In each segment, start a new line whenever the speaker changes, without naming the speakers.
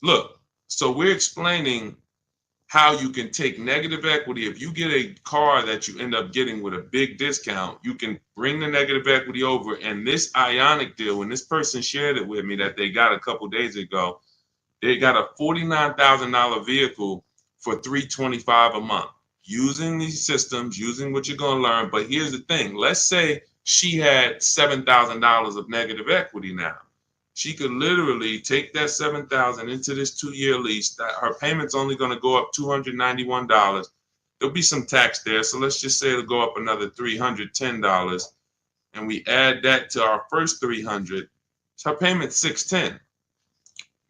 Look, so we're explaining how you can take negative equity. If you get a car that you end up getting with a big discount, you can bring the negative equity over. And this Ionic deal, when this person shared it with me that they got a couple days ago, they got a $49,000 vehicle for $325 a month using these systems, using what you're going to learn. But here's the thing. Let's say she had $7,000 of negative equity now. She could literally take that 7,000 into this 2-year lease. That her payment's only going to go up $291. There'll be some tax there, so let's just say it'll go up another $310, and we add that to our first 300. So her payment's 610.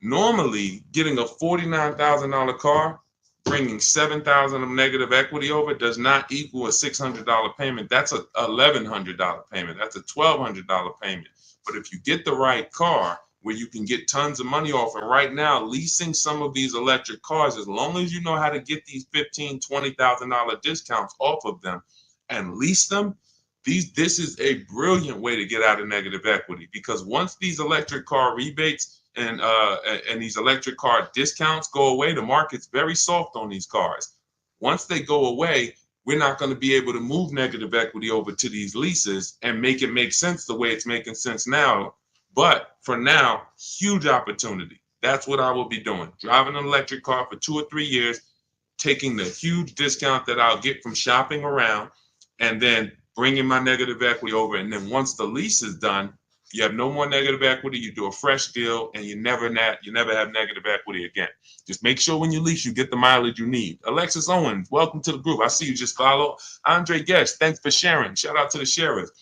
Normally, getting a $49,000 car, bringing 7,000 of negative equity over does not equal a $600 payment. That's a $1,100 payment. That's a $1,200 payment. But if you get the right car where you can get tons of money off, and right now leasing some of these electric cars, as long as you know how to get these $15,000, $20,000 discounts off of them and lease them, this is a brilliant way to get out of negative equity, because once these electric car rebates and these electric car discounts go away, the market's very soft on these cars. Once they go away, we're not going to be able to move negative equity over to these leases and make it make sense the way it's making sense now. But for now, huge opportunity. That's what I will be doing. Driving an electric car for 2 or 3 years, taking the huge discount that I'll get from shopping around, and then bringing my negative equity over. And then once the lease is done, you have no more negative equity. You do a fresh deal, and you never have negative equity again. Just make sure when you lease, you get the mileage you need. Alexis Owens, welcome to the group. I see you just follow. Andre Guest, thanks for sharing. Shout out to the sharers.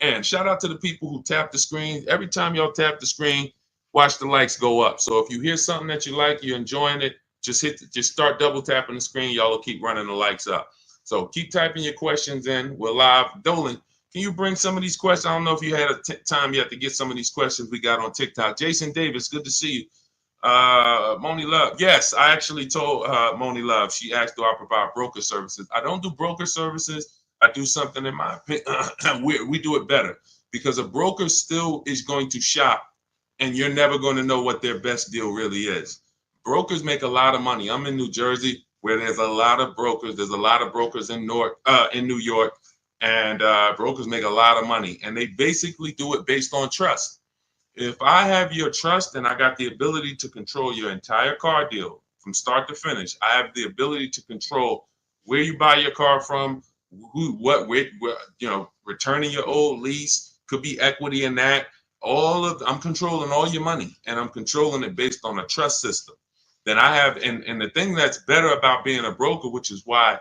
And shout out to the people who tap the screen. Every time y'all tap the screen, watch the likes go up. So if you hear something that you like, you're enjoying it, just start double tapping the screen. Y'all will keep running the likes up. So keep typing your questions in. We're live. Dolan, can you bring some of these questions? I don't know if you had time yet to get some of these questions we got on TikTok. Jason Davis, good to see you. Moni Love. Yes, I actually told Moni Love. She asked, do I provide broker services? I don't do broker services. I do something, in my opinion, we do it better, because a broker still is going to shop, and you're never going to know what their best deal really is. Brokers make a lot of money. I'm in New Jersey, where there's a lot of brokers. There's a lot of brokers in New York, and brokers make a lot of money, and they basically do it based on trust. If I have your trust, and I got the ability to control your entire car deal from start to finish, I have the ability to control where you buy your car from, returning your old lease, could be equity in that. I'm controlling all your money, and I'm controlling it based on a trust system. Then I have, and the thing that's better about being a broker, which is why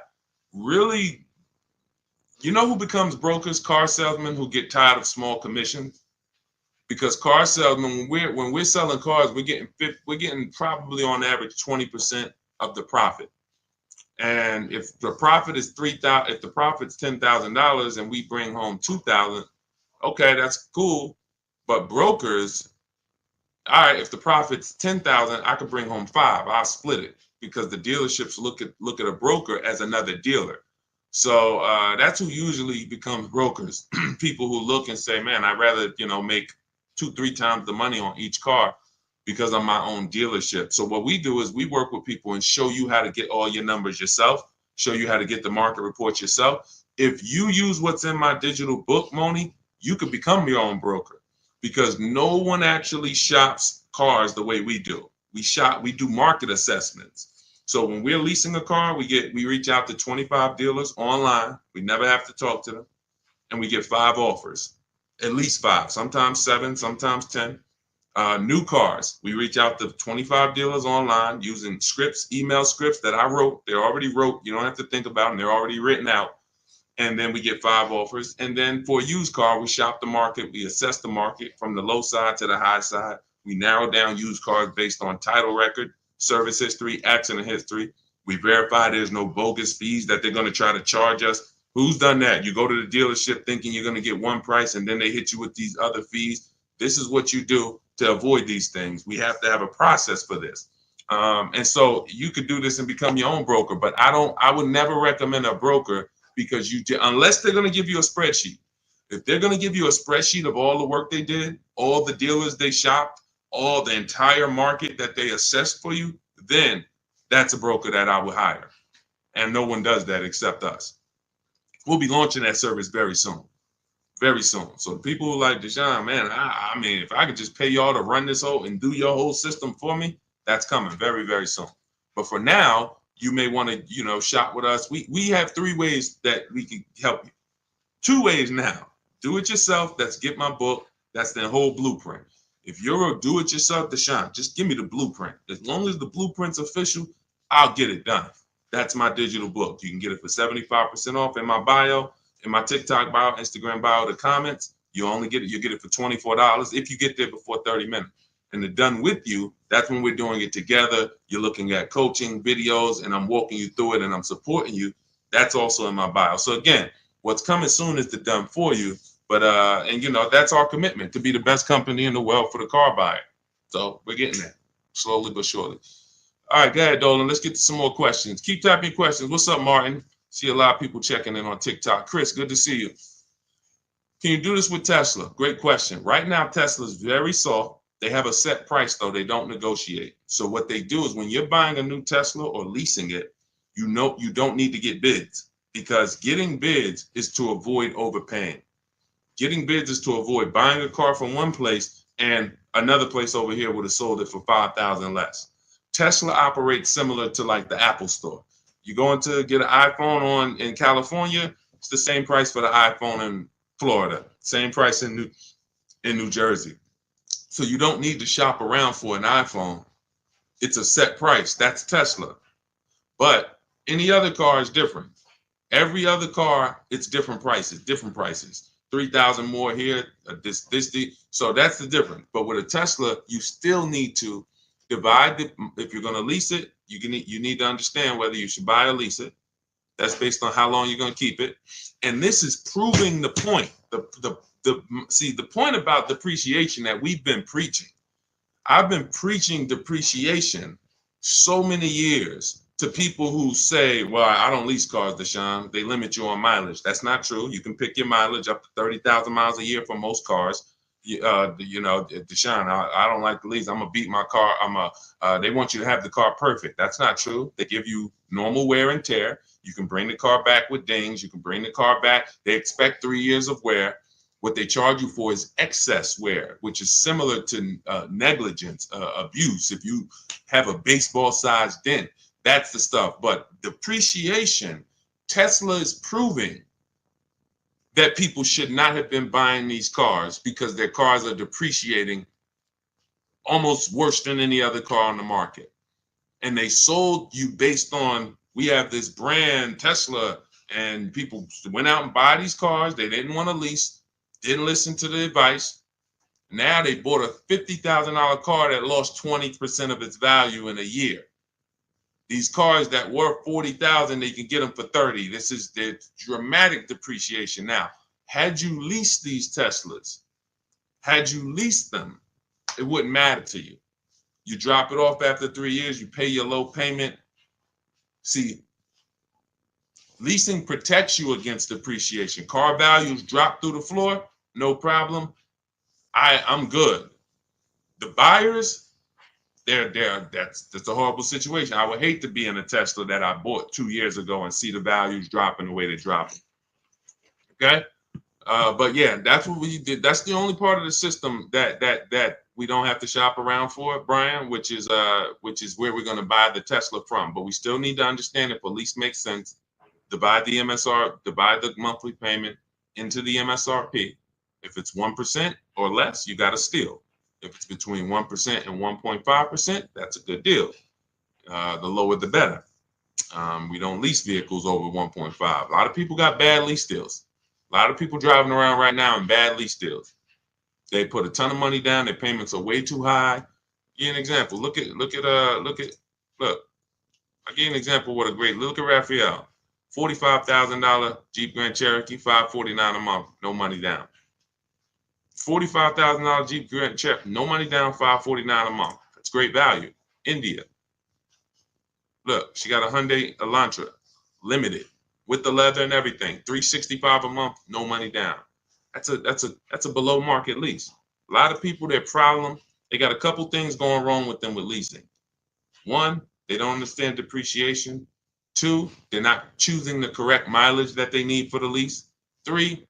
really, you know who becomes brokers? Car salesmen who get tired of small commissions. Because car salesmen, when we're selling cars, we're getting probably on average 20% of the profit. And if the profit is $3,000, if the profit's $10,000 and we bring home $2,000, okay, that's cool. But brokers, all right, if the profit's $10,000, I could bring home $5,000. I'll split it, because the dealerships look at a broker as another dealer. So that's who usually becomes brokers. People who look and say, man, I'd rather make 2-3 times the money on each car, because I'm my own dealership. So what we do is we work with people and show you how to get all your numbers yourself, show you how to get the market reports yourself. If you use what's in my digital book, Moni, you could become your own broker, because no one actually shops cars the way we do. We do market assessments. So when we're leasing a car, we reach out to 25 dealers online. We never have to talk to them. And we get 5 offers, at least 5, sometimes 7, sometimes 10. New cars, we reach out to 25 dealers online using scripts, email scripts that I wrote. They're already wrote. You don't have to think about them. They're already written out. And then we get 5 offers. And then for a used car, we shop the market. We assess the market from the low side to the high side. We narrow down used cars based on title record, service history, accident history. We verify there's no bogus fees that they're going to try to charge us. Who's done that? You go to the dealership thinking you're going to get one price, and then they hit you with these other fees. This is what you do to avoid these things. We have to have a process for this. And so you could do this and become your own broker, but I would never recommend a broker, because unless they're going to give you a spreadsheet. If they're going to give you a spreadsheet of all the work they did, all the dealers they shopped, all the entire market that they assess for you, then that's a broker that I would hire. And no one does that except us. We'll be launching that service very soon. Very soon. So the people who like Deshaun, man, I mean, if I could just pay y'all to run this whole and do your whole system for me, that's coming very, very soon. But for now, you may want to, shop with us. We have 3 ways that we can help you. 2 ways now. Do it yourself. That's get my book. That's the whole blueprint. If you're a do-it-yourself, Deshaun, just give me the blueprint. As long as the blueprint's official, I'll get it done. That's my digital book. You can get it for 75% off in my bio, in my TikTok bio, Instagram bio, the comments. You get it for $24 if you get there before 30 minutes. And the done with you, that's when we're doing it together. You're looking at coaching videos and I'm walking you through it and I'm supporting you. That's also in my bio. So again, what's coming soon is the done for you. But that's our commitment, to be the best company in the world for the car buyer. So we're getting there slowly but surely. All right, go ahead, Dolan. Let's get to some more questions. Keep typing questions. What's up, Martin? See a lot of people checking in on TikTok. Chris, good to see you. Can you do this with Tesla? Great question. Right now, Tesla is very soft. They have a set price, though. They don't negotiate. So what they do is when you're buying a new Tesla or leasing it, you don't need to get bids, because getting bids is to avoid overpaying. Getting bids is to avoid buying a car from one place and another place over here would have sold it for $5,000 less. Tesla operates similar to like the Apple store. You going to get an iPhone in California, it's the same price for the iPhone in Florida, same price in New Jersey. So you don't need to shop around for an iPhone. It's a set price. That's Tesla. But any other car is different. Every other car, it's different prices. 3,000 more here, so that's the difference. But with a Tesla, you still need to divide if you're going to lease it, you need to understand whether you should buy or lease it. That's based on how long you're going to keep it. And this is proving the point. The point about depreciation that we've been preaching. I've been preaching depreciation so many years to people who say, well, I don't lease cars, Deshaun. They limit you on mileage. That's not true. You can pick your mileage up to 30,000 miles a year for most cars. Deshaun, I don't like to lease. I'm going to beat my car. They want you to have the car perfect. That's not true. They give you normal wear and tear. You can bring the car back with dings. You can bring the car back. They expect 3 years of wear. What they charge you for is excess wear, which is similar to negligence, abuse. If you have a baseball-sized dent, that's the stuff. But depreciation, Tesla is proving that people should not have been buying these cars because their cars are depreciating almost worse than any other car on the market. And they sold you based on, we have this brand, Tesla, and people went out and buy these cars. They didn't want to lease, didn't listen to the advice. Now they bought a $50,000 car that lost 20% of its value in a year. These cars that were 40,000, they can get them for 30. This is the dramatic depreciation. Now, had you leased these Teslas, had you leased them, it wouldn't matter to you. You drop it off after 3 years, you pay your low payment. See, leasing protects you against depreciation. Car values drop through the floor, no problem. I'm good. The buyers, that's a horrible situation. I would hate to be in a Tesla that I bought 2 years ago and see the values dropping the way they're dropping. Okay, but yeah, that's what we did. That's the only part of the system that we don't have to shop around for, Brian, which is where we're going to buy the Tesla from. But we still need to understand if a lease makes sense. Divide the monthly payment into the MSRP. If it's 1% or less, you got to steal. If it's between 1% and 1.5%, that's a good deal. The lower, the better. We don't lease vehicles over 1.5. A lot of people got bad lease deals. A lot of people driving around right now in bad lease deals. They put a ton of money down. Their payments are way too high. I'll give you an example. Look. I'll give you an example. Look at Raphael. $45,000 Jeep Grand Cherokee, $549 a month, no money down. $45,000 Jeep Grand Cherokee, no money down, $549 a month. That's great value. India. Look, she got a Hyundai Elantra, limited, with the leather and everything, $365 a month, no money down. That's a below market lease. A lot of people, their problem They got a couple things going wrong with them with leasing. One, they don't understand depreciation. Two, they're not choosing the correct mileage that they need for the lease. Three,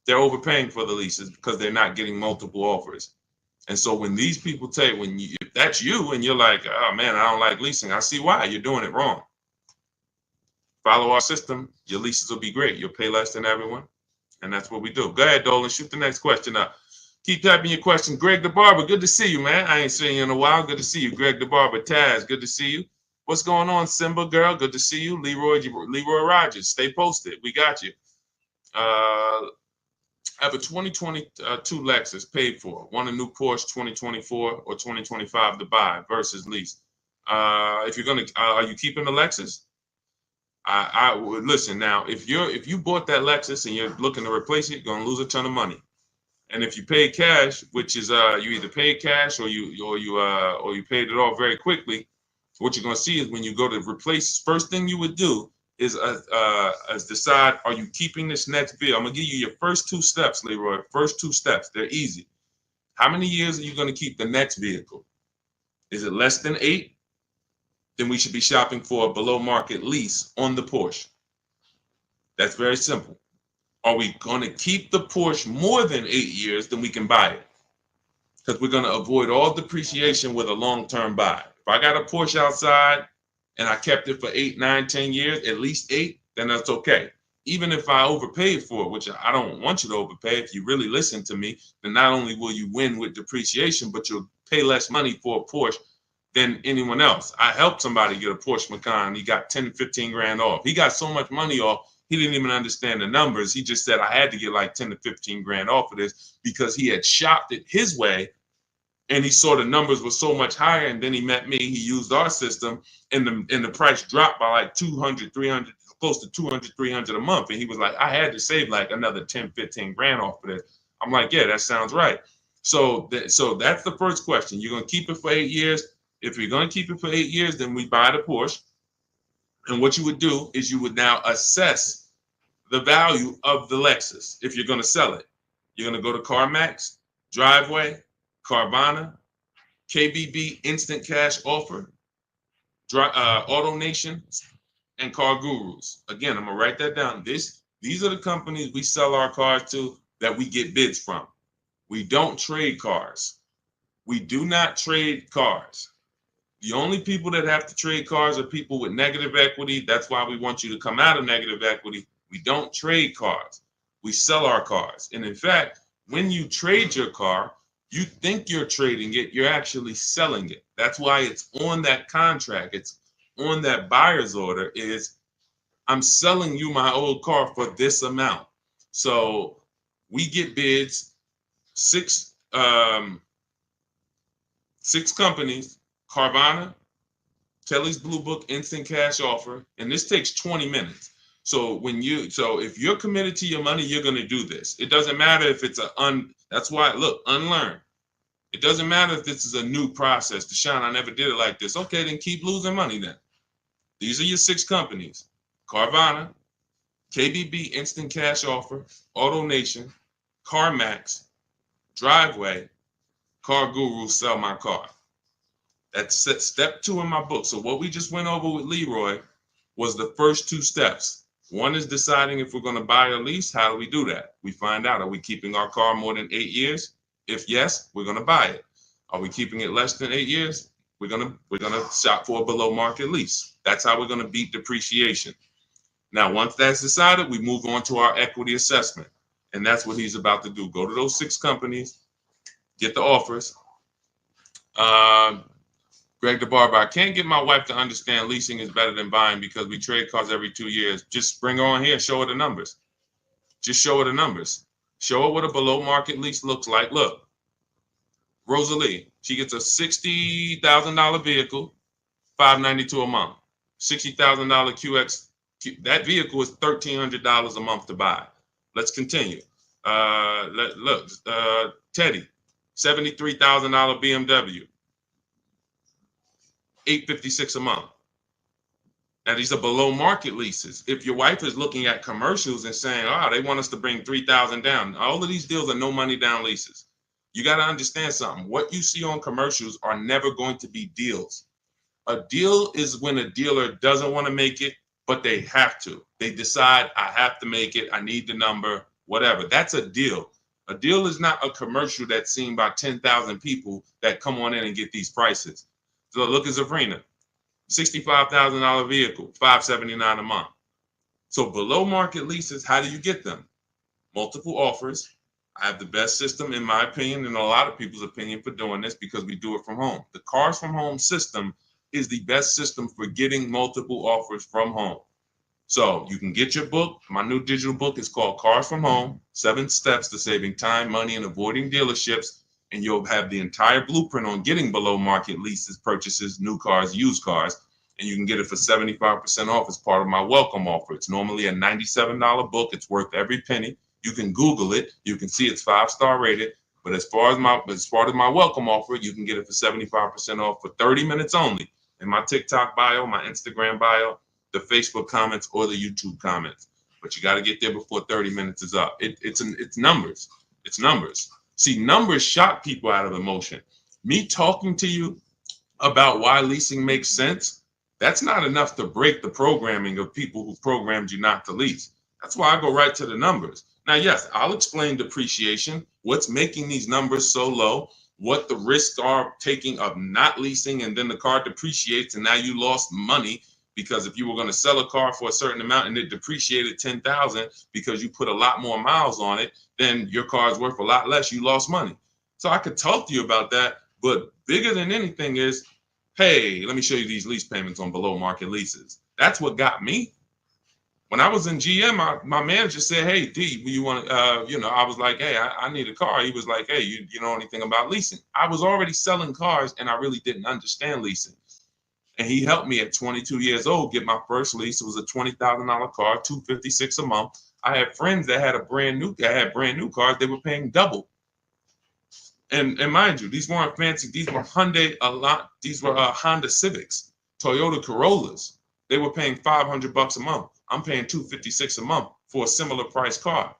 they're overpaying for the leases because they're not getting multiple offers. And so when these people tell you, if that's you and you're like, oh man, I don't like leasing, I see why. You're doing it wrong. Follow our system, your leases will be great. You'll pay less than everyone. And that's what we do. Go ahead, Dolan, shoot the next question up. Keep typing your question. Greg the Barber, good to see you, man. I ain't seen you in a while. Good to see you. Greg the Barber, Taz, good to see you. What's going on, Simba girl? Good to see you. Leroy Rogers, stay posted. We got you. I have a 2022 Lexus paid for. Want a new Porsche 2024 or 2025 to buy versus lease. If you're gonna, are you keeping the Lexus? I would listen now. If you bought that Lexus and you're looking to replace it, you're gonna lose a ton of money. And if you pay cash, which is you either paid cash or you paid it off very quickly, what you're gonna see is when you go to replace, first thing you would do is decide, are you keeping this next vehicle? I'm gonna give you your first two steps, Leroy. First two steps, they're easy. How many years are you gonna keep the next vehicle? Is it less than 8? Then we should be shopping for a below market lease on the Porsche. That's very simple. Are we going to keep the Porsche more than 8 years? Then we can buy it, because we're going to avoid all depreciation with a long-term buy. If I got a Porsche outside and I kept it for 8, 9, 10 years, at least 8, then that's okay. Even if I overpaid for it, which I don't want you to overpay. If you really listen to me, then not only will you win with depreciation, but you'll pay less money for a Porsche than anyone else. I helped somebody get a Porsche Macan. He got 10, 15 grand off. He got so much money off, he didn't even understand the numbers. He just said, I had to get like 10 to 15 grand off of this because he had shopped it his way and he saw the numbers were so much higher. And then he met me, he used our system, and the price dropped by like 200, 300, close to 200, 300 a month. And he was like, I had to save like another 10, 15 grand off of this. I'm like, yeah, that sounds right. So that's the first question. You're going to keep it for 8 years. If you're going to keep it for 8 years, then we buy the Porsche. And what you would do is you would now assess the value of the Lexus. If you're going to sell it, you're going to go to CarMax, Driveway, Carvana, KBB Instant Cash Offer, AutoNation, and Car Gurus. Again, I'm going to write that down. These are the companies we sell our cars to that we get bids from. We don't trade cars. We do not trade cars. The only people that have to trade cars are people with negative equity. That's why we want you to come out of negative equity. We don't trade cars. We sell our cars. And in fact, when you trade your car, you think you're trading it, you're actually selling it. That's why it's on that contract. It's on that buyer's order is, I'm selling you my old car for this amount. So we get bids, six companies, Carvana, Kelly's Blue Book Instant Cash Offer, and this takes 20 minutes. So if you're committed to your money, you're going to do this. It doesn't matter if it's that's why, look, unlearn. It doesn't matter if this is a new process. Deshaun, I never did it like this. Okay, then keep losing money then. These are your 6 companies: Carvana, KBB Instant Cash Offer, AutoNation, CarMax, Driveway, Car Guru, Sell My Car. That's step 2 in my book. So what we just went over with Leroy was the first 2 steps. One is deciding if we're going to buy or lease. How do we do that? We find out, are we keeping our car more than 8 years? If yes, we're going to buy it. Are we keeping it less than 8 years? We're going to shop for a below market lease. That's how we're going to beat depreciation. Now, once that's decided, we move on to our equity assessment. And that's what he's about to do. Go to those 6 companies, get the offers. Greg the Barber, I can't get my wife to understand leasing is better than buying because we trade cars every 2 years. Just bring her on here and show her the numbers. Just show her the numbers. Show her what a below market lease looks like. Look, Rosalie, she gets a $60,000 vehicle, $592 a month. $60,000 QX. That vehicle is $1,300 a month to buy. Let's continue. Teddy, $73,000 BMW. $856 a month. Now these are below market leases. If your wife is looking at commercials and saying, oh, they want us to bring $3,000 down, all of these deals are no money down leases. You got to understand something. What you see on commercials are never going to be deals. A deal is when a dealer doesn't want to make it, but they have to. They decide, I have to make it. I need the number, whatever. That's a deal. A deal is not a commercial that's seen by 10,000 people that come on in and get these prices. So look at Zafrina, $65,000 vehicle, $579 a month. So below market leases, how do you get them? Multiple offers. I have the best system, in my opinion, and a lot of people's opinion, for doing this because we do it from home. The Cars from Home system is the best system for getting multiple offers from home. So you can get your book. My new digital book is called Cars from Home, 7 Steps to Saving Time, Money, and Avoiding Dealerships. And you'll have the entire blueprint on getting below market leases, purchases, new cars, used cars. And you can get it for 75% off as part of my welcome offer. It's normally a $97 book. It's worth every penny. You can Google it. You can see it's 5-star rated. But as part of my welcome offer, you can get it for 75% off for 30 minutes only. In my TikTok bio, my Instagram bio, the Facebook comments, or the YouTube comments. But you got to get there before 30 minutes is up. It's numbers. It's numbers. See, numbers shock people out of emotion. Me talking to you about why leasing makes sense, that's not enough to break the programming of people who programmed you not to lease. That's why I go right to the numbers. Now, yes, I'll explain depreciation, what's making these numbers so low, what the risks are taking of not leasing, and then the car depreciates and now you lost money, because if you were going to sell a car for a certain amount and it depreciated 10,000 because you put a lot more miles on it, then your car is worth a lot less. You lost money. So I could talk to you about that, but bigger than anything is, hey, let me show you these lease payments on below market leases. That's what got me. When I was in GM, my manager said, hey, D, you want to, I was like, hey, I need a car. He was like, hey, you know anything about leasing? I was already selling cars and I really didn't understand leasing. And he helped me at 22 years old get my first lease. It was a $20,000 car, $256 a month. I had friends that had brand new cars. They were paying double. And mind you, these weren't fancy. These were Honda Civics, Toyota Corollas. They were paying $500 a month. I'm paying $256 a month for a similar price car.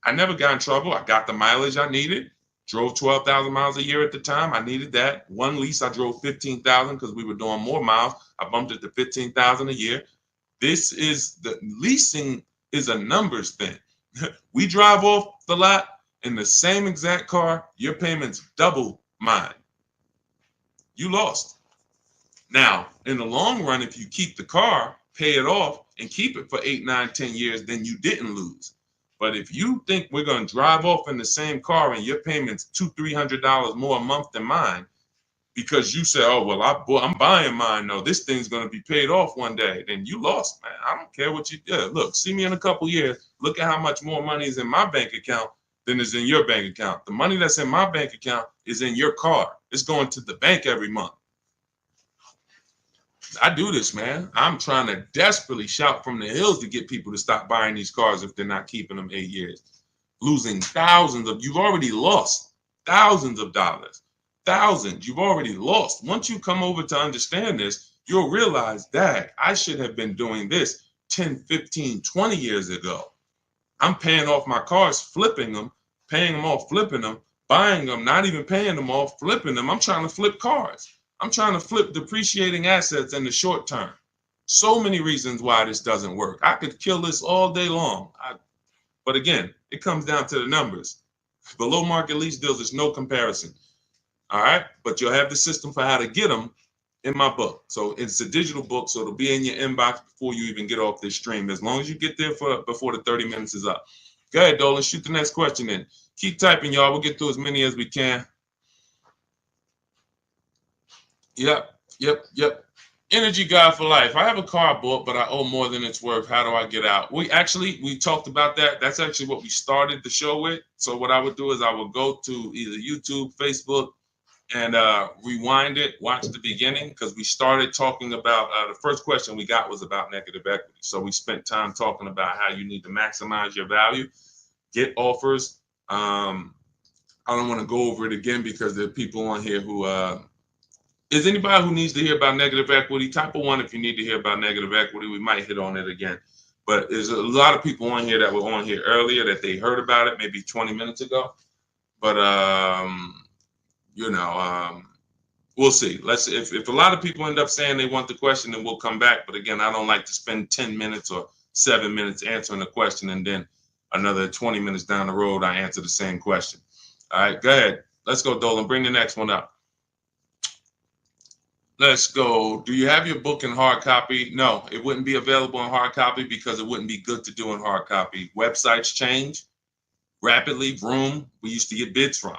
I never got in trouble. I got the mileage I needed. Drove 12,000 miles a year at the time. I needed that. One lease, I drove 15,000 because we were doing more miles. I bumped it to 15,000 a year. Leasing is a numbers thing. We drive off the lot in the same exact car. Your payment's double mine. You lost. Now, in the long run, if you keep the car, pay it off, and keep it for 8, 9, 10 years, then you didn't lose. But if you think we're going to drive off in the same car and your payment's $200-300 more a month than mine, because you say, oh, well, I'm buying mine, no, this thing's going to be paid off one day, then you lost, man. I don't care what you do. Look, see me in a couple years. Look at how much more money is in my bank account than is in your bank account. The money that's in my bank account is in your car. It's going to the bank every month. I do this, man. I'm trying to desperately shout from the hills to get people to stop buying these cars if they're not keeping them 8 years. Losing you've already lost thousands of dollars. Thousands, you've already lost. Once you come over to understand this, you'll realize that I should have been doing this 10, 15, 20 years ago. I'm paying off my cars, flipping them, paying them off, flipping them, buying them, not even paying them off, flipping them. I'm trying to flip cars. I'm trying to flip depreciating assets in the short term. So many reasons why this doesn't work. I could kill this all day long. But again, it comes down to the numbers. Below market lease deals, there's no comparison. All right. But you'll have the system for how to get them in my book. So it's a digital book. So it'll be in your inbox before you even get off this stream, as long as you get there before the 30 minutes is up. Go ahead, Dolan. Shoot the next question in. Keep typing, y'all. We'll get through as many as we can. Yep. Energy guy for life. I have a car bought, but I owe more than it's worth. How do I get out? We talked about that. That's actually what we started the show with. So what I would do is I would go to either YouTube, Facebook, and rewind it, watch the beginning, because we started talking about the first question we got was about negative equity. So we spent time talking about how you need to maximize your value, get offers. I don't want to go over it again because there are people on here who is anybody who needs to hear about negative equity? Type of 1 if you need to hear about negative equity. We might hit on it again. But there's a lot of people on here that were on here earlier that they heard about it maybe 20 minutes ago. But we'll see. Let's if a lot of people end up saying they want the question, then we'll come back. But again, I don't like to spend 10 minutes or 7 minutes answering a question and then another 20 minutes down the road I answer the same question. All right, go ahead. Let's go, Dolan. Bring the next one up. Let's go. Do you have your book in hard copy? No, it wouldn't be available in hard copy because it wouldn't be good to do in hard copy. Websites change rapidly. Vroom, we used to get bids from.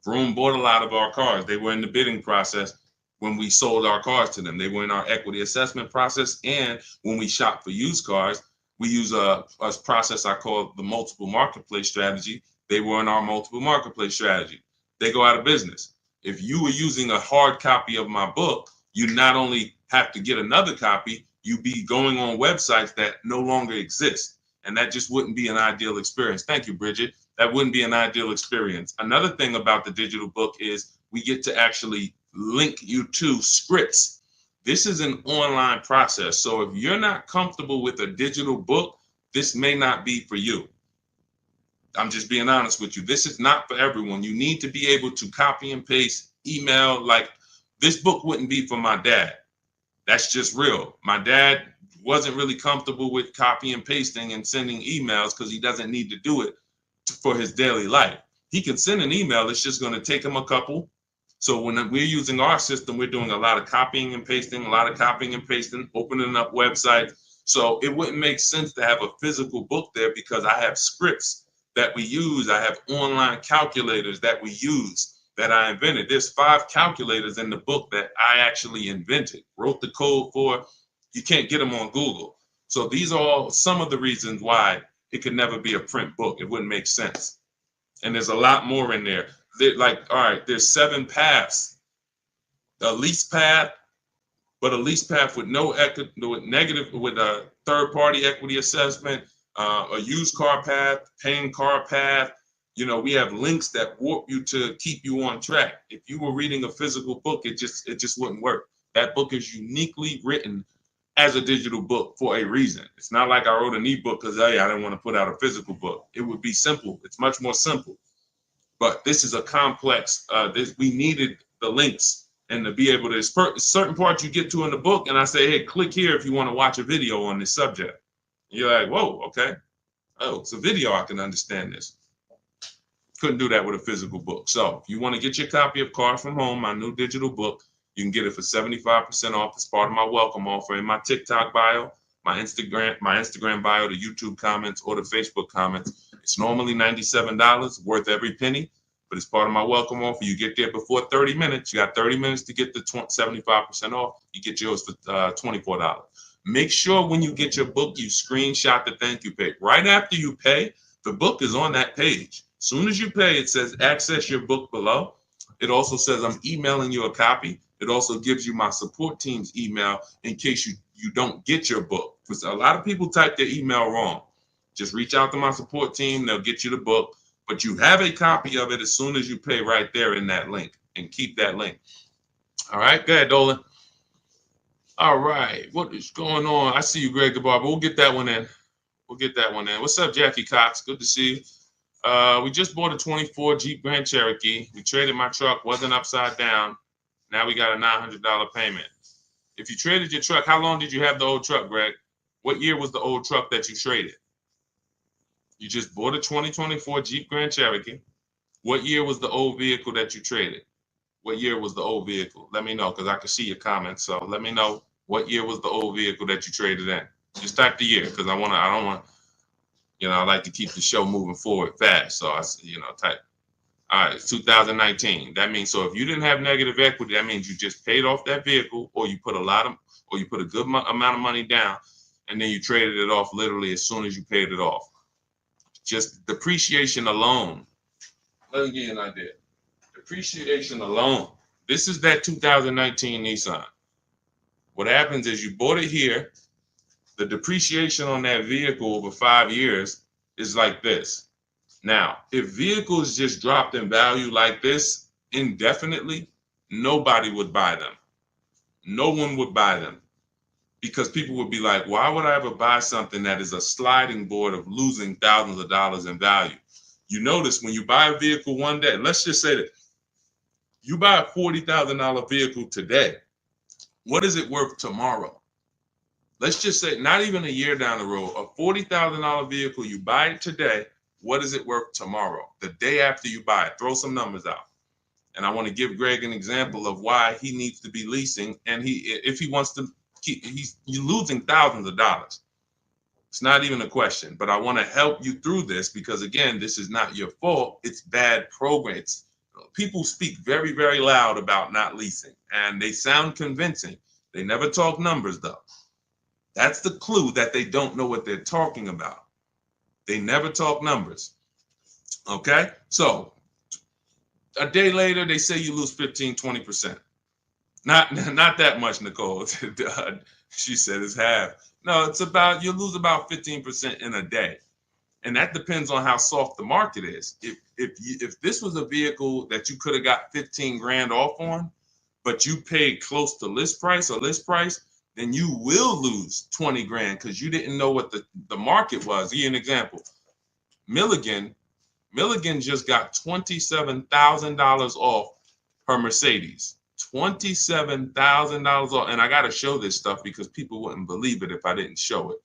Vroom bought a lot of our cars. They were in the bidding process when we sold our cars to them. They were in our equity assessment process. And when we shop for used cars, we use a process I call the multiple marketplace strategy. They were in our multiple marketplace strategy. They go out of business. If you were using a hard copy of my book, you not only have to get another copy, you be going on websites that no longer exist. And that just wouldn't be an ideal experience. Thank you, Bridget. That wouldn't be an ideal experience. Another thing about the digital book is we get to actually link you to scripts. This is an online process. So if you're not comfortable with a digital book, this may not be for you. I'm just being honest with you. This is not for everyone. You need to be able to copy and paste, email. Like, this book wouldn't be for my dad. That's just real. My dad wasn't really comfortable with copy and pasting and sending emails because he doesn't need to do it for his daily life. He can send an email. It's just going to take him a couple. So when we're using our system, we're doing a lot of copying and pasting, opening up websites. So it wouldn't make sense to have a physical book there because I have scripts that we use. I have online calculators that we use that I invented. There's 5 calculators in the book that I actually invented, wrote the code for. You can't get them on Google. So these are all some of the reasons why it could never be a print book. It wouldn't make sense. And there's a lot more in there. All right, there's 7 paths. A lease path, but a lease path with with a third-party equity assessment, a used car path, paying car path. We have links that warp you to keep you on track. If you were reading a physical book, it just wouldn't work. That book is uniquely written as a digital book for a reason. It's not like I wrote an ebook because I didn't want to put out a physical book. It would be simple. It's much more simple. But this is a complex. We needed the links and to be able to certain parts you get to in the book, and I say, hey, click here if you want to watch a video on this subject. And you're like, whoa, okay. Oh, it's a video. I can understand this. Couldn't do that with a physical book. So if you want to get your copy of Car From Home, my new digital book, you can get it for 75% off as part of my welcome offer in my TikTok bio, my Instagram bio, the YouTube comments, or the Facebook comments. It's normally $97, worth every penny, but it's part of my welcome offer. You get there before 30 minutes. You got 30 minutes to get the 75% off. You get yours for $24. Make sure when you get your book, you screenshot the thank you page. Right after you pay, the book is on that page. As soon as you pay, it says access your book below. It also says I'm emailing you a copy. It also gives you my support team's email in case you don't get your book. Because a lot of people type their email wrong. Just reach out to my support team. They'll get you the book. But you have a copy of it as soon as you pay right there in that link. And keep that link. All right, go ahead, Dolan. All right, what is going on? I see you, Greg the Barber. We'll get that one in. What's up, Jackie Cox? Good to see you. We just bought a 24 Jeep Grand Cherokee. We traded my truck, wasn't upside down. Now we got a $900 payment. If you traded your truck, how long did you have the old truck, Greg? What year was the old truck that you traded? You just bought a 2024 Jeep Grand Cherokee. What year was the old vehicle that you traded? What year was the old vehicle? Let me know because I can see your comments. So let me know what year was the old vehicle that you traded in. Just type the year because I don't want. I like to keep the show moving forward fast. So type. All right, it's 2019. That means, so if you didn't have negative equity, that means you just paid off that vehicle, or you put a good amount of money down, and then you traded it off literally as soon as you paid it off. Just depreciation alone. Let me give you an idea. Depreciation alone. This is that 2019 Nissan. What happens is you bought it here. The depreciation on that vehicle over 5 years is like this. Now, if vehicles just dropped in value like this indefinitely, nobody would buy them. No one would buy them because people would be like, why would I ever buy something that is a sliding board of losing thousands of dollars in value? You notice when you buy a vehicle one day, let's just say that you buy a $40,000 vehicle today, what is it worth tomorrow? Let's just say not even a year down the road, a $40,000 vehicle, you buy it today, what is it worth tomorrow? The day after you buy it, throw some numbers out. And I want to give Greg an example of why he needs to be leasing. And if he wants to keep, you're losing thousands of dollars. It's not even a question, but I want to help you through this because again, this is not your fault. It's bad program. People speak very, very loud about not leasing and they sound convincing. They never talk numbers though. That's the clue that they don't know what they're talking about. They never talk numbers. Okay. So a day later, they say you lose 15, 20%. Not that much, Nicole. She said it's half. No, it's about, you lose about 15% in a day. And that depends on how soft the market is. If this was a vehicle that you could have got 15 grand off on, but you paid close to list price, then you will lose 20 grand because you didn't know what the market was. Give you an example. Milligan just got $27,000 off her Mercedes. $27,000 off. And I got to show this stuff because people wouldn't believe it if I didn't show it.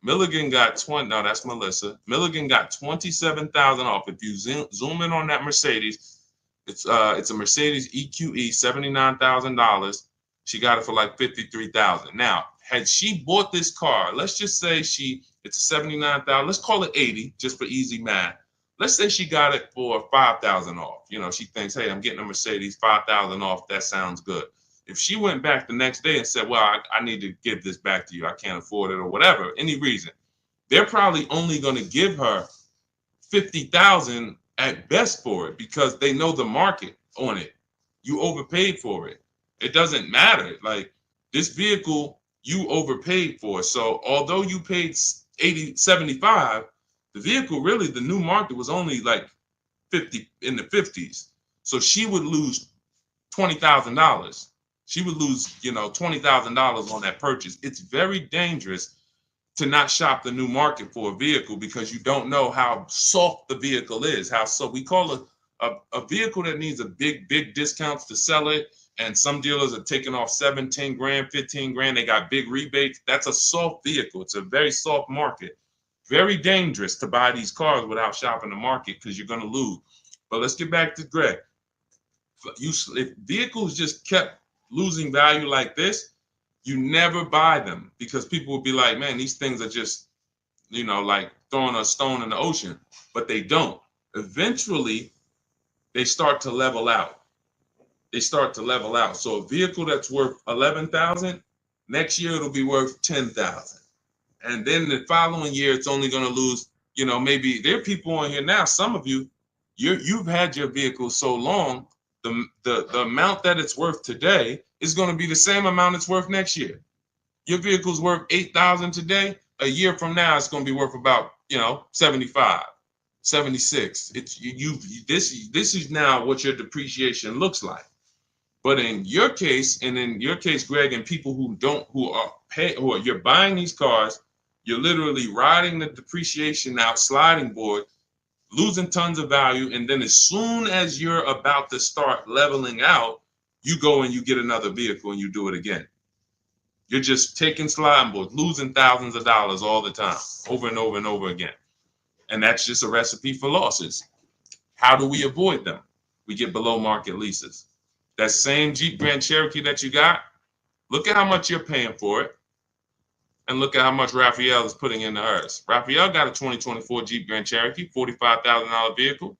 Milligan got no, that's Melissa. Milligan got $27,000 off. If you zoom in on that Mercedes, it's a Mercedes EQE, $79,000. She got it for like $53,000. Now, had she bought this car, let's just say it's a $79,000, let's call it 80 just for easy math. Let's say she got it for $5,000 off. You know, she thinks, hey, I'm getting a Mercedes, $5,000 off. That sounds good. If she went back the next day and said, well, I need to give this back to you, I can't afford it or whatever, any reason, they're probably only going to give her $50,000 at best for it because they know the market on it. You overpaid for it. It doesn't matter. Like this vehicle, you overpaid for. So although you paid 75, the vehicle really, the new market was only like 50 in the 50s. So she would lose $20,000. She would lose, $20,000 on that purchase. It's very dangerous to not shop the new market for a vehicle because you don't know how soft the vehicle is. So we call a vehicle that needs a big discounts to sell it. And some dealers are taking off 7, 10 grand, 15 grand. They got big rebates. That's a soft vehicle. It's a very soft market. Very dangerous to buy these cars without shopping the market because you're going to lose. But let's get back to Greg. If vehicles just kept losing value like this, you never buy them because people will be like, man, these things are just, like throwing a stone in the ocean, but they don't. Eventually, they start to level out. So a vehicle that's worth $11,000, next year it'll be worth $10,000. And then the following year, it's only going to lose, maybe there are people on here now, some of you've had your vehicle so long, the amount that it's worth today is going to be the same amount it's worth next year. Your vehicle's worth $8,000 today. A year from now, it's going to be worth about, 75, 76. This is now what your depreciation looks like. But in your case, Greg, and people you're buying these cars, you're literally riding the depreciation out sliding board, losing tons of value. And then as soon as you're about to start leveling out, you go and you get another vehicle and you do it again. You're just taking sliding boards, losing thousands of dollars all the time, over and over and over again. And that's just a recipe for losses. How do we avoid them? We get below market leases. That same Jeep Grand Cherokee that you got, look at how much you're paying for it. And look at how much Raphael is putting into hers. Raphael got a 2024 Jeep Grand Cherokee, $45,000 vehicle,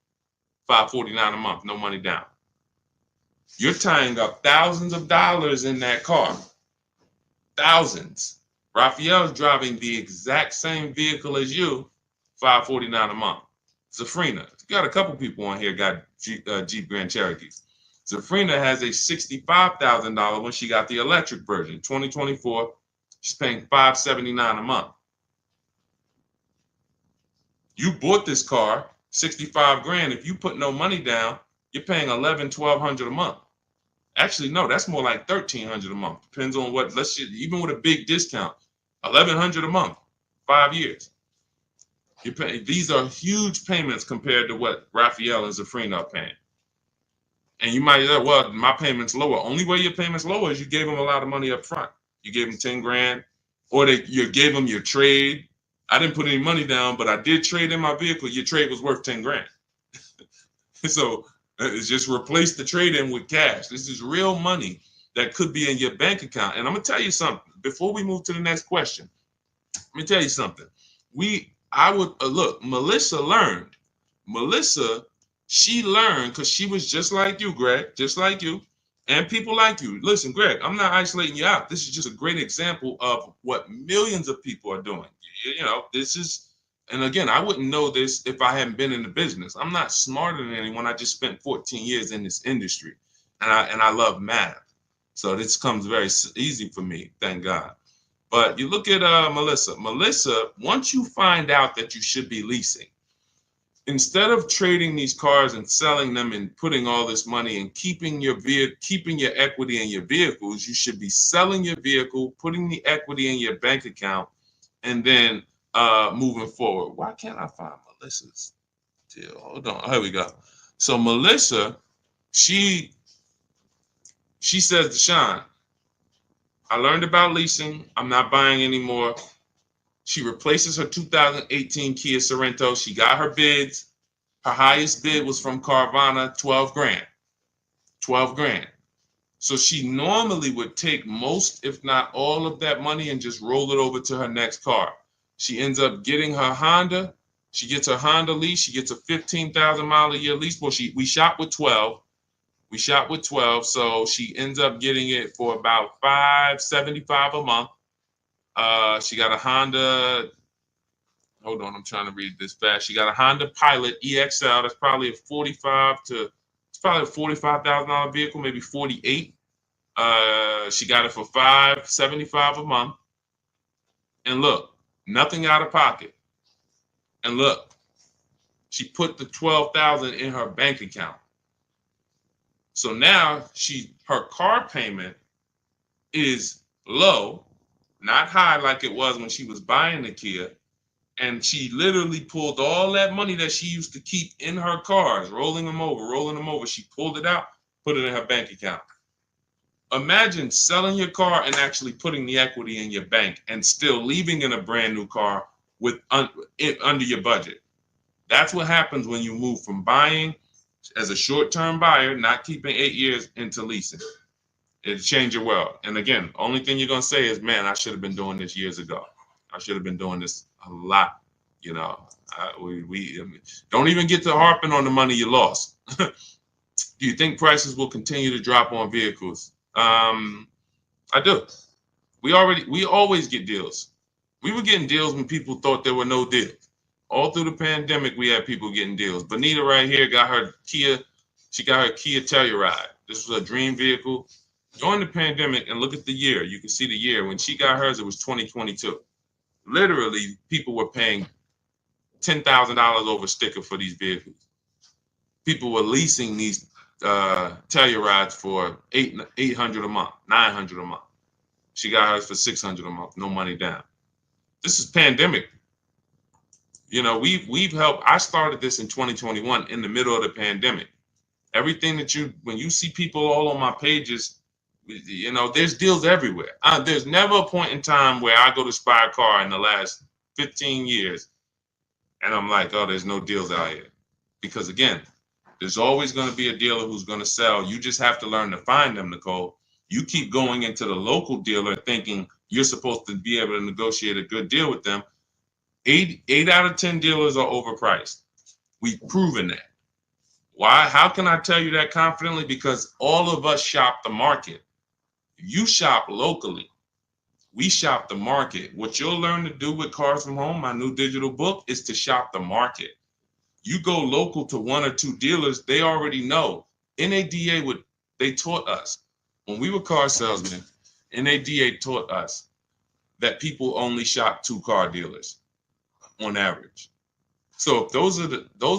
$549 a month, no money down. You're tying up thousands of dollars in that car. Thousands. Raphael is driving the exact same vehicle as you, $549 a month. Zafrina, you got a couple people on here got Jeep Grand Cherokees. Zafrina has a $65,000 when she got the electric version, 2024. She's paying $579 a month. You bought this car, 65 grand. If you put no money down, you're paying $1,100-1,200 a month. Actually, no, that's more like $1,300 a month. Depends on what, even with a big discount, $1,100 a month, 5 years. These are huge payments compared to what Raphael and Zafrina are paying. And you might say, well, my payment's lower. Only way your payment's lower is you gave them a lot of money up front. You gave them 10 grand, or you gave them your trade. I didn't put any money down, but I did trade in my vehicle. Your trade was worth 10 grand. So it's just replace the trade in with cash. This is real money that could be in your bank account. And I'm gonna tell you something before we move to the next question. Let me tell you something. I would look. Melissa learned. She learned because she was just like you, Greg, just like you, and people like you. Listen, Greg, I'm not isolating you out. This is just a great example of what millions of people are doing. You know, this is, and again, I wouldn't know this if I hadn't been in the business. I'm not smarter than anyone. I just spent 14 years in this industry, and I love math. So this comes very easy for me, thank God. But you look at Melissa. Melissa, once you find out that you should be leasing, instead of trading these cars and selling them and putting all this money and keeping your equity in your vehicles, you should be selling your vehicle, putting the equity in your bank account, and then moving forward. Why can't I find Melissa's deal? Hold on. Here we go. So Melissa, she says to Sean, I learned about leasing. I'm not buying anymore. She replaces her 2018 Kia Sorento. She got her bids. Her highest bid was from Carvana, 12 grand. 12 grand. So she normally would take most, if not all of that money and just roll it over to her next car. She ends up getting her Honda. She gets her Honda lease. She gets a 15,000 mile a year lease. Well, we shot with 12. So she ends up getting it for about $575 a month. She got a Honda. Hold on, I'm trying to read this fast. She got a Honda Pilot EXL. That's probably it's probably a $45,000 vehicle, maybe 48. She got it for $575 a month. And look, nothing out of pocket. And look, she put the $12,000 in her bank account. So now her car payment is low, not high like it was when she was buying the Kia. And she literally pulled all that money that she used to keep in her cars, rolling them over. She pulled it out, put it in her bank account. Imagine selling your car and actually putting the equity in your bank and still leaving in a brand new car with under your budget. That's what happens when you move from buying as a short-term buyer, not keeping 8 years, into leasing. It'll change your world. And again, only thing you're going to say is, man, I should have been doing this years ago. I should have been doing this a lot. You know, we don't even get to harping on the money you lost. Do you think prices will continue to drop on vehicles? I do. We always get deals. We were getting deals when people thought there were no deals. All through the pandemic, we had people getting deals. Bonita right here got her Kia. She got her Kia Telluride. This was a dream vehicle. During the pandemic, and look at the year. You can see the year. When she got hers, it was 2022. Literally, people were paying $10,000 over sticker for these vehicles. People were leasing these Tellurides for $800 a month, $900 a month. She got hers for $600 a month, no money down. This is pandemic. You know, we've helped. I started this in 2021 in the middle of the pandemic. Everything when you see people all on my pages, you know, there's deals everywhere. There's never a point in time where I go to buy a car in the last 15 years and I'm like, oh, there's no deals out here. Because again, there's always going to be a dealer who's going to sell. You just have to learn to find them, Nicole. You keep going into the local dealer thinking you're supposed to be able to negotiate a good deal with them. 8 out of 10 dealers are overpriced. We've proven that. Why? How can I tell you that confidently? Because all of us shop the market. You shop locally. We shop the market. What you'll learn to do with Cars from Home, my new digital book, is to shop the market. You go local to 1 or 2 dealers, they already know. NADA they taught us. When we were car salesmen, NADA taught us that people only shop 2 car dealers on average. So if those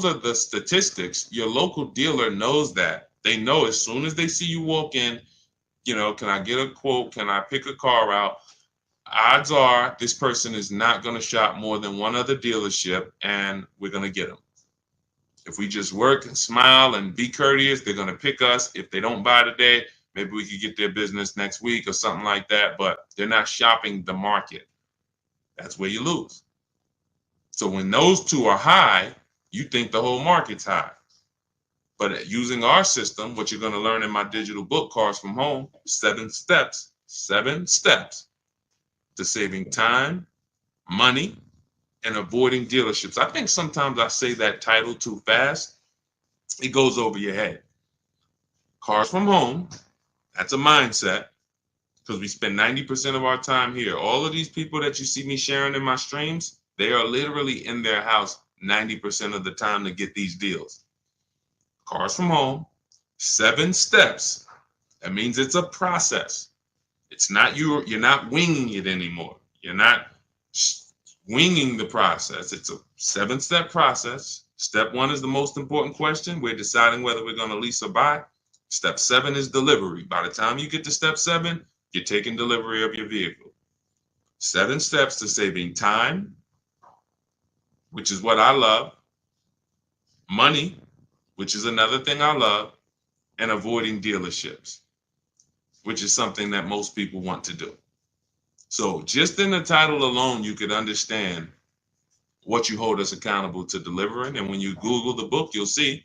are the statistics, your local dealer knows that. They know as soon as they see you walk in, you know, can I get a quote? Can I pick a car out? odds are this person is not going to shop more than one other dealership, and we're going to get them. If we just work and smile and be courteous, they're going to pick us. If they don't buy today, maybe we could get their business next week or something like that, but they're not shopping the market. That's where you lose. So when those two are high, you think the whole market's high. But using our system, what you're going to learn in my digital book, Cars from Home, 7 steps to saving time, money, and avoiding dealerships. I think sometimes I say that title too fast. It goes over your head. Cars from Home, that's a mindset, because we spend 90% of our time here. All of these people that you see me sharing in my streams, they are literally in their house 90% of the time to get these deals. Cars from Home, 7 steps. That means it's a process. It's not you're not winging it anymore. You're not winging the process. It's a 7-step process. Step 1 is the most important question. We're deciding whether we're going to lease or buy. Step 7 is delivery. By the time you get to step 7, you're taking delivery of your vehicle. 7 steps to saving time, which is what I love, money, which is another thing I love, and avoiding dealerships, which is something that most people want to do. So just in the title alone, you could understand what you hold us accountable to delivering. And when you Google the book, you'll see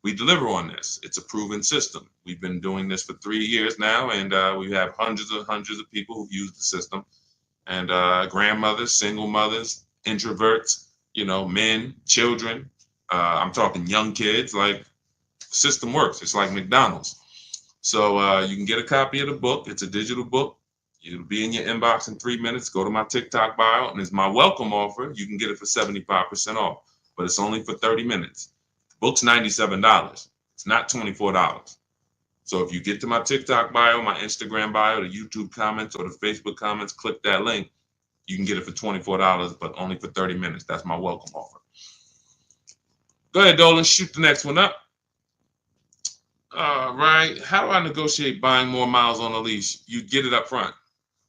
we deliver on this. It's a proven system. We've been doing this for 3 years now, and we have hundreds of people who've used the system. And grandmothers, single mothers, introverts, men, children. I'm talking young kids. Like, system works. It's like McDonald's. So you can get a copy of the book. It's a digital book. It'll be in your inbox in 3 minutes. Go to my TikTok bio, and it's my welcome offer. You can get it for 75% off, but it's only for 30 minutes. The book's $97. It's not $24. So if you get to my TikTok bio, my Instagram bio, the YouTube comments, or the Facebook comments, click that link. You can get it for $24, but only for 30 minutes. That's my welcome offer. Go ahead, Dolan. Shoot the next one up. All right. How do I negotiate buying more miles on a lease? You get it up front.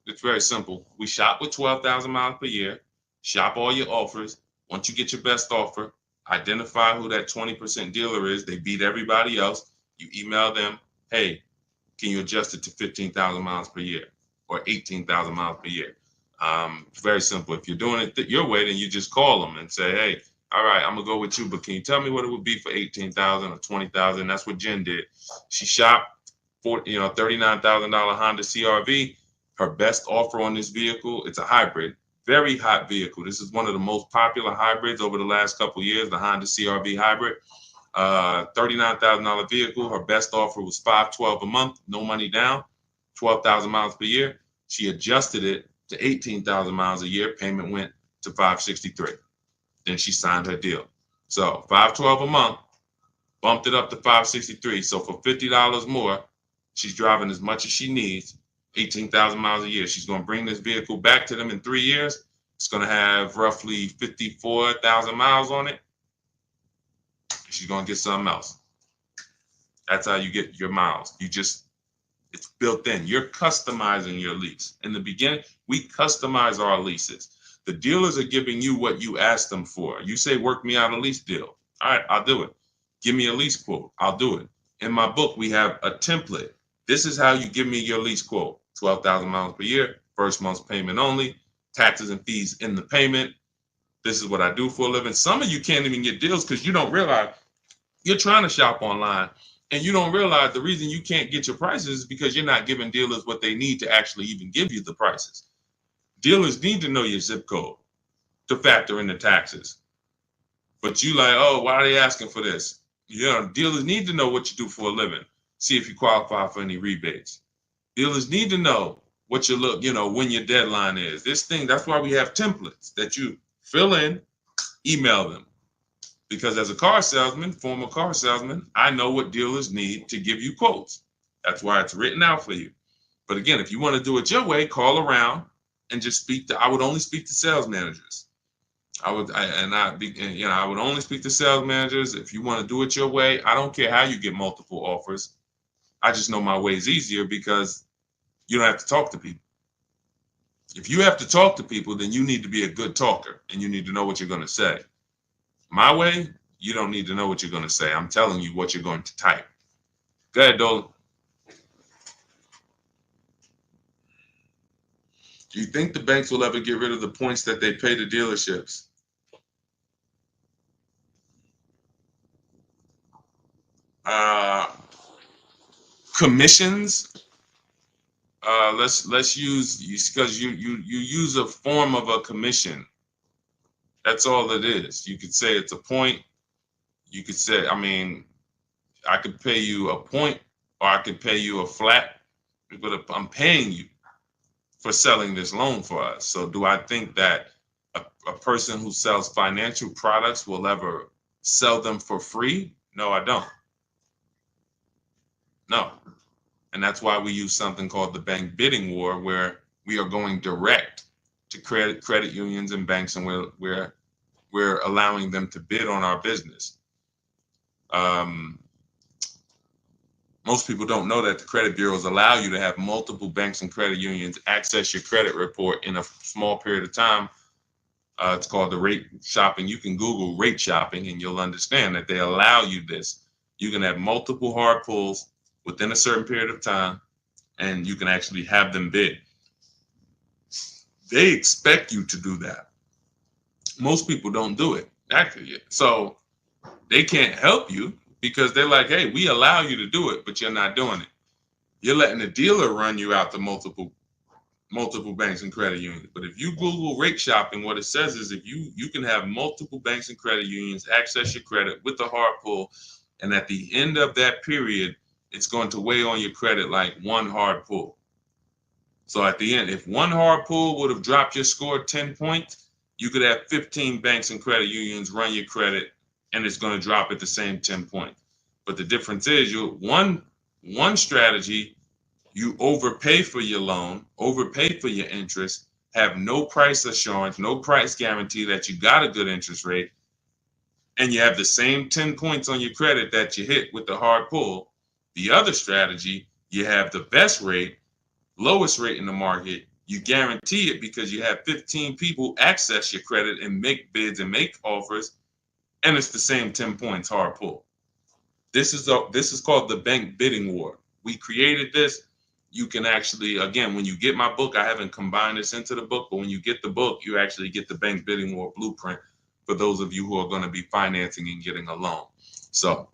It's very simple. We shop with 12,000 miles per year. Shop all your offers. Once you get your best offer, identify who that 20% dealer is. They beat everybody else. You email them, hey, can you adjust it to 15,000 miles per year or 18,000 miles per year? Very simple. If you're doing it your way, then you just call them and say, hey, all right, I'm gonna go with you, but can you tell me what it would be for 18,000 or 20,000? That's what Jen did. She shopped for $39,000 Honda CRV. Her best offer on this vehicle, it's a hybrid, very hot vehicle. This is one of the most popular hybrids over the last couple of years, the Honda CRV hybrid. $39,000 vehicle. Her best offer was $512 a month, no money down, 12,000 miles per year. She adjusted it to 18,000 miles a year. Payment went to $563. Then she signed her deal. So $512 a month, bumped it up to $563. So for $50 more, she's driving as much as she needs, 18,000 miles a year. She's going to bring this vehicle back to them in 3 years. It's going to have roughly 54,000 miles on it. She's going to get something else. That's how you get your miles. It's built in. You're customizing your lease. In the beginning, we customize our leases. The dealers are giving you what you ask them for. You say, work me out a lease deal. All right, I'll do it. Give me a lease quote. I'll do it. In my book, we have a template. This is how you give me your lease quote. 12,000 miles per year, first month's payment only, taxes and fees in the payment. This is what I do for a living. Some of you can't even get deals because you don't realize you're trying to shop online and you don't realize the reason you can't get your prices is because you're not giving dealers what they need to actually even give you the prices. Dealers need to know your zip code to factor in the taxes. But you like, oh, why are they asking for this? Dealers need to know what you do for a living. See if you qualify for any rebates. Dealers need to know what you look, when your deadline is. That's why we have templates that you fill in, email them. Because as a former car salesman, I know what dealers need to give you quotes. That's why it's written out for you. But again, if you want to do it your way, call around and just I would only speak to sales managers. I would only speak to sales managers. If you want to do it your way, I don't care how you get multiple offers. I just know my way is easier because you don't have to talk to people. If you have to talk to people, then you need to be a good talker and you need to know what you're going to say. My way, you don't need to know what you're going to say. I'm telling you what you're going to type. Go ahead, Dolan. Do you think the banks will ever get rid of the points that they pay to dealerships? Commissions. Let's use, because you use a form of a commission. That's all it is. You could say it's a point. You could say, I mean, I could pay you a point, or I could pay you a flat, but I'm paying you for selling this loan for us. So do I think that a person who sells financial products will ever sell them for free? No, I don't. No. And that's why we use something called the bank bidding war, where we are going direct to credit unions and banks, and we're allowing them to bid on our business. Most people don't know that the credit bureaus allow you to have multiple banks and credit unions access your credit report in a small period of time. It's called the rate shopping. You can Google rate shopping and you'll understand that they allow you this. You can have multiple hard pulls within a certain period of time, and you can actually have them bid. They expect you to do that. Most people don't do it, actually. So they can't help you because they're like, hey, we allow you to do it, but you're not doing it. You're letting the dealer run you out to multiple banks and credit unions. But if you Google rate shopping, what it says is if you can have multiple banks and credit unions access your credit with the hard pull, and at the end of that period, it's going to weigh on your credit like one hard pull. So at the end, if one hard pull would have dropped your score 10 points, you could have 15 banks and credit unions run your credit, and it's going to drop at the same 10 points. But the difference is one strategy, you overpay for your loan, overpay for your interest, have no price assurance, no price guarantee that you got a good interest rate, and you have the same 10 points on your credit that you hit with the hard pull. The other strategy, you have the best rate, lowest rate in the market. You guarantee it because you have 15 people access your credit and make bids and make offers, and it's the same 10 points hard pull. This is called the bank bidding war. We created this. You can actually, again, when you get my book, I haven't combined this into the book, but when you get the book, you actually get the bank bidding war blueprint for those of you who are going to be financing and getting a loan. So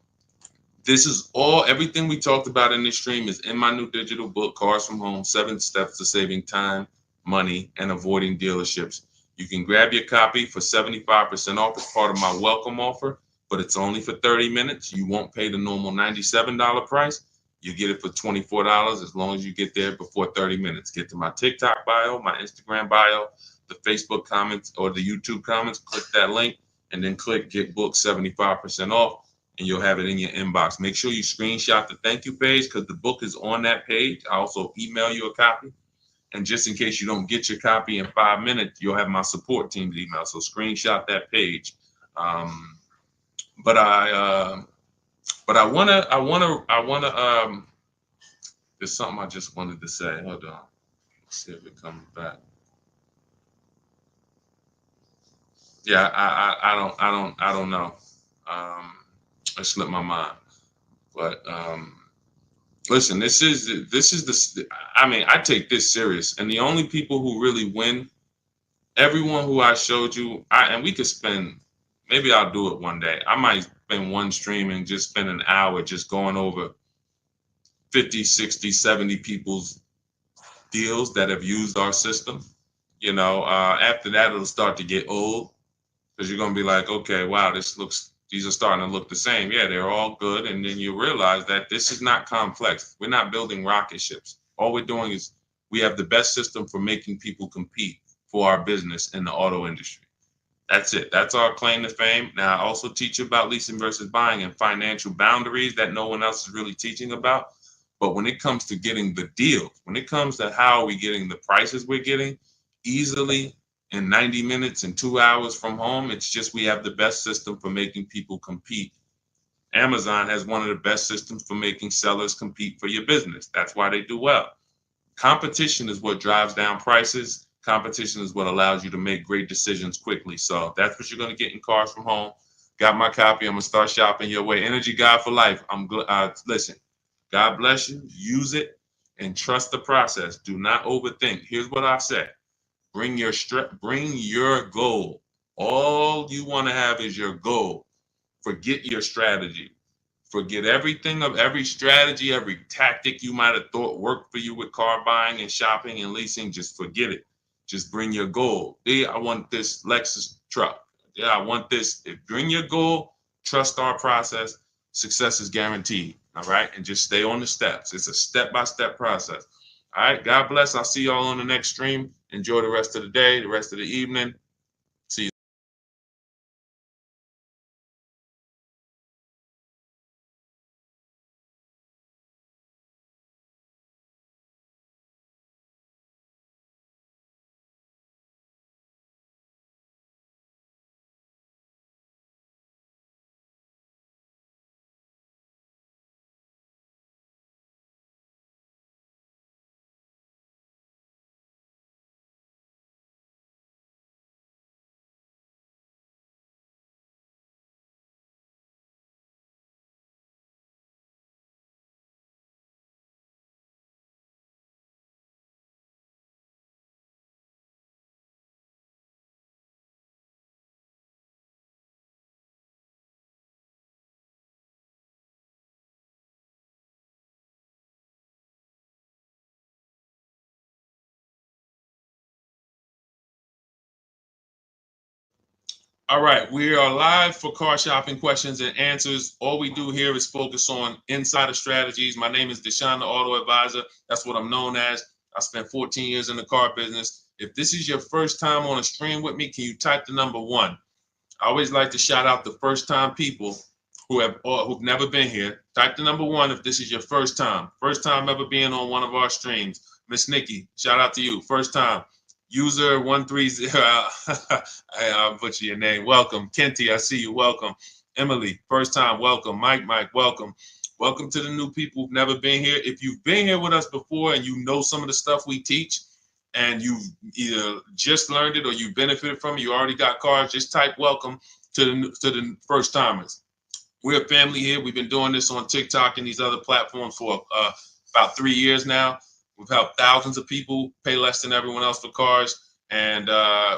this is everything we talked about in this stream is in my new digital book, Cars from Home, 7 Steps to Saving Time, Money, and Avoiding Dealerships. You can grab your copy for 75% off as part of my welcome offer, but it's only for 30 minutes. You won't pay the normal $97 price. You get it for $24 as long as you get there before 30 minutes. Get to my TikTok bio, my Instagram bio, the Facebook comments, or the YouTube comments. Click that link and then click Get Book 75% off, and you'll have it in your inbox. Make sure you screenshot the thank you page because the book is on that page. I also email you a copy. And just in case you don't get your copy in 5 minutes, you'll have my support team's email. So screenshot that page. But I wanna. There's something I just wanted to say. Hold on. Let's see if it comes back. Yeah, I don't know. It slipped my mind. But listen, this is the. I mean, I take this serious, and the only people who really win, everyone who I showed you, and we could spend. Maybe I'll do it one day. I might spend one stream and just spend an hour just going over 50, 60, 70 people's deals that have used our system. After that, it'll start to get old because you're going to be like, okay, wow, these are starting to look the same. Yeah, they're all good. And then you realize that this is not complex. We're not building rocket ships. All we're doing is we have the best system for making people compete for our business in the auto industry. That's it. That's our claim to fame. Now, I also teach you about leasing versus buying and financial boundaries that no one else is really teaching about. But when it comes to getting the deal, when it comes to how are we getting the prices we're getting easily in 90 minutes and 2 hours from home, it's just we have the best system for making people compete. Amazon has one of the best systems for making sellers compete for your business. That's why they do well. Competition is what drives down prices. Competition is what allows you to make great decisions quickly. So that's what you're going to get in Cars from Home. Got my copy. I'm going to start shopping your way. Energy Guide for life. Listen, God bless you. Use it and trust the process. Do not overthink. Here's what I said. Bring your goal. All you want to have is your goal. Forget your strategy. Forget everything of every strategy, every tactic you might have thought worked for you with car buying and shopping and leasing. Just forget it. Just bring your goal. Yeah, I want this Lexus truck. Yeah, I want this. Bring your goal, trust our process. Success is guaranteed. All right. And just stay on the steps. It's a step-by-step process. All right. God bless. I'll see y'all on the next stream. Enjoy the rest of the day, the rest of the evening. See you. All right, we are live for car shopping questions and answers. All we do here is focus on insider strategies. My name is Deshaun, the Auto Advisor. That's what I'm known as. I spent 14 years in the car business. If this is your first time on a stream with me, can you type the number 1? I always like to shout out the first time people who've never been here. Type the number 1 if this is your first time. First time ever being on one of our streams. Miss Nikki, shout out to you. First time. User 130. I'll butcher your name. Welcome. Kenty, I see you. Welcome. Emily, first time. Welcome. Mike, welcome. Welcome to the new people who've never been here. If you've been here with us before and you know some of the stuff we teach, and you've either just learned it or you benefited from it, you already got cars, just type welcome to the first timers. We're a family here. We've been doing this on TikTok and these other platforms for about 3 years now. We've helped thousands of people pay less than everyone else for cars. And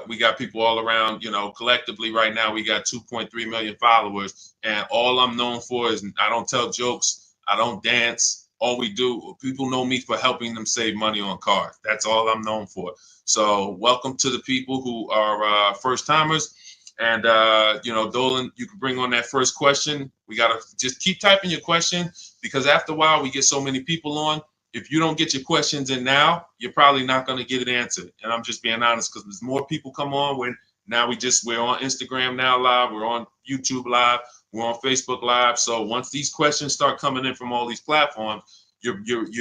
we got people all around, collectively right now, we got 2.3 million followers. And all I'm known for is I don't tell jokes. I don't dance. All we do, people know me for helping them save money on cars. That's all I'm known for. So welcome to the people who are first timers. And, Dolan, you can bring on that first question. We got to just keep typing your question because after a while we get so many people on. If you don't get your questions in now, you're probably not going to get it answered. And I'm just being honest because there's more people come on when now we're on Instagram now live. We're on YouTube live. We're on Facebook live. So once these questions start coming in from all these platforms, you're going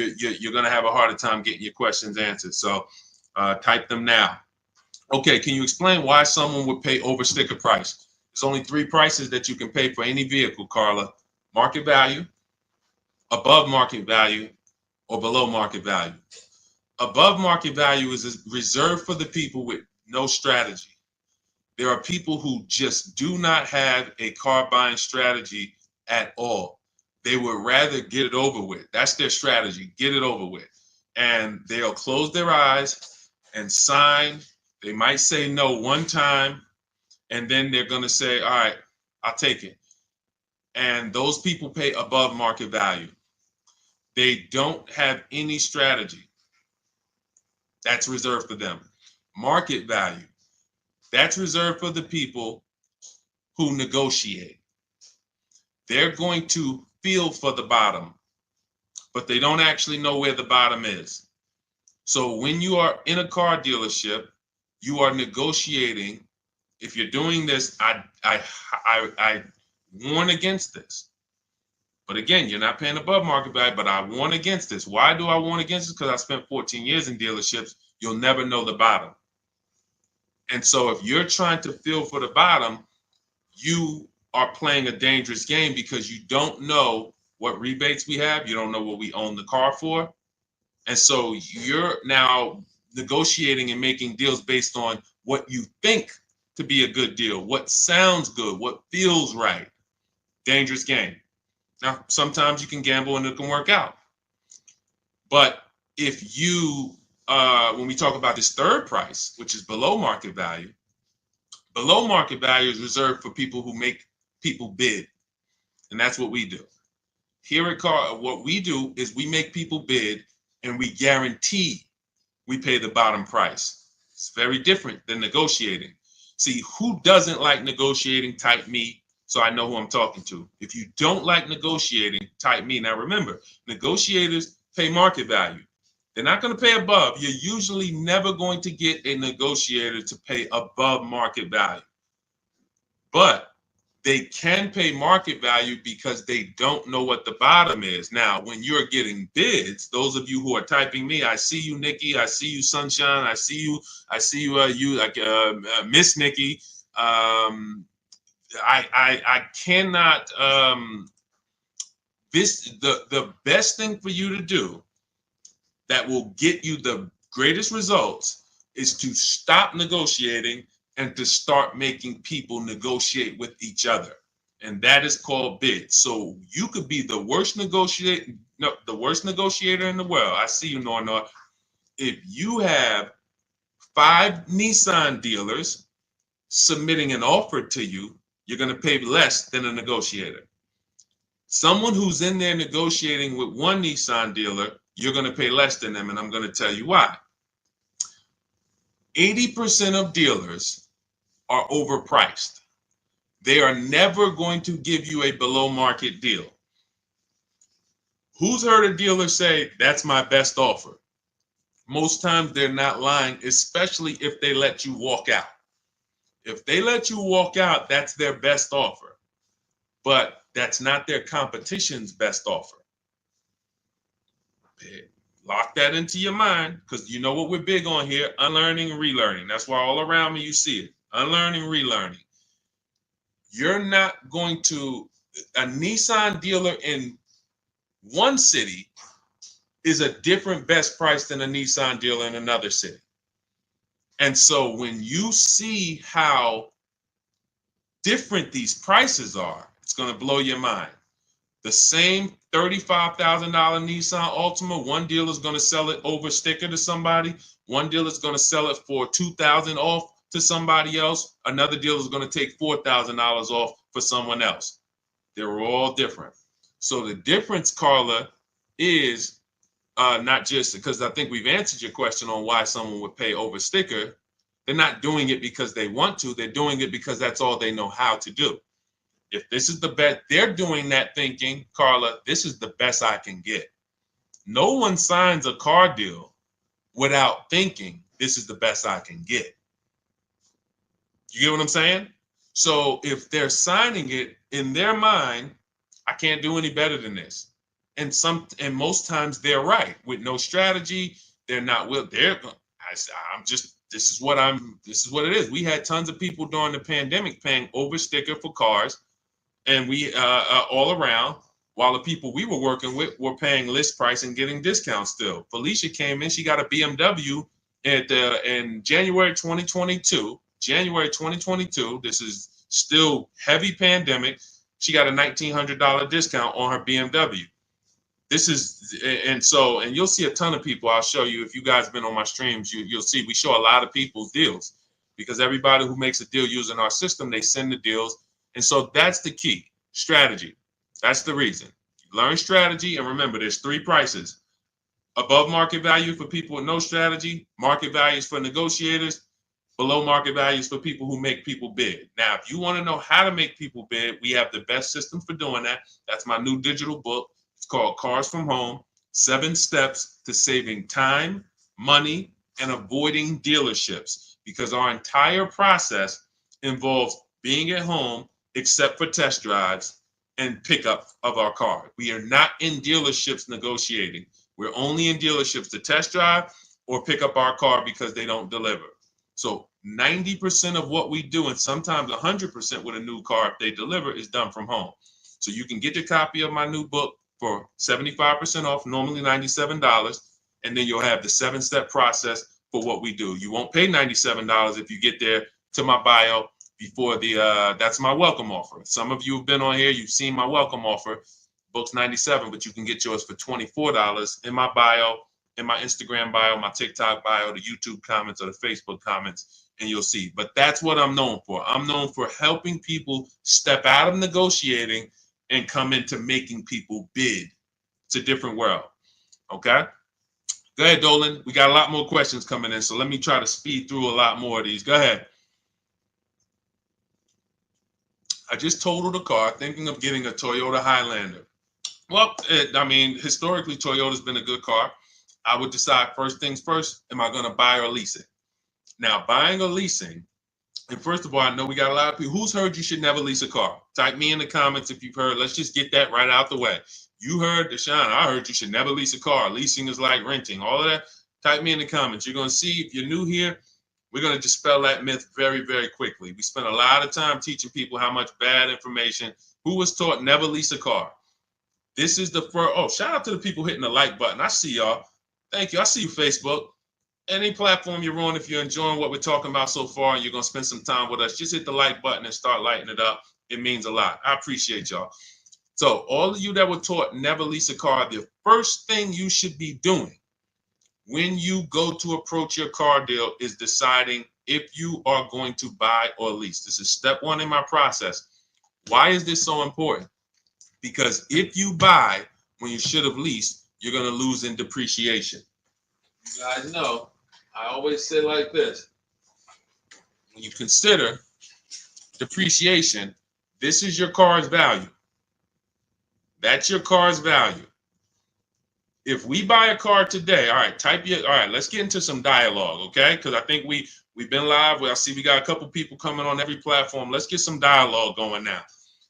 to have a harder time getting your questions answered. So type them now. Okay, can you explain why someone would pay over sticker price? There's only 3 prices that you can pay for any vehicle, Carla. Market value, above market value, or below market value. Above market value is reserved for the people with no strategy. There are people who just do not have a car buying strategy at all. They would rather get it over with. That's their strategy, get it over with. And they'll close their eyes and sign. They might say no one time, and then they're going to say, all right, I'll take it. And those people pay above market value. They don't have any strategy. That's reserved for them. Market value. That's reserved for the people who negotiate. They're going to feel for the bottom, but they don't actually know where the bottom is. So when you are in a car dealership, you are negotiating. If you're doing this, I warn against this. But again, you're not paying above market value, but I warn against this. Why do I warn against this? Because I spent 14 years in dealerships. You'll never know the bottom. And so if you're trying to feel for the bottom, you are playing a dangerous game because you don't know what rebates we have. You don't know what we own the car for. And so you're now negotiating and making deals based on what you think to be a good deal, what sounds good, what feels right. Dangerous game. Now, sometimes you can gamble and it can work out. But if you, when we talk about this third price, which is below market value is reserved for people who make people bid. And that's what we do. Here at Car, what we do is we make people bid and we guarantee we pay the bottom price. It's very different than negotiating. See, who doesn't like negotiating? Type me so I know who I'm talking to. If you don't like negotiating, type me. Now remember, negotiators pay market value. They're not going to pay above. You're usually never going to get a negotiator to pay above market value. But they can pay market value because they don't know what the bottom is. Now, when you're getting bids, those of you who are typing me, I see you, Nikki. I see you, Sunshine. I see you, Miss Nikki. I cannot. The best thing for you to do that will get you the greatest results is to stop negotiating and to start making people negotiate with each other. And that is called bids. So you could be the worst negotiator in the world. I see you, Norna. If you have 5 Nissan dealers submitting an offer to you, you're going to pay less than a negotiator. Someone who's in there negotiating with 1 Nissan dealer, you're going to pay less than them. And I'm going to tell you why. 80% of dealers are overpriced. They are never going to give you a below market deal. Who's heard a dealer say, that's my best offer? Most times they're not lying, especially if they let you walk out. If they let you walk out, that's their best offer. But that's not their competition's best offer. Lock that into your mind, because you know what we're big on here, unlearning and relearning. That's why all around me you see it, unlearning, relearning. You're not going to, a Nissan dealer in one city is a different best price than a Nissan dealer in another city. And so when you see how different these prices are, it's going to blow your mind. The same $35,000 Nissan Altima, one dealer is going to sell it over sticker to somebody. One dealer is going to sell it for $2,000 off to somebody else. Another dealer is going to take $4,000 off for someone else. They're all different. So the difference, Carla, is not just because I think we've answered your question on why someone would pay over sticker. They're not doing it because they want to. They're doing it because that's all they know how to do. If this is the best, they're doing that thinking, Carla, this is the best I can get. No one signs a car deal without thinking this is the best I can get. You get what I'm saying? So if they're signing it in their mind, I can't do any better than this. And most times they're right. With no strategy, they're not will. This is what it is. We had tons of people during the pandemic paying over sticker for cars. And we all around, while the people we were working with were paying list price and getting discounts still. Felicia came in, she got a BMW in January 2022. This is still heavy pandemic. She got a $1,900 discount on her BMW. And you'll see a ton of people. I'll show you, if you guys have been on my streams, you'll see we show a lot of people's deals, because everybody who makes a deal using our system, they send the deals. And so that's the key, strategy. That's the reason. Learn strategy, and remember, there's 3 prices. Above market value for people with no strategy, market values for negotiators, below market values for people who make people bid. Now, if you want to know how to make people bid, we have the best system for doing that. That's my new digital book. It's called Cars from Home, 7 Steps to Saving Time, Money, and Avoiding Dealerships, because our entire process involves being at home, except for test drives and pickup of our car. We are not in dealerships negotiating. We're only in dealerships to test drive or pick up our car because they don't deliver. So 90% of what we do, and sometimes 100% with a new car, if they deliver, is done from home. So you can get your copy of my new book for 75% off, normally $97. And then you'll have the 7-step process for what we do. You won't pay $97 if you get there to my bio before that's my welcome offer. Some of you have been on here, you've seen my welcome offer, books $97, but you can get yours for $24 in my bio, in my Instagram bio, my TikTok bio, the YouTube comments, or the Facebook comments, and you'll see. But that's what I'm known for. I'm known for helping people step out of negotiating and come into making people bid. It's a different world. Okay? Go ahead, Dolan. We got a lot more questions coming in, so let me try to speed through a lot more of these. Go ahead. I just totaled a car thinking of getting a Toyota Highlander. Well, I mean, historically, Toyota's been a good car. I would decide first things first, am I going to buy or lease it? Now, buying or leasing, and first of all, I know we got a lot of people. Who's heard you should never lease a car? Type me in the comments if you've heard. Let's just get that right out the way. You heard, Deshaun, I heard you should never lease a car. Leasing is like renting. All of that, type me in the comments. You're going to see, if you're new here, we're going to dispel that myth very, very quickly. We spent a lot of time teaching people how much bad information. Who was taught never lease a car? This is the first. Oh, shout out to the people hitting the like button. I see y'all. Thank you. I see you, Facebook. Any platform you're on, if you're enjoying what we're talking about so far and you're going to spend some time with us, just hit the like button and start lighting it up. It means a lot. I appreciate y'all. So all of you that were taught never lease a car, the first thing you should be doing when you go to approach your car deal is deciding if you are going to buy or lease. This is step one in my process. Why is this so important? Because if you buy when you should have leased, you're going to lose in depreciation. You guys know, I always say like this. When you consider depreciation, this is your car's value. That's your car's value. If we buy a car today, all right, let's get into some dialogue, okay? Because I think we've been live. I see we got a couple people coming on every platform. Let's get some dialogue going now.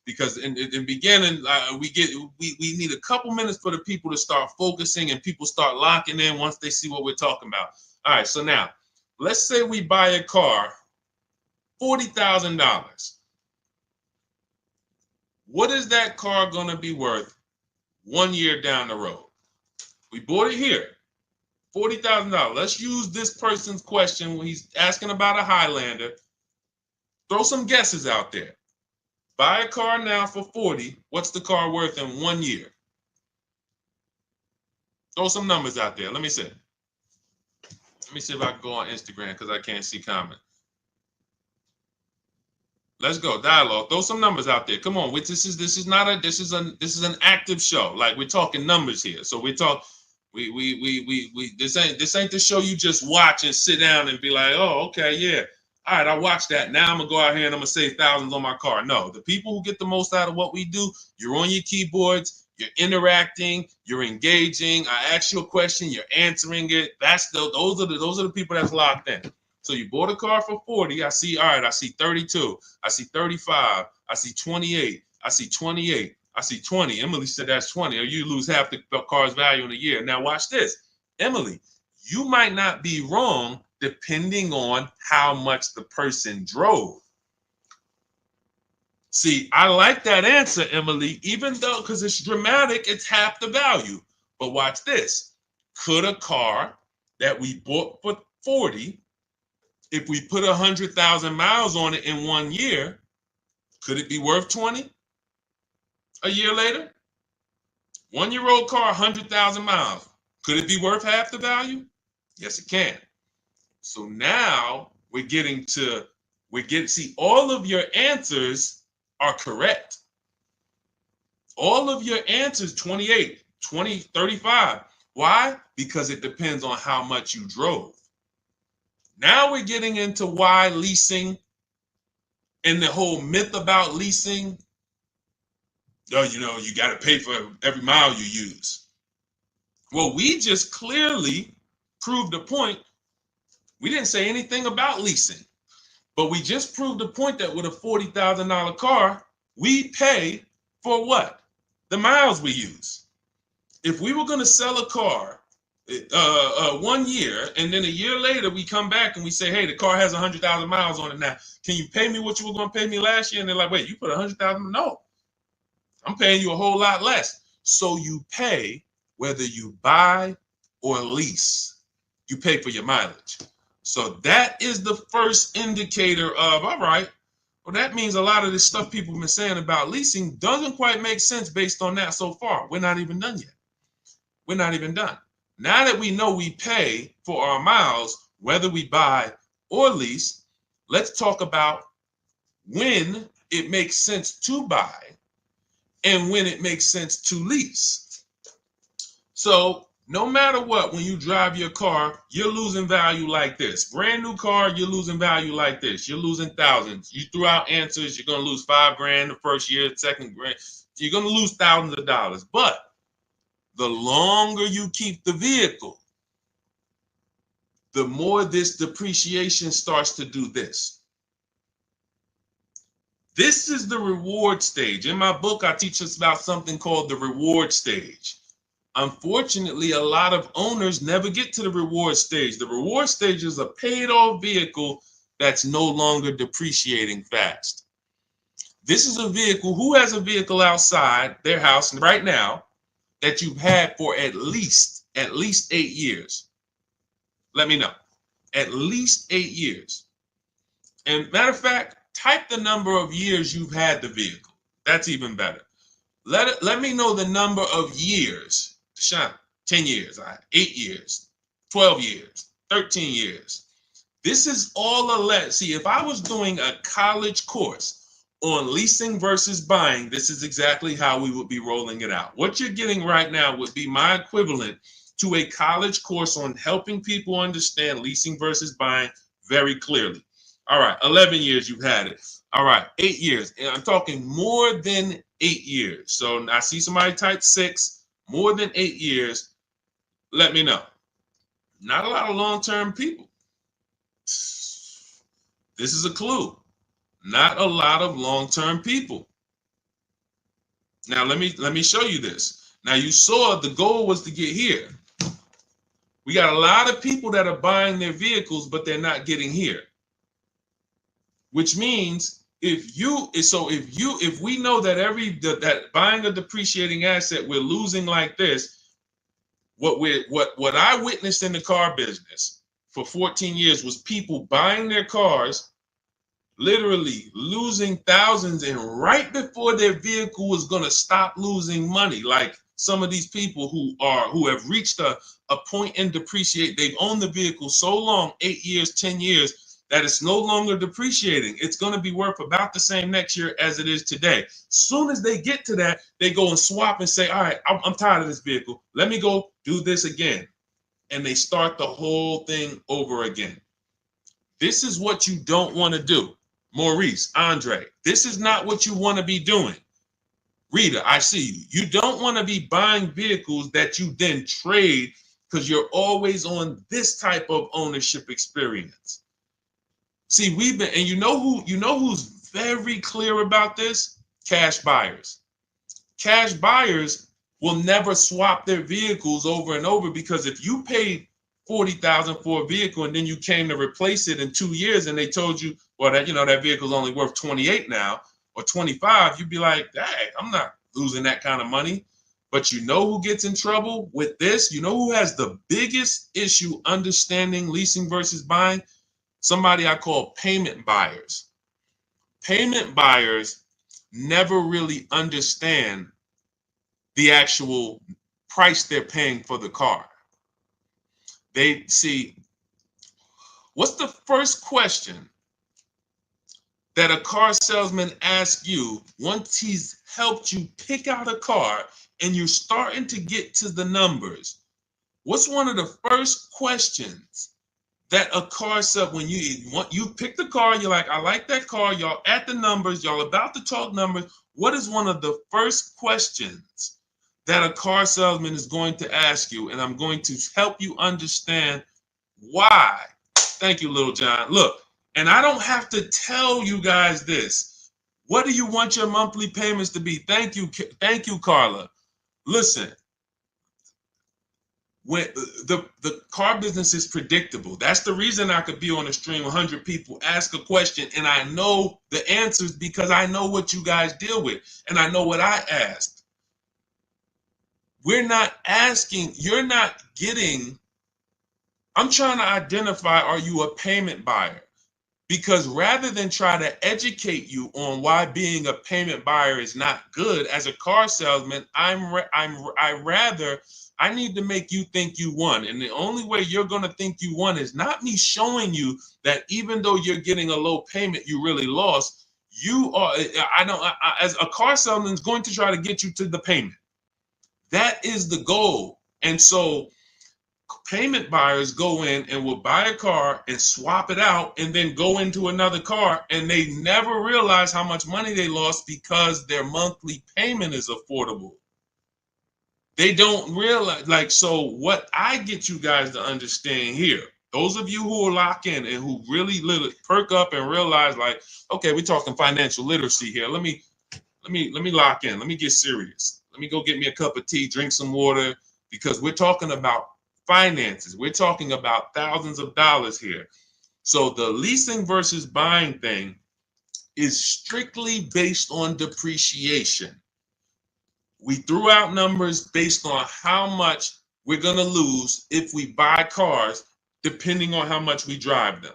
Because in the beginning, we need a couple minutes for the people to start focusing and people start locking in once they see what we're talking about. All right, so now, let's say we buy a car, $40,000. What is that car going to be worth 1 year down the road? We bought it here, $40,000. Let's use this person's question when he's asking about a Highlander. Throw some guesses out there. Buy a car now for 40. What's the car worth in 1 year? Throw some numbers out there. Let me see. Let me see if I can go on Instagram because I can't see comment. Let's go dialogue. Throw some numbers out there. Come on. This is an active show. Like, we're talking numbers here. So we talk. This ain't the show you just watch and sit down and be like, oh, okay, yeah. All right, I watched that. Now I'm going to go out here and I'm going to save thousands on my car. No, the people who get the most out of what we do, you're on your keyboards, you're interacting, you're engaging. I ask you a question, you're answering it. Those are the people that's locked in. So you bought a car for 40. I see 32. I see 35. I see 28. I see 28. I see 20. Emily said that's 20. Or you lose half the car's value in a year. Now watch this. Emily, you might not be wrong depending on how much the person drove. See, I like that answer, Emily, even though, because it's dramatic, it's half the value. But watch this. Could a car that we bought for 40, if we put 100,000 miles on it in 1 year, could it be worth 20 a year later? 1-year-old car, 100,000 miles. Could it be worth half the value? Yes, it can. So now see, all of your answers are correct. All of your answers, 28, 20, 35. Why? Because it depends on how much you drove. Now we're getting into why leasing and the whole myth about leasing. Oh, you got to pay for every mile you use. Well, we just clearly proved a point. We didn't say anything about leasing, but we just proved the point that with a $40,000 car, we pay for what? The miles we use. If we were going to sell a car 1 year, and then a year later we come back and we say, hey, the car has 100,000 miles on it now. Can you pay me what you were going to pay me last year? And they're like, wait, you put 100,000? No, I'm paying you a whole lot less. So you pay whether you buy or lease. You pay for your mileage. So that is the first indicator of, all right, well, that means a lot of this stuff people have been saying about leasing doesn't quite make sense based on that so far. We're not even done yet. We're not even done. Now that we know we pay for our miles, whether we buy or lease, let's talk about when it makes sense to buy and when it makes sense to lease. So no matter what, when you drive your car, you're losing value like this. Brand new car, you're losing value like this. You're losing thousands. You threw out answers, you're going to lose $5,000 the first year, second grand. You're going to lose thousands of dollars. But the longer you keep the vehicle, the more this depreciation starts to do this. This is the reward stage. In my book, I teach us about something called the reward stage. Unfortunately, a lot of owners never get to the reward stage. The reward stage is a paid-off vehicle that's no longer depreciating fast. This is a vehicle, who has a vehicle outside their house right now that you've had for at least 8 years? Let me know. At least 8 years. And matter of fact, type the number of years you've had the vehicle. That's even better. Let me know the number of years. Sean, 10 years, 8 years, 12 years, 13 years. This is all a let. See, if I was doing a college course on leasing versus buying, this is exactly how we would be rolling it out. What you're getting right now would be my equivalent to a college course on helping people understand leasing versus buying very clearly. All right, 11 years you've had it. All right, 8 years. And I'm talking more than 8 years. So I see somebody type 6. More than 8 years, let me know. Not a lot of long-term people. This is a clue. Not a lot of long-term people. Now let me show you this. Now you saw the goal was to get here. We got a lot of people that are buying their vehicles, but they're not getting here. Which means if we know that that buying a depreciating asset, we're losing like this, what I witnessed in the car business for 14 years was people buying their cars, literally losing thousands, and right before their vehicle was going to stop losing money, like some of these people who have reached a point in depreciate, they've owned the vehicle so long, 8 years, 10 years, that it's no longer depreciating. It's going to be worth about the same next year as it is today. Soon as they get to that, they go and swap and say, all right, I'm tired of this vehicle. Let me go do this again. And they start the whole thing over again. This is what you don't want to do. Maurice, Andre, this is not what you want to be doing. Rita, I see you. You don't want to be buying vehicles that you then trade because you're always on this type of ownership experience. See, and you know who's very clear about this? Cash buyers. Cash buyers will never swap their vehicles over and over, because if you paid $40,000 for a vehicle and then you came to replace it in 2 years and they told you, well, that vehicle's only worth 28 now or 25, you'd be like, dang, I'm not losing that kind of money. But you know who gets in trouble with this? You know who has the biggest issue understanding leasing versus buying? Somebody I call payment buyers. Payment buyers never really understand the actual price they're paying for the car. They see, what's the first question that a car salesman asks you once he's helped you pick out a car and you're starting to get to the numbers? What's one of the first questions that a car sub, when you pick the car, you're like, I like that car, y'all at the numbers, y'all about to talk numbers. What is one of the first questions that a car salesman is going to ask you? And I'm going to help you understand why. Thank you, Little John. Look, and I don't have to tell you guys this. What do you want your monthly payments to be? Thank you, Carla. Listen. When the car business is predictable. That's the reason I could be on a stream, 100 people ask a question and I know the answers, because I know what you guys deal with and I know what I asked. You're not getting I'm trying to identify, are you a payment buyer? Because rather than try to educate you on why being a payment buyer is not good, as a car salesman, I need to make you think you won. And the only way you're going to think you won is not me showing you that even though you're getting a low payment, you really lost. You are, as a car salesman is going to try to get you to the payment. That is the goal. And so payment buyers go in and will buy a car and swap it out and then go into another car, and they never realize how much money they lost because their monthly payment is affordable. They don't realize, like, so what I get you guys to understand here, those of you who are locked in and who really perk up and realize, like, okay, we're talking financial literacy here. Let me lock in. Let me get serious. Let me go get me a cup of tea, drink some water, because we're talking about finances. We're talking about thousands of dollars here. So the leasing versus buying thing is strictly based on depreciation. We threw out numbers based on how much we're going to lose if we buy cars, depending on how much we drive them.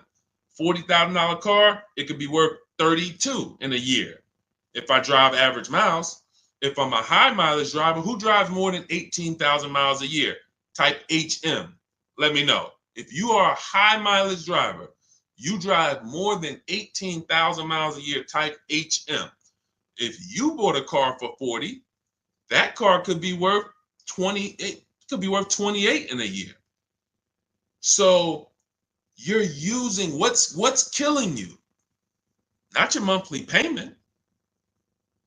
$40,000 car, it could be worth 32 in a year. If I drive average miles, if I'm a high mileage driver, who drives more than 18,000 miles a year? Type HM. Let me know. If you are a high mileage driver, you drive more than 18,000 miles a year, type HM. If you bought a car for 40, that car could be worth 28, could be worth 28 in a year. So you're using what's killing you, not your monthly payment.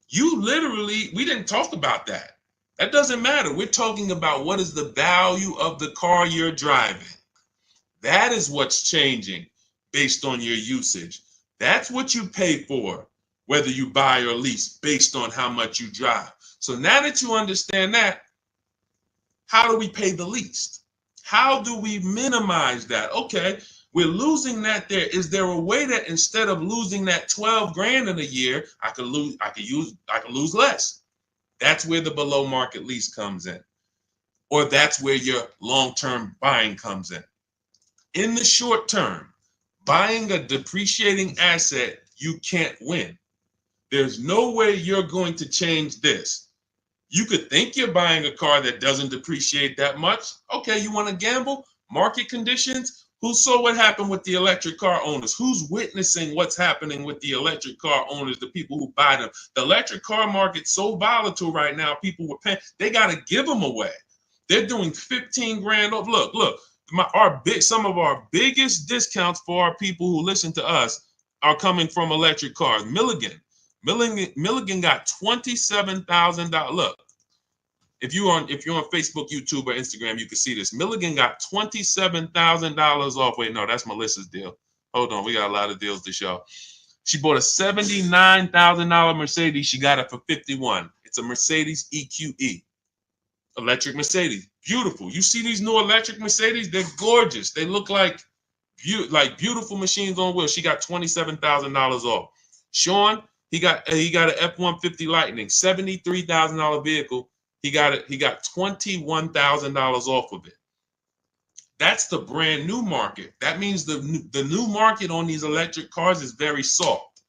You literally, we didn't talk about that. That doesn't matter. We're talking about what is the value of the car you're driving. That is what's changing based on your usage. That's what you pay for, whether you buy or lease, based on how much you drive. So now that you understand that, how do we pay the least? How do we minimize that? Okay, we're losing that there. Is there a way that instead of losing that 12 grand in a year, I could lose less? That's where the below market lease comes in. Or that's where your long-term buying comes in. In the short term, buying a depreciating asset, you can't win. There's no way you're going to change this. You could think you're buying a car that doesn't depreciate that much. Okay, you want to gamble? Market conditions? Who saw what happened with the electric car owners? Who's witnessing what's happening with the electric car owners, the people who buy them? The electric car market's so volatile right now, people were paying, they got to give them away. They're doing 15 grand off. Look, some of our biggest discounts for our people who listen to us are coming from electric cars. Milligan got $27,000. Look, if you're on Facebook, YouTube, or Instagram, you can see this. Milligan got $27,000 off. Wait, no, that's Melissa's deal. Hold on, we got a lot of deals to show. She bought a $79,000 Mercedes. She got it for $51,000. It's a Mercedes EQE, electric Mercedes. Beautiful. You see these new electric Mercedes? They're gorgeous. They look like beautiful machines on wheels. She got $27,000 off. Sean, he got an F-150 Lightning, $73,000 vehicle. He got $21,000 off of it. That's the brand new market. That means the new market on these electric cars is very soft.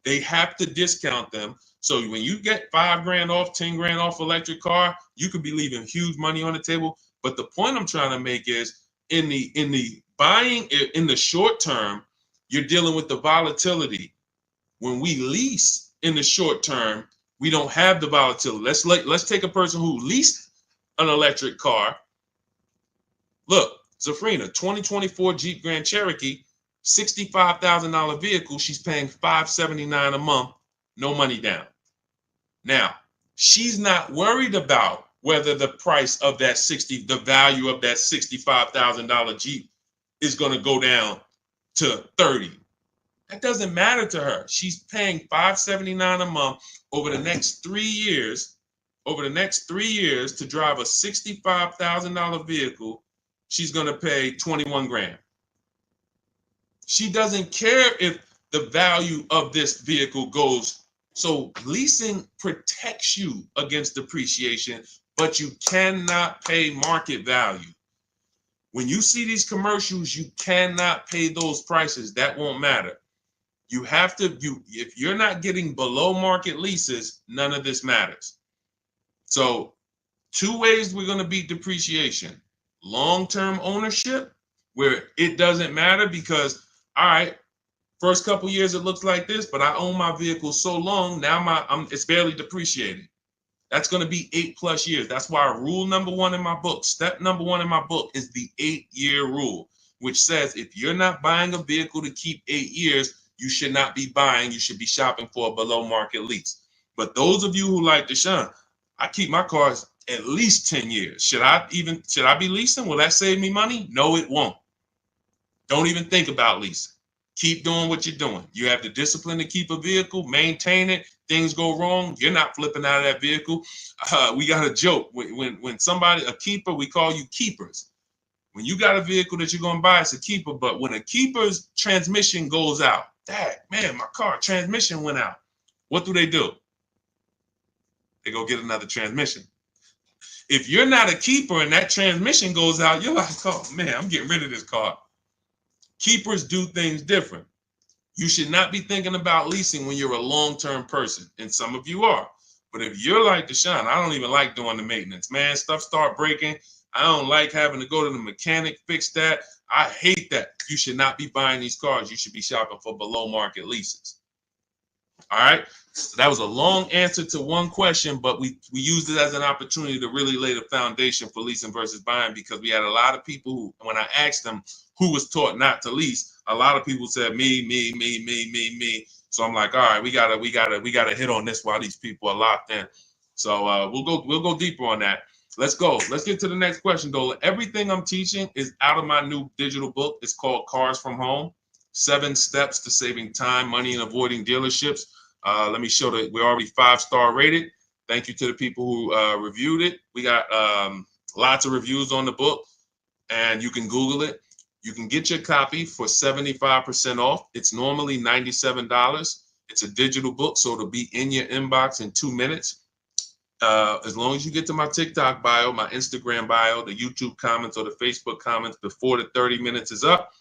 They have to discount them. So when you get 5 grand off, 10 grand off electric car, you could be leaving huge money on the table. But the point I'm trying to make is in the buying, in the short term, you're dealing with the volatility. When we lease in the short term, we don't have the volatility. Let's take a person who leased an electric car. Look, Zafrina, 2024 Jeep Grand Cherokee, $65,000 vehicle. She's paying $579 a month, no money down. Now, she's not worried about whether the price of that the value of that $65,000 Jeep is going to go down to 30. That doesn't matter to her. She's paying $579 a month over the next 3 years. Over the next 3 years to drive a $65,000 vehicle, she's going to pay 21 grand. She doesn't care if the value of this vehicle goes. So leasing protects you against depreciation, but you cannot pay market value. When you see these commercials, you cannot pay those prices. That won't matter. You have to, if you're not getting below market leases, none of this matters. So 2 ways we're going to beat depreciation. Long-term ownership, where it doesn't matter because, all right, first couple years it looks like this, but I own my vehicle so long, now it's barely depreciated. That's going to be 8+ years. That's why rule number 1 in my book, step number 1 in my book is the 8-year rule, which says if you're not buying a vehicle to keep 8 years, you should not be buying. You should be shopping for a below market lease. But those of you who like Deshaun, I keep my cars at least 10 years. Should I be leasing? Will that save me money? No, it won't. Don't even think about leasing. Keep doing what you're doing. You have the discipline to keep a vehicle, maintain it. Things go wrong, you're not flipping out of that vehicle. We got a joke. When somebody, a keeper, we call you keepers. When you got a vehicle that you're going to buy, it's a keeper. But when a keeper's transmission goes out, Dad, man, my car transmission went out. What do? They go get another transmission. If you're not a keeper and that transmission goes out, you're like, oh, man, I'm getting rid of this car. Keepers do things different. You should not be thinking about leasing when you're a long-term person, and some of you are. But if you're like Deshaun, I don't even like doing the maintenance. Man, stuff start breaking. I don't like having to go to the mechanic, fix that. I hate that. You should not be buying these cars. You should be shopping for below-market leases. All right? So that was a long answer to one question, but we used it as an opportunity to really lay the foundation for leasing versus buying, because we had a lot of people who, when I asked them who was taught not to lease, a lot of people said me. So I'm like, all right, we gotta hit on this while these people are locked in. So we'll go deeper on that. Let's go. Let's get to the next question, Dola. Everything I'm teaching is out of my new digital book. It's called Cars from Home: 7 Steps to Saving Time, Money, and Avoiding Dealerships. Let me show that we're already 5-star rated. Thank you to the people who reviewed it. We got lots of reviews on the book, and you can Google it. You can get your copy for 75% off. It's normally $97. It's a digital book, so it'll be in your inbox in 2 minutes. As long as you get to my TikTok bio, my Instagram bio, the YouTube comments, or the Facebook comments before the 30 minutes is up,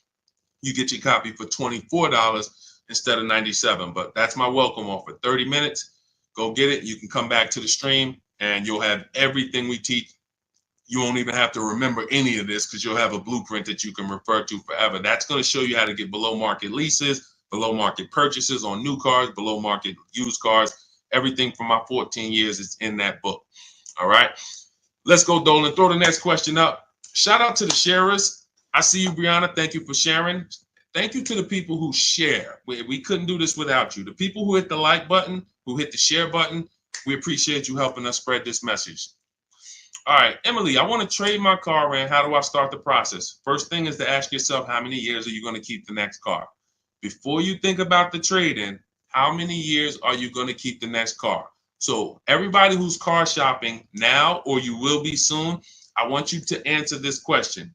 you get your copy for $24 instead of $97. But that's my welcome offer. 30 minutes, go get it. You can come back to the stream, and you'll have everything we teach. You won't even have to remember any of this because you'll have a blueprint that you can refer to forever. That's going to show you how to get below market leases, below market purchases on new cars, below market used cars. Everything from my 14 years is in that book. All right. Let's go, Dolan. Throw the next question up. Shout out to the sharers. I see you, Brianna. Thank you for sharing. Thank you to the people who share. We couldn't do this without you. The people who hit the like button, who hit the share button, we appreciate you helping us spread this message. All right, Emily, I want to trade my car in. How do I start the process? First thing is to ask yourself, how many years are you going to keep the next car? Before you think about the trade-in, how many years are you going to keep the next car? So everybody who's car shopping now, or you will be soon, I want you to answer this question.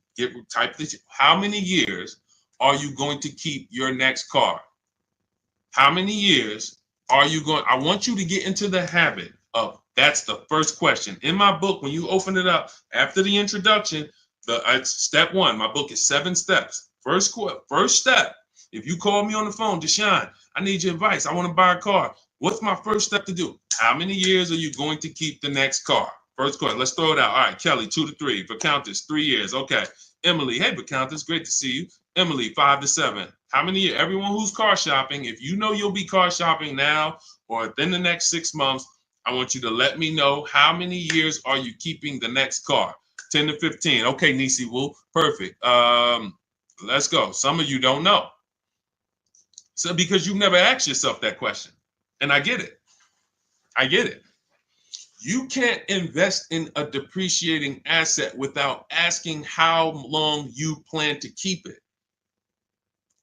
Type this. How many years are you going to keep your next car? How many years are you going? I want you to get into the habit of, that's the first question. In my book, when you open it up after the introduction, step 1, my book is 7 steps. First step, if you call me on the phone, Deshaun, I need your advice. I want to buy a car. What's my first step to do? How many years are you going to keep the next car? First question. Let's throw it out. All right, Kelly, 2 to 3. Countess, 3 years. Okay. Emily, hey, Countess, great to see you. Emily, 5 to 7. How many years? Everyone who's car shopping, if you know you'll be car shopping now or within the next 6 months, I want you to let me know how many years are you keeping the next car. 10 to 15. Okay, Nisi Wu, perfect. Let's go. Some of you don't know. So because you've never asked yourself that question. And I get it. You can't invest in a depreciating asset without asking how long you plan to keep it.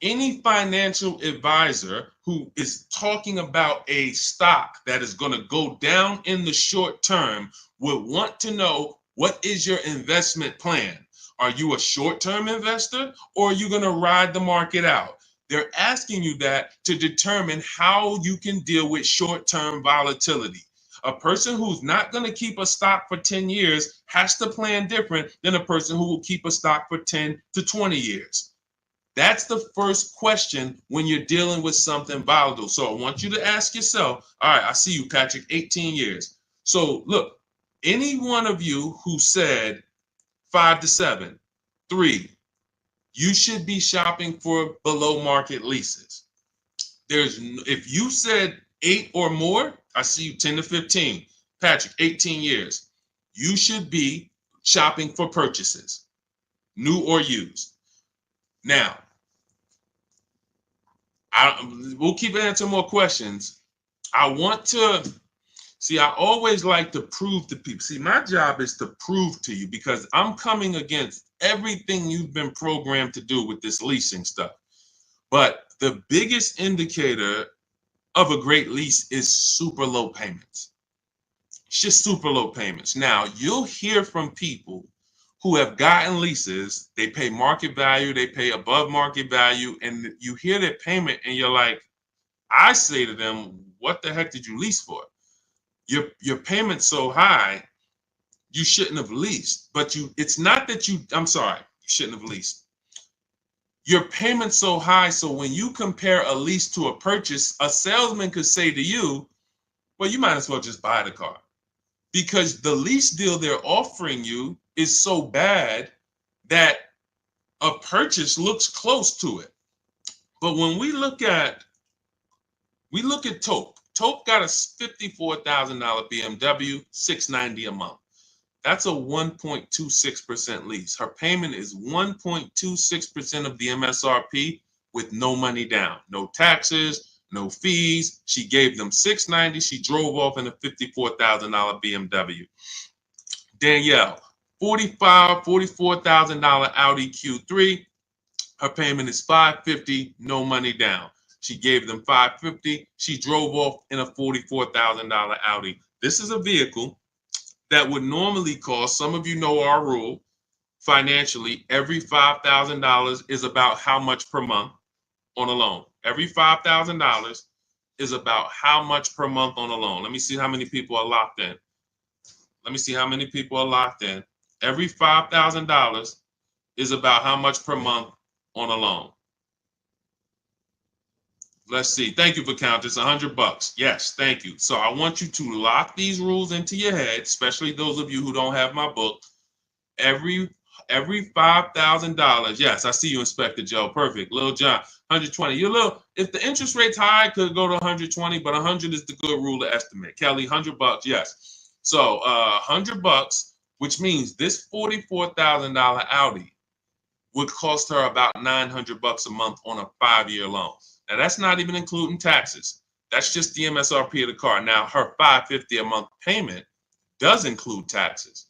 Any financial advisor who is talking about a stock that is going to go down in the short term would want to know, what is your investment plan? Are you a short-term investor, or are you going to ride the market out? They're asking you that to determine how you can deal with short-term volatility. a person who's not going to keep a stock for 10 years has to plan different than a person who will keep a stock for 10 to 20 years. That's the first question when you're dealing with something volatile. So I want you to ask yourself, all right, I see you, Patrick, 18 years. So look, any one of you who said 5 to 7, 3, you should be shopping for below market leases. If you said 8 or more, I see you 10 to 15. Patrick, 18 years. You should be shopping for purchases, new or used. Now, we'll keep answering more questions. I always like to prove to people. See, my job is to prove to you because I'm coming against everything you've been programmed to do with this leasing stuff. But the biggest indicator of a great lease is super low payments. It's just super low payments. Now, you'll hear from people who have gotten leases, they pay market value, they pay above market value, and you hear their payment and you're like, I say to them, what the heck did you lease for? Your payment's so high, you shouldn't have leased. But it's not that I'm sorry, you shouldn't have leased. Your payment's so high, so when you compare a lease to a purchase, a salesman could say to you, well, you might as well just buy the car. Because the lease deal they're offering you is so bad that a purchase looks close to it. But when we look at Taupe. Taupe got a $54,000 BMW, $690 a month. That's a 1.26% lease. Her payment is 1.26% of the MSRP with no money down, no taxes, no fees. She gave them $690. She drove off in a $54,000 BMW. Danielle, $44,000 Audi Q3. Her payment is $550, no money down. She gave them $550. She drove off in a $44,000 Audi. This is a vehicle that would normally cost, some of you know our rule, financially, every $5,000 is about how much per month on a loan. Every $5,000 is about how much per month on a loan. Let me see how many people are locked in. Every $5,000 is about how much per month on a loan. Let's see. Thank you for counting. It's $100. Yes, thank you. So I want you to lock these rules into your head, especially those of you who don't have my book. Every $5,000. Yes, I see you, Inspector Joe. Perfect. Lil John, 120. If the interest rate's high, it could go to 120, but 100 is the good rule to estimate. Kelly, $100. Yes. So $100, which means this $44,000 Audi would cost her about $900 a month on a 5-year loan. Now, that's not even including taxes. That's just the MSRP of the car. Now, her $550 a month payment does include taxes.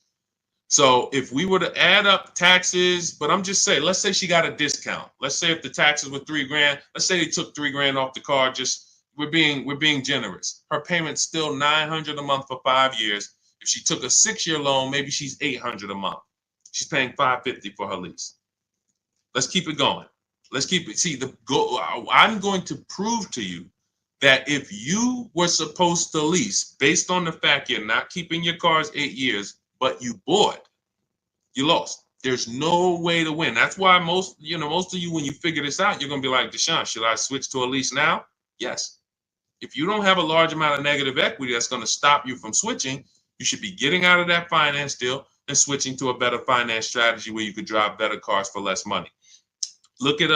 So if we were to add up taxes, but I'm just saying, let's say she got a discount. Let's say if the taxes were $3,000, let's say they took $3,000 off the car. We're being generous. Her payment's still $900 a month for 5 years. If she took a 6-year loan, maybe she's $800 a month. She's paying $550 for her lease. Let's keep it going. Let's keep it. See, I'm going to prove to you that if you were supposed to lease, based on the fact you're not keeping your cars 8 years, but you bought, you lost. There's no way to win. That's why most of you, when you figure this out, you're going to be like, Deshaun, should I switch to a lease now? Yes. If you don't have a large amount of negative equity that's going to stop you from switching, you should be getting out of that finance deal and switching to a better finance strategy where you could drive better cars for less money. Look at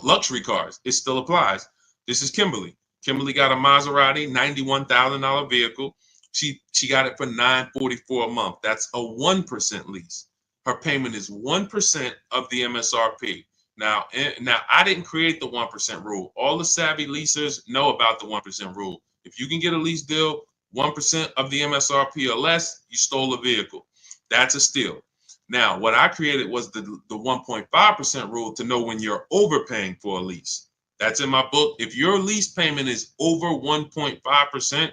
luxury cars. It still applies. This is Kimberly. Kimberly got a Maserati, $91,000 vehicle. She got it for $944 a month. That's a 1% lease. Her payment is 1% of the MSRP. Now I didn't create the 1% rule. All the savvy leasers know about the 1% rule. If you can get a lease deal 1% of the MSRP or less, you stole a vehicle. That's a steal. Now, what I created was the 1.5% rule to know when you're overpaying for a lease. That's in my book. If your lease payment is over 1.5%,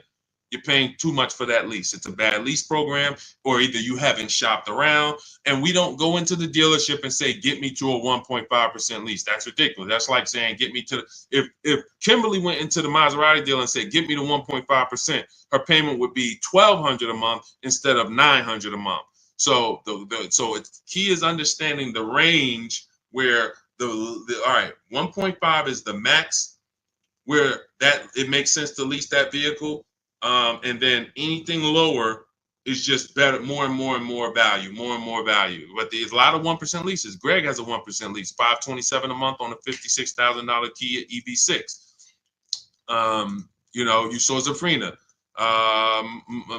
you're paying too much for that lease. It's a bad lease program, or either you haven't shopped around. And we don't go into the dealership and say, get me to a 1.5% lease. That's ridiculous. That's like saying, get me to if Kimberly went into the Maserati dealer and said, get me to 1.5%, her payment would be $1,200 a month instead of $900 a month. So it's key is understanding the range where all right, 1.5 is the max where that it makes sense to lease that vehicle. And then anything lower is just better, more and more value. But there's a lot of 1% leases. Greg has a 1% lease, $527 a month on a $56,000 Kia EV6. You saw Zafrina.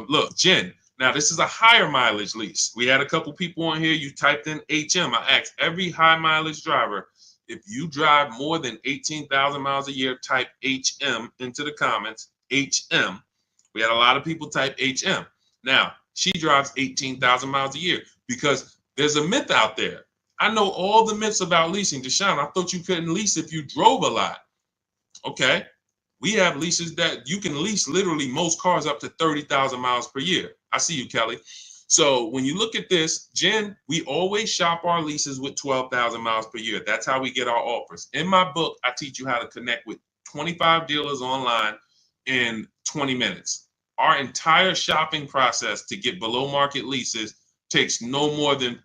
Look, Jen. Now, this is a higher mileage lease. We had a couple people on here. You typed in HM. I asked every high mileage driver, if you drive more than 18,000 miles a year, type HM into the comments. HM. We had a lot of people type HM. Now, she drives 18,000 miles a year because there's a myth out there. I know all the myths about leasing. Deshaun, I thought you couldn't lease if you drove a lot. Okay. We have leases that you can lease literally most cars up to 30,000 miles per year. I see you, Kelly. So when you look at this, Jen, we always shop our leases with 12,000 miles per year. That's how we get our offers. In my book, I teach you how to connect with 25 dealers online in 20 minutes. Our entire shopping process to get below market leases takes no more than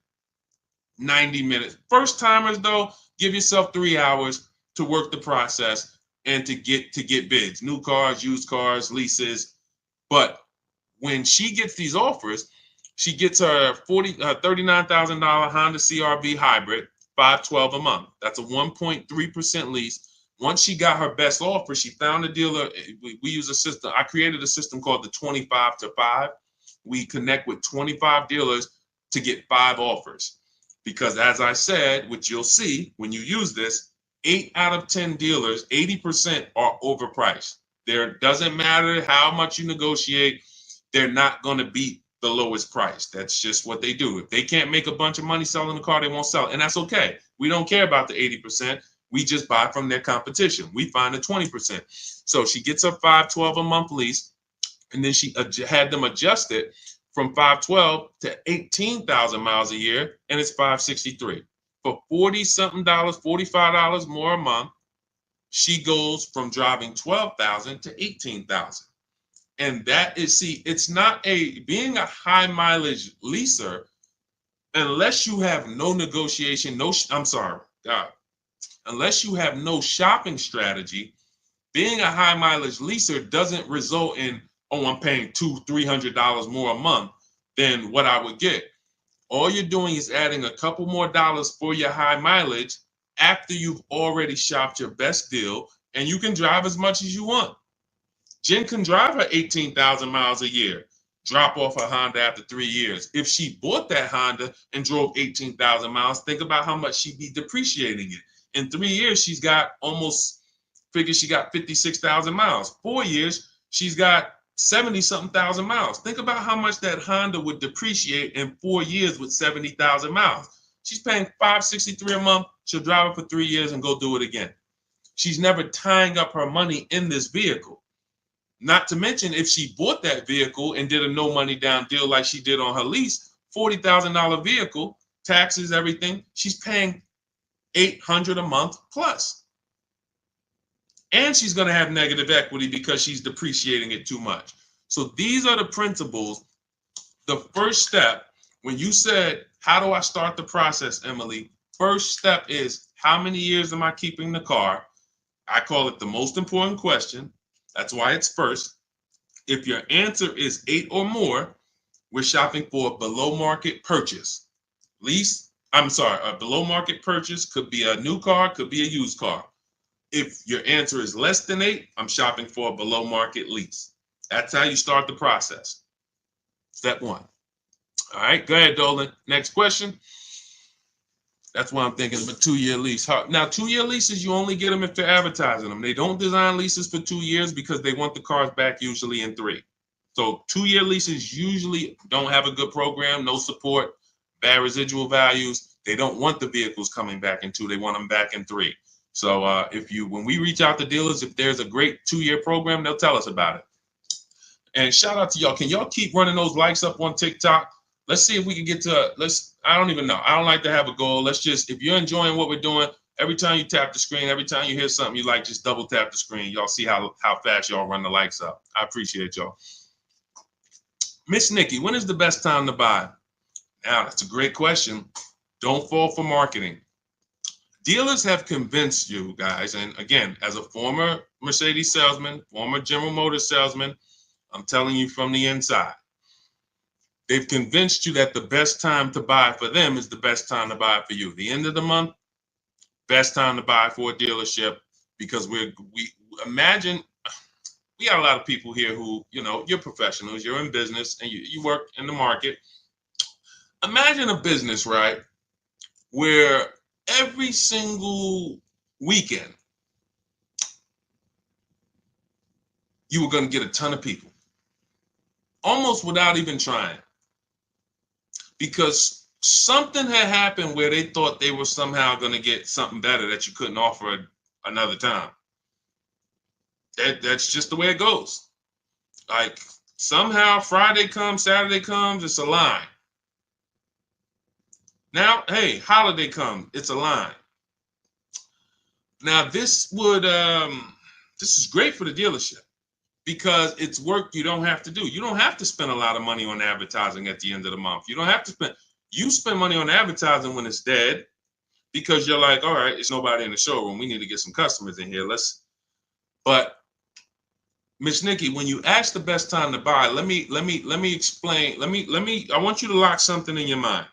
90 minutes. First timers, though, give yourself 3 hours to work the process and to get bids, new cars, used cars, leases. But when she gets these offers, she gets her $39,000 Honda CR-V hybrid, $512 a month. That's a 1.3% lease. Once she got her best offer, she found a dealer. We use a system. I created a system called the 25 to 5. We connect with 25 dealers to get 5 offers. Because as I said, which you'll see when you use this, 8 out of 10 dealers, 80% are overpriced. There doesn't matter how much you negotiate, they're not going to beat the lowest price. That's just what they do. If they can't make a bunch of money selling the car, they won't sell it. And that's okay. We don't care about the 80%. We just buy from their competition. We find the 20%. So she gets her $512 a month lease, and then she had them adjust it from $512 to 18,000 miles a year, and it's $563. For $40-something, $45 more a month, she goes from driving 12,000 to 18,000. And that is, it's not being a high mileage leaser, unless you have no negotiation, unless you have no shopping strategy, being a high mileage leaser doesn't result in, I'm paying $200-$300 more a month than what I would get. All you're doing is adding a couple more dollars for your high mileage after you've already shopped your best deal, and you can drive as much as you want. Jen can drive her 18,000 miles a year, drop off her Honda after 3 years. If she bought that Honda and drove 18,000 miles, think about how much she'd be depreciating it. In 3 years, she got 56,000 miles. 4 years, she's got 70-something thousand miles. Think about how much that Honda would depreciate in 4 years with 70,000 miles. She's paying $563 a month. She'll drive it for 3 years and go do it again. She's never tying up her money in this vehicle. Not to mention, if she bought that vehicle and did a no money down deal like she did on her lease, $40,000 vehicle, taxes, everything, she's paying $800 a month plus. And she's going to have negative equity because she's depreciating it too much. So these are the principles. The first step, when you said, how do I start the process, Emily? First step is, how many years am I keeping the car? I call it the most important question. That's why it's first. If your answer is 8 or more, we're shopping for a below market purchase. A below market purchase could be a new car, could be a used car. If your answer is less than 8, I'm shopping for a below market lease. That's how you start the process. Step 1. All right, go ahead, Dolan. Next question. That's why I'm thinking of a 2-year lease. Now, 2-year leases, you only get them if they're advertising them. They don't design leases for 2 years because they want the cars back usually in 3. So 2-year leases usually don't have a good program, no support, bad residual values. They don't want the vehicles coming back in 2. They want them back in 3. So when we reach out to dealers, if there's a great 2-year program, they'll tell us about it. And shout out to y'all. Can y'all keep running those likes up on TikTok? Let's see if we can get to, I don't even know. I don't like to have a goal. Let's just, if you're enjoying what we're doing, every time you tap the screen, every time you hear something you like, just double tap the screen. Y'all see how fast y'all run the likes up. I appreciate y'all. Miss Nikki, when is the best time to buy? Now, that's a great question. Don't fall for marketing. Dealers have convinced you guys, and again, as a former Mercedes salesman, former General Motors salesman, I'm telling you from the inside, they've convinced you that the best time to buy for them is the best time to buy for you. The end of the month, best time to buy for a dealership, because we imagine, we got a lot of people here who, you're professionals, you're in business, and you work in the market. Imagine a business, right, where every single weekend you were going to get a ton of people, almost without even trying, because something had happened where they thought they were somehow going to get something better that you couldn't offer another time. That's just the way it goes. Like, somehow Friday comes, Saturday comes, it's a line. Now, hey, holiday comes, it's a line. Now, this is great for the dealership, because it's work you don't have to do. You don't have to spend a lot of money on advertising at the end of the month. You don't have to spend money on advertising when it's dead, because you're like, all right, it's nobody in the showroom. We need to get some customers in here. But Miss Nikki, when you ask the best time to buy, let me explain. I want you to lock something in your mind.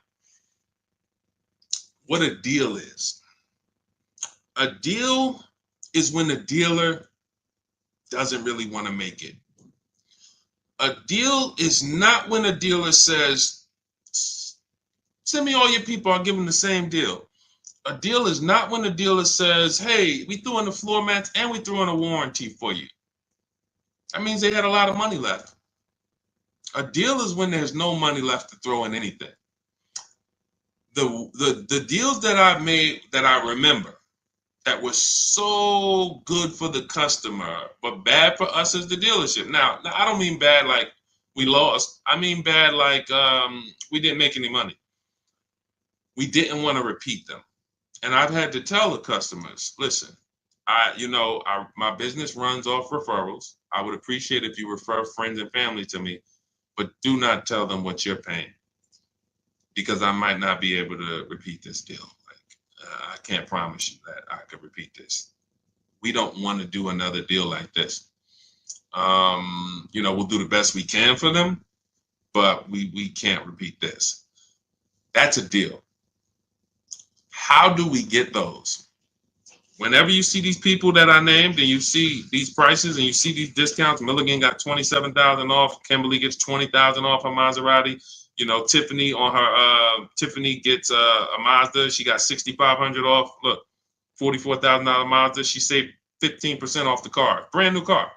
What a deal is. A deal is when the dealer doesn't really want to make it. A deal is not when a dealer says, send me all your people, I'll give them the same deal. A deal is not when the dealer says, hey, we threw in the floor mats and we threw in a warranty for you. That means they had a lot of money left. A deal is when there's no money left to throw in anything. The deals that I've made that I remember that was so good for the customer, but bad for us as the dealership. Now, I don't mean bad like we lost. I mean bad like we didn't make any money. We didn't want to repeat them. And I've had to tell the customers, listen, my business runs off referrals. I would appreciate if you refer friends and family to me, but do not tell them what you're paying, because I might not be able to repeat this deal. I can't promise you that I could repeat this. We don't want to do another deal like this. We'll do the best we can for them, but we can't repeat this. That's a deal. How do we get those? Whenever you see these people that I named and you see these prices and you see these discounts, Milligan got $27,000 off, Kimberly gets $20,000 off her Maserati. Tiffany Tiffany gets a Mazda. She got $6,500 off. Look, $44,000 Mazda. She saved 15% off the car. Brand new car.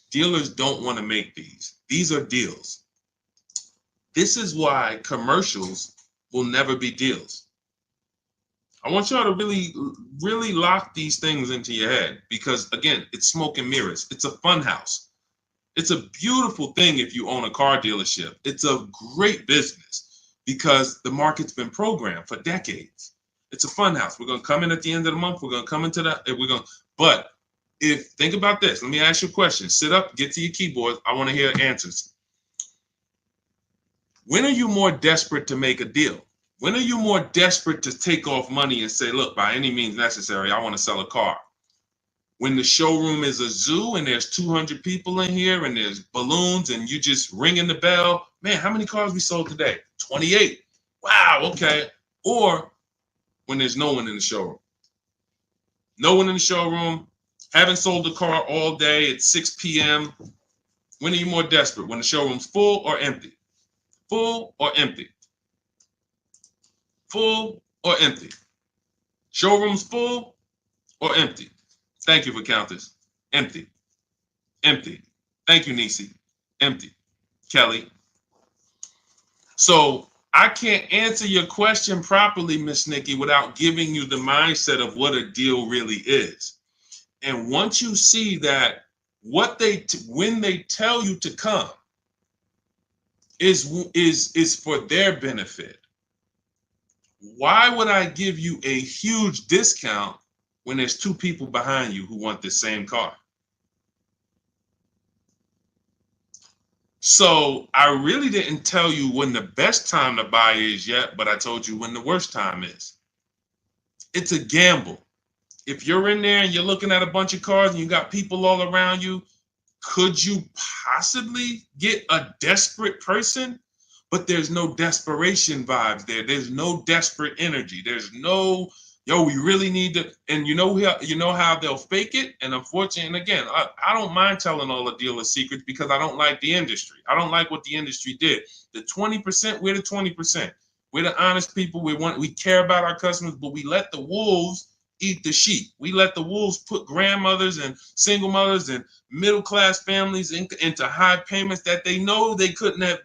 Dealers don't want to make these. These are deals. This is why commercials will never be deals. I want y'all to really, really lock these things into your head, because, again, it's smoke and mirrors. It's a fun house. It's a beautiful thing if you own a car dealership. It's a great business because the market's been programmed for decades. It's a fun house. We're going to come in at the end of the month. We're going to come into that. But think about this. Let me ask you a question. Sit up, get to your keyboard. I want to hear answers. When are you more desperate to make a deal? When are you more desperate to take off money and say, look, by any means necessary, I want to sell a car? When the showroom is a zoo and there's 200 people in here and there's balloons and you just ringing the bell, man, how many cars we sold today? 28. Wow, okay. Or when there's no one in the showroom. No one in the showroom, haven't sold a car all day, it's 6 p.m. When are you more desperate? When the showroom's full or empty? Full or empty? Full or empty? Showroom's full or empty? Thank you for Countess. Empty. Empty. Thank you, Nisi. Empty. Kelly. So I can't answer your question properly, Miss Nikki, without giving you the mindset of what a deal really is. And once you see that When they tell you to come is for their benefit. Why would I give you a huge discount when there's two people behind you who want the same car? So I really didn't tell you when the best time to buy is yet, but I told you when the worst time is. It's a gamble. If you're in there and you're looking at a bunch of cars and you got people all around you, could you possibly get a desperate person? But there's no desperation vibes there. There's no desperate energy. There's no, yo, we really need to. And you know how they'll fake it. And unfortunately, and again, I don't mind telling all the dealer secrets because I don't like the industry. I don't like what the industry did. The 20%, we're the 20%. We're the honest people. We care about our customers, but we let the wolves eat the sheep. We let the wolves put grandmothers and single mothers and middle-class families into high payments that they know they couldn't have.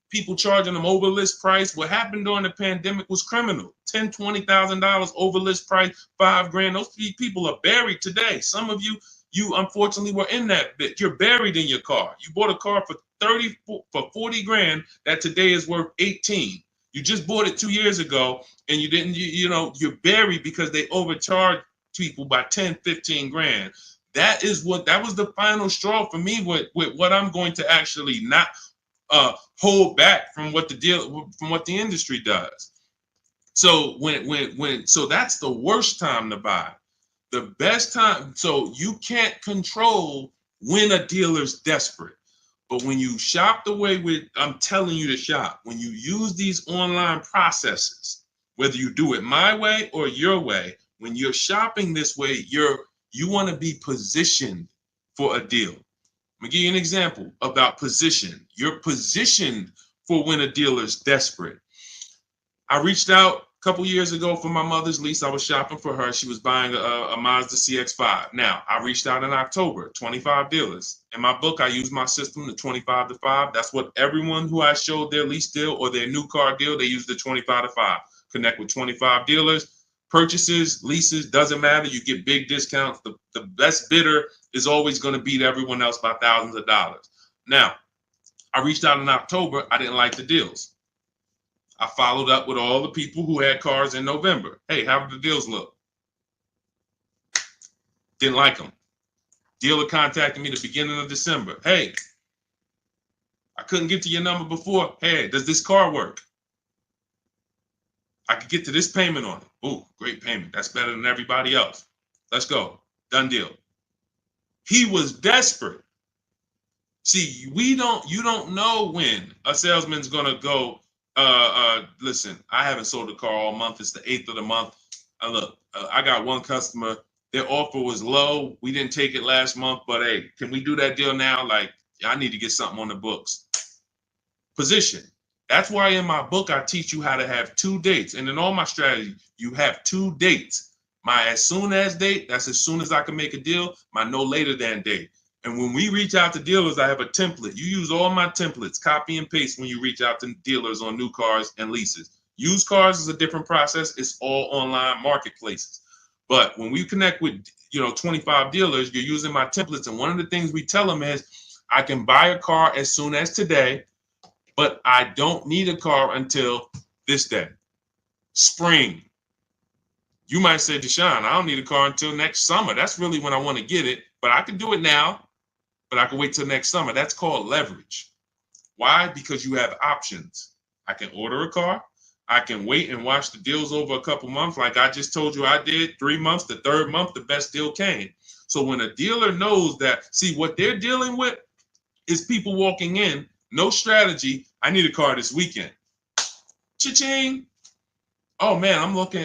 People charging them over list price. What happened during the pandemic was criminal. $10,000, $20,000 over list price, $5,000. Those people are buried today. Some of you unfortunately were in that bit. You're buried in your car. You bought a car for 40 grand that today is worth 18. You just bought it 2 years ago and you didn't, you're buried because they overcharged people by 10, 15 grand. That was the final straw for me with what I'm going to actually not hold back from what the industry does. So so that's the worst time to buy. The best time, so you can't control when a dealer's desperate. But when you shop the way I'm telling you to shop, when you use these online processes, whether you do it my way or your way, when you're shopping this way, you want to be positioned for a deal. Let me give you an example about position. You're positioned for when a dealer's desperate. I reached out a couple years ago for my mother's lease. I was shopping for her. She was buying a Mazda CX-5. Now, I reached out in October, 25 dealers. In my book, I use my system, the 25 to 5. That's what everyone who I showed their lease deal or their new car deal, they use the 25 to 5. Connect with 25 dealers. Purchases, leases, doesn't matter. You get big discounts. The best bidder is always going to beat everyone else by thousands of dollars. Now, I reached out in October. I didn't like the deals. I followed up with all the people who had cars in November. Hey, how did the deals look? Didn't like them. Dealer contacted me the beginning of December. Hey, I couldn't get to your number before. Hey, does this car work? I could get to this payment on it. Ooh, great payment. That's better than everybody else. Let's go. Done deal. He was desperate. See, you don't know when a salesman's gonna go, listen, I haven't sold a car all month. It's the 8th of the month. Look, I got one customer. Their offer was low. We didn't take it last month, but hey, can we do that deal now? Like, I need to get something on the books. Position. That's why in my book, I teach you how to have 2 dates. And in all my strategy, you have 2 dates. My as soon as date, that's as soon as I can make a deal. My no later than date. And when we reach out to dealers, I have a template. You use all my templates, copy and paste when you reach out to dealers on new cars and leases. Used cars is a different process. It's all online marketplaces. But when we connect with 25 dealers, you're using my templates. And one of the things we tell them is, I can buy a car as soon as today, but I don't need a car until this day. Spring. You might say, Deshaun, I don't need a car until next summer. That's really when I want to get it, but I can do it now, but I can wait till next summer. That's called leverage. Why? Because you have options. I can order a car. I can wait and watch the deals over a couple months. Like I just told you I did, 3 months, the 3rd month, the best deal came. So when a dealer knows that, see, what they're dealing with is people walking in, no strategy. I need a car this weekend. Cha-ching. Oh man,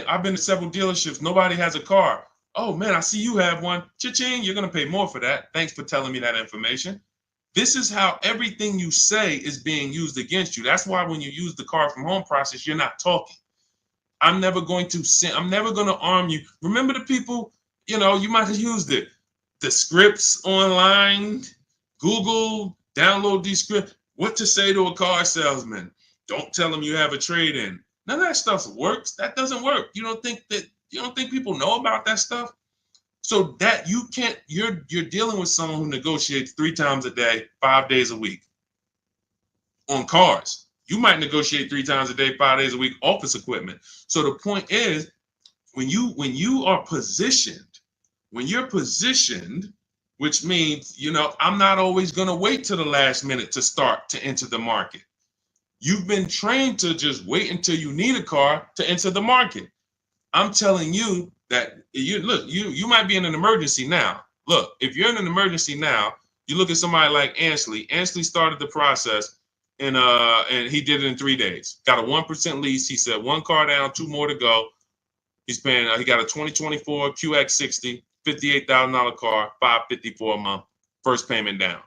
I've been to several dealerships. Nobody has a car. Oh man, I see you have one. Cha-ching, you're going to pay more for that. Thanks for telling me that information. This is how everything you say is being used against you. That's why when you use the car from home process, you're not talking. I'm never going to arm you. Remember the people, you might have used it. The scripts online, Google, download these scripts. What to say to a car salesman? Don't tell them you have a trade-in. None of that stuff works. That doesn't work. You don't think people know about that stuff? So that you can't, you're dealing with someone who negotiates 3 times a day, 5 days a week on cars. You might negotiate 3 times a day, 5 days a week, office equipment. So the point is, when you are positioned, when you're positioned, which means, I'm not always going to wait till the last minute to start to enter the market. You've been trained to just wait until you need a car to enter the market. I'm telling you that you might be in an emergency now. Look, if you're in an emergency now, you look at somebody like Ansley. Ansley started the process and he did it in 3 days. Got a 1% lease. He said 1 car down, 2 more to go. He's paying. He got a 2024 QX60, $58,000 car, $554 a month, first payment down,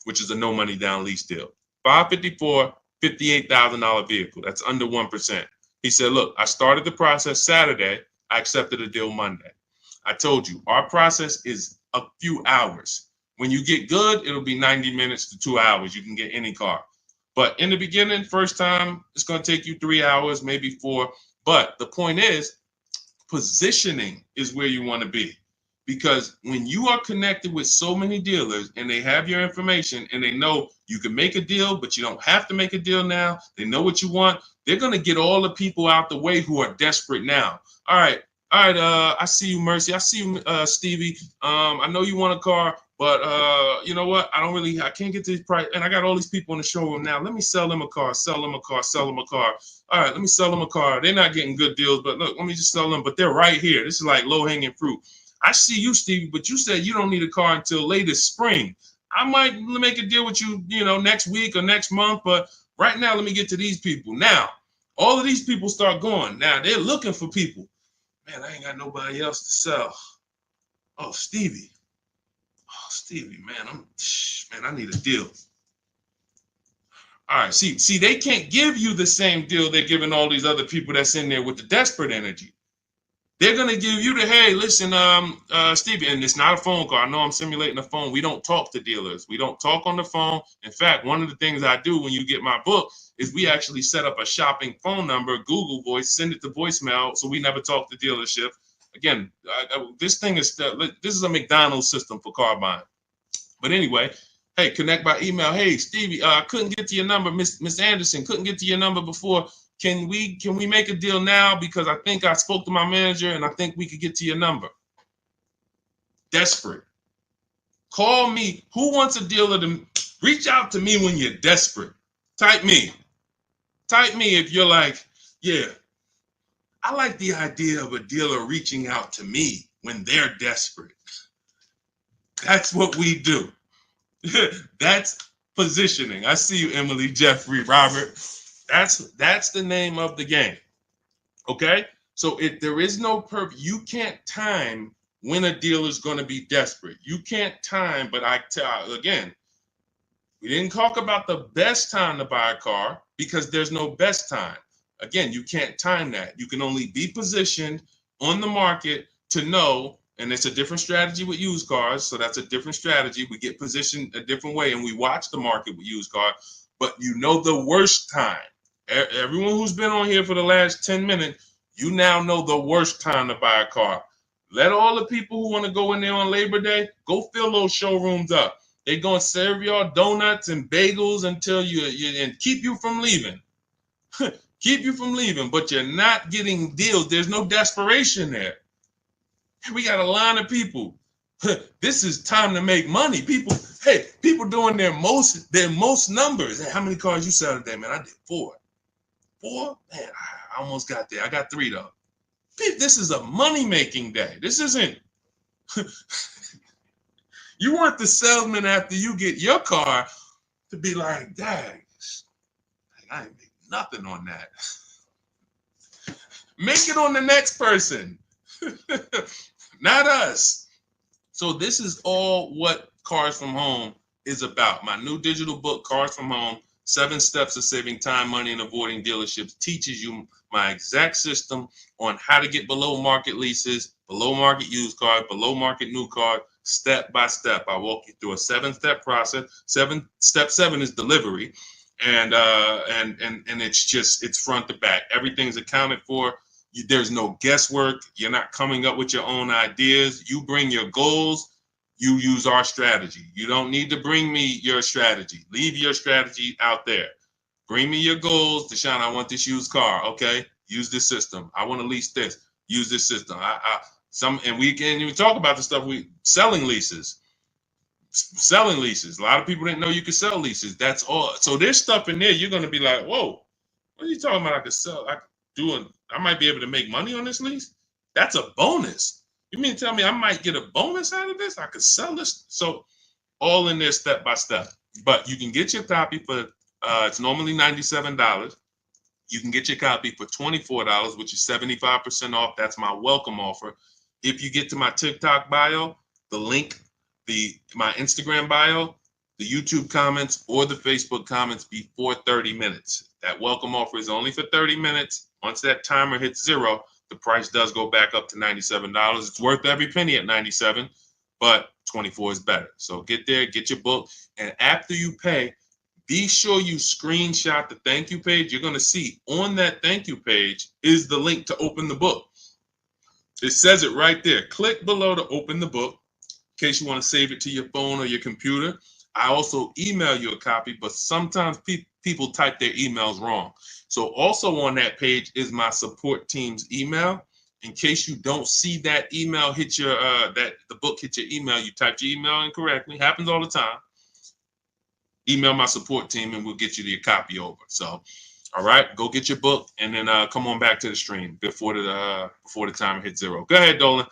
which is a no money down lease deal. $554, $58,000 vehicle. That's under 1%. He said, look, I started the process Saturday. I accepted a deal Monday. I told you, our process is a few hours. When you get good, it'll be 90 minutes to 2 hours. You can get any car. But in the beginning, first time, it's going to take you 3 hours, maybe 4. But the point is, positioning is where you want to be. Because when you are connected with so many dealers and they have your information and they know you can make a deal, but you don't have to make a deal now. They know what you want. They're going to get all the people out the way who are desperate now. All right. I see you, Mercy. I see you, Stevie. I know you want a car, but you know what? I can't get to this price. And I got all these people in the showroom now. Let me sell them a car, sell them a car, sell them a car. All right, let me sell them a car. They're not getting good deals, but look, let me just sell them. But they're right here. This is like low-hanging fruit. I see you, Stevie, but you said you don't need a car until later spring. I might make a deal with you, next week or next month. But right now, let me get to these people. Now, all of these people start going. Now, they're looking for people. Man, I ain't got nobody else to sell. Oh, Stevie. Man, I need a deal. All right, see, they can't give you the same deal they're giving all these other people that's in there with the desperate energy. They're gonna give you the, hey, listen, Stevie, and it's not a phone call. I know I'm simulating a phone. We don't talk to dealers. We don't talk on the phone. In fact, one of the things I do when you get my book is we actually set up a shopping phone number, Google Voice, send it to voicemail, so we never talk to dealership. Again, this is a McDonald's system for car buying. But anyway, hey, connect by email. Hey, Stevie, couldn't get to your number. Miss Anderson, couldn't get to your number before. Can we make a deal now? Because I think I spoke to my manager and I think we could get to your number. Desperate. Call me. Who wants a dealer to reach out to me when you're desperate? Type me. Type me if you're like, yeah, I like the idea of a dealer reaching out to me when they're desperate. That's what we do. That's positioning. I see you, Emily, Jeffrey, Robert. That's the name of the game. Okay? So if there is no purpose, you can't time when a dealer is going to be desperate. You can't time, but again, we didn't talk about the best time to buy a car because there's no best time. Again, you can't time that. You can only be positioned on the market to know. And it's a different strategy with used cars. So that's a different strategy. We get positioned a different way and we watch the market with used cars. But you know the worst time. Everyone who's been on here for the last 10 minutes, you now know the worst time to buy a car. Let all the people who want to go in there on Labor Day, go fill those showrooms up. They're going to serve y'all donuts and bagels until and keep you from leaving. Keep you from leaving, but you're not getting deals. There's no desperation there. We got a line of people. This is time to make money. People doing their most numbers. Hey, how many cars you sell today, man? I did 4. 4? Man, I almost got there. I got 3 though. This is a money-making day. This isn't. You want the salesman after you get your car to be like, dang, I ain't make nothing on that. Make it on the next person. Not us. So this is all what Cars from Home is about. My new digital book, Cars from Home, 7 Steps of Saving Time, Money, and Avoiding Dealerships, teaches you my exact system on how to get below market leases, below market used cars, below market new cars, step by step. I walk you through a 7-step process. Step 7 is delivery. And it's front to back. Everything's accounted for. There's no guesswork. You're not coming up with your own ideas. You bring your goals. You use our strategy. You don't need to bring me your strategy. Leave your strategy out there. Bring me your goals. Deshaun, I want this used car. Okay, use this system. I want to lease this. Use this system. And we can even talk about the stuff selling leases. Selling leases. A lot of people didn't know you could sell leases. That's all. So there's stuff in there. You're gonna be like, whoa, what are you talking about? I could sell. I might be able to make money on this lease. That's a bonus. You mean to tell me I might get a bonus out of this? I could sell this. So all in there step by step. But you can get your copy for it's normally $97. You can get your copy for $24, which is 75% off. That's my welcome offer. If you get to my TikTok bio, the link, my Instagram bio, the YouTube comments, or the Facebook comments before 30 minutes. That welcome offer is only for 30 minutes. Once that timer hits 0, the price does go back up to $97. It's worth every penny at $97, but 24 is better. So get there, get your book, and after you pay, be sure you screenshot the thank you page. You're going to see on that thank you page is the link to open the book. It says it right there. Click below to open the book in case you want to save it to your phone or your computer. I also email you a copy, but sometimes people type their emails wrong. So also on that page is my support team's email. In case you don't see that email hit your the book hit your email, you typed your email incorrectly. Happens all the time. Email my support team and we'll get you your copy over. So, all right, go get your book and then come on back to the stream before the timer hits 0. Go ahead, Dolan.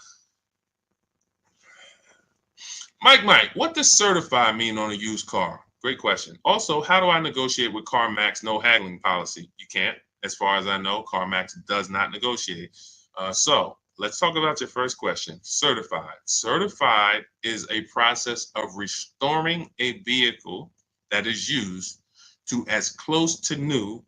Mike, what does certified mean on a used car? Great question. Also, how do I negotiate with CarMax no haggling policy? You can't. As far as I know, CarMax does not negotiate. So let's talk about your first question. Certified. Certified is a process of restoring a vehicle that is used to as close to new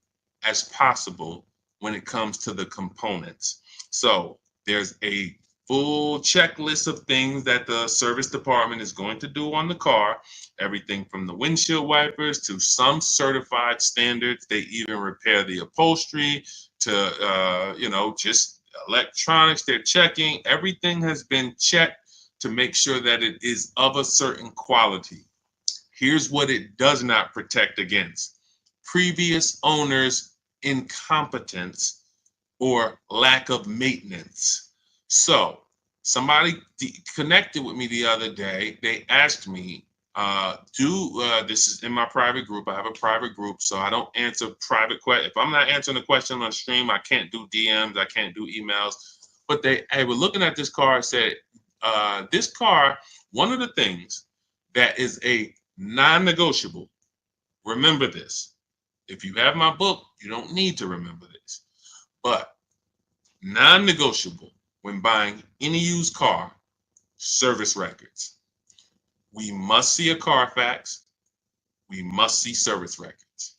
as possible when it comes to the components. So there's a full checklist of things that the service department is going to do on the car, everything from the windshield wipers to some certified standards. They even repair the upholstery to, just electronics. They're checking. Everything has been checked to make sure that it is of a certain quality. Here's what it does not protect against: previous owners' incompetence or lack of maintenance. So somebody connected with me the other day. They asked me, this is in my private group. I have a private group, so I don't answer private questions. If I'm not answering a question on stream, I can't do DMs. I can't do emails. But they were looking at this car and said, this car, one of the things that is a non-negotiable, remember this. If you have my book, you don't need to remember this. But non-negotiable when buying any used car, service records. We must see a Carfax. We must see service records.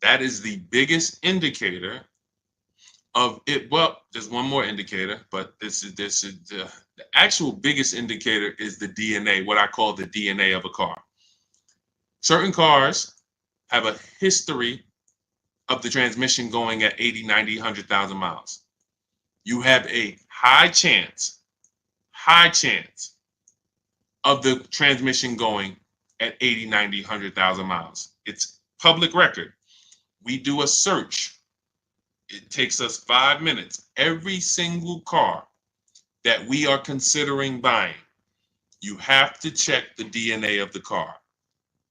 That is the biggest indicator of it. Well, there's one more indicator, but this is the actual biggest indicator is the DNA, what I call the DNA of a car. Certain cars have a history of the transmission going at 80, 90, 100,000 miles. You have a high chance of the transmission going at 80, 90, 100,000 miles. It's public record. We do a search. It takes us 5 minutes. Every single car that we are considering buying, you have to check the DNA of the car.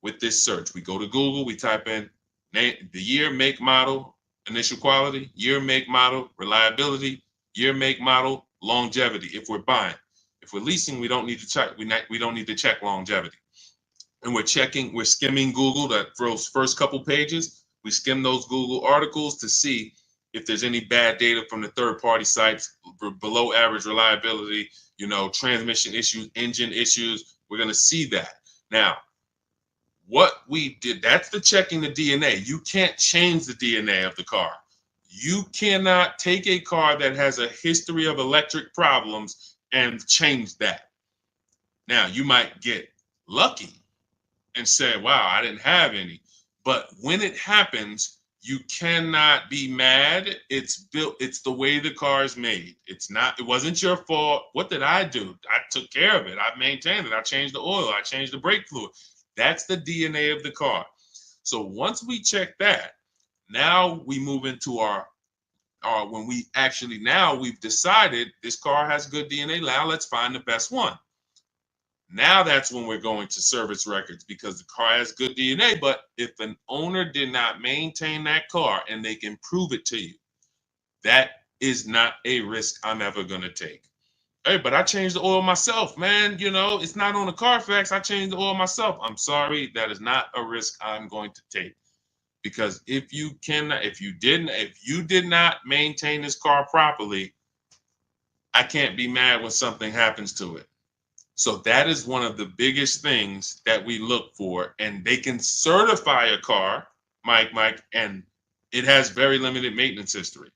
With this search, we go to Google, we type in the year, make, model, initial quality, year, make, model, reliability, year, make, model, longevity. If we're buying, if we're leasing, we don't need to check. We don't need to check longevity. And we're skimming Google. That those first couple pages, we skim those Google articles to see if there's any bad data from the third-party sites, below average reliability, transmission issues, engine issues. We're going to see that. Now, what we did, that's the checking the DNA. You can't change the DNA of the car. You cannot take a car that has a history of electric problems and change that. Now, you might get lucky and say, wow, I didn't have any. But when it happens, You cannot be mad. It's built. It's the way the car is made. It's not. It wasn't your fault. What did I do? I took care of it. I maintained it. I changed the oil. I changed the brake fluid. That's the DNA of the car. So once we check that, now we move into our when we actually, now we've decided this car has good DNA. Now let's find the best one. Now that's when we're going to service records, because the car has good DNA. But if an owner did not maintain that car and they can prove it to you, that is not a risk I'm ever going to take. Hey, but I changed the oil myself, man. You know, it's not on the Carfax. I changed the oil myself. I'm sorry. That is not a risk I'm going to take. Because if you did not maintain this car properly, I can't be mad when something happens to it. So that is one of the biggest things that we look for. And they can certify a car, Mike, and it has very limited maintenance history.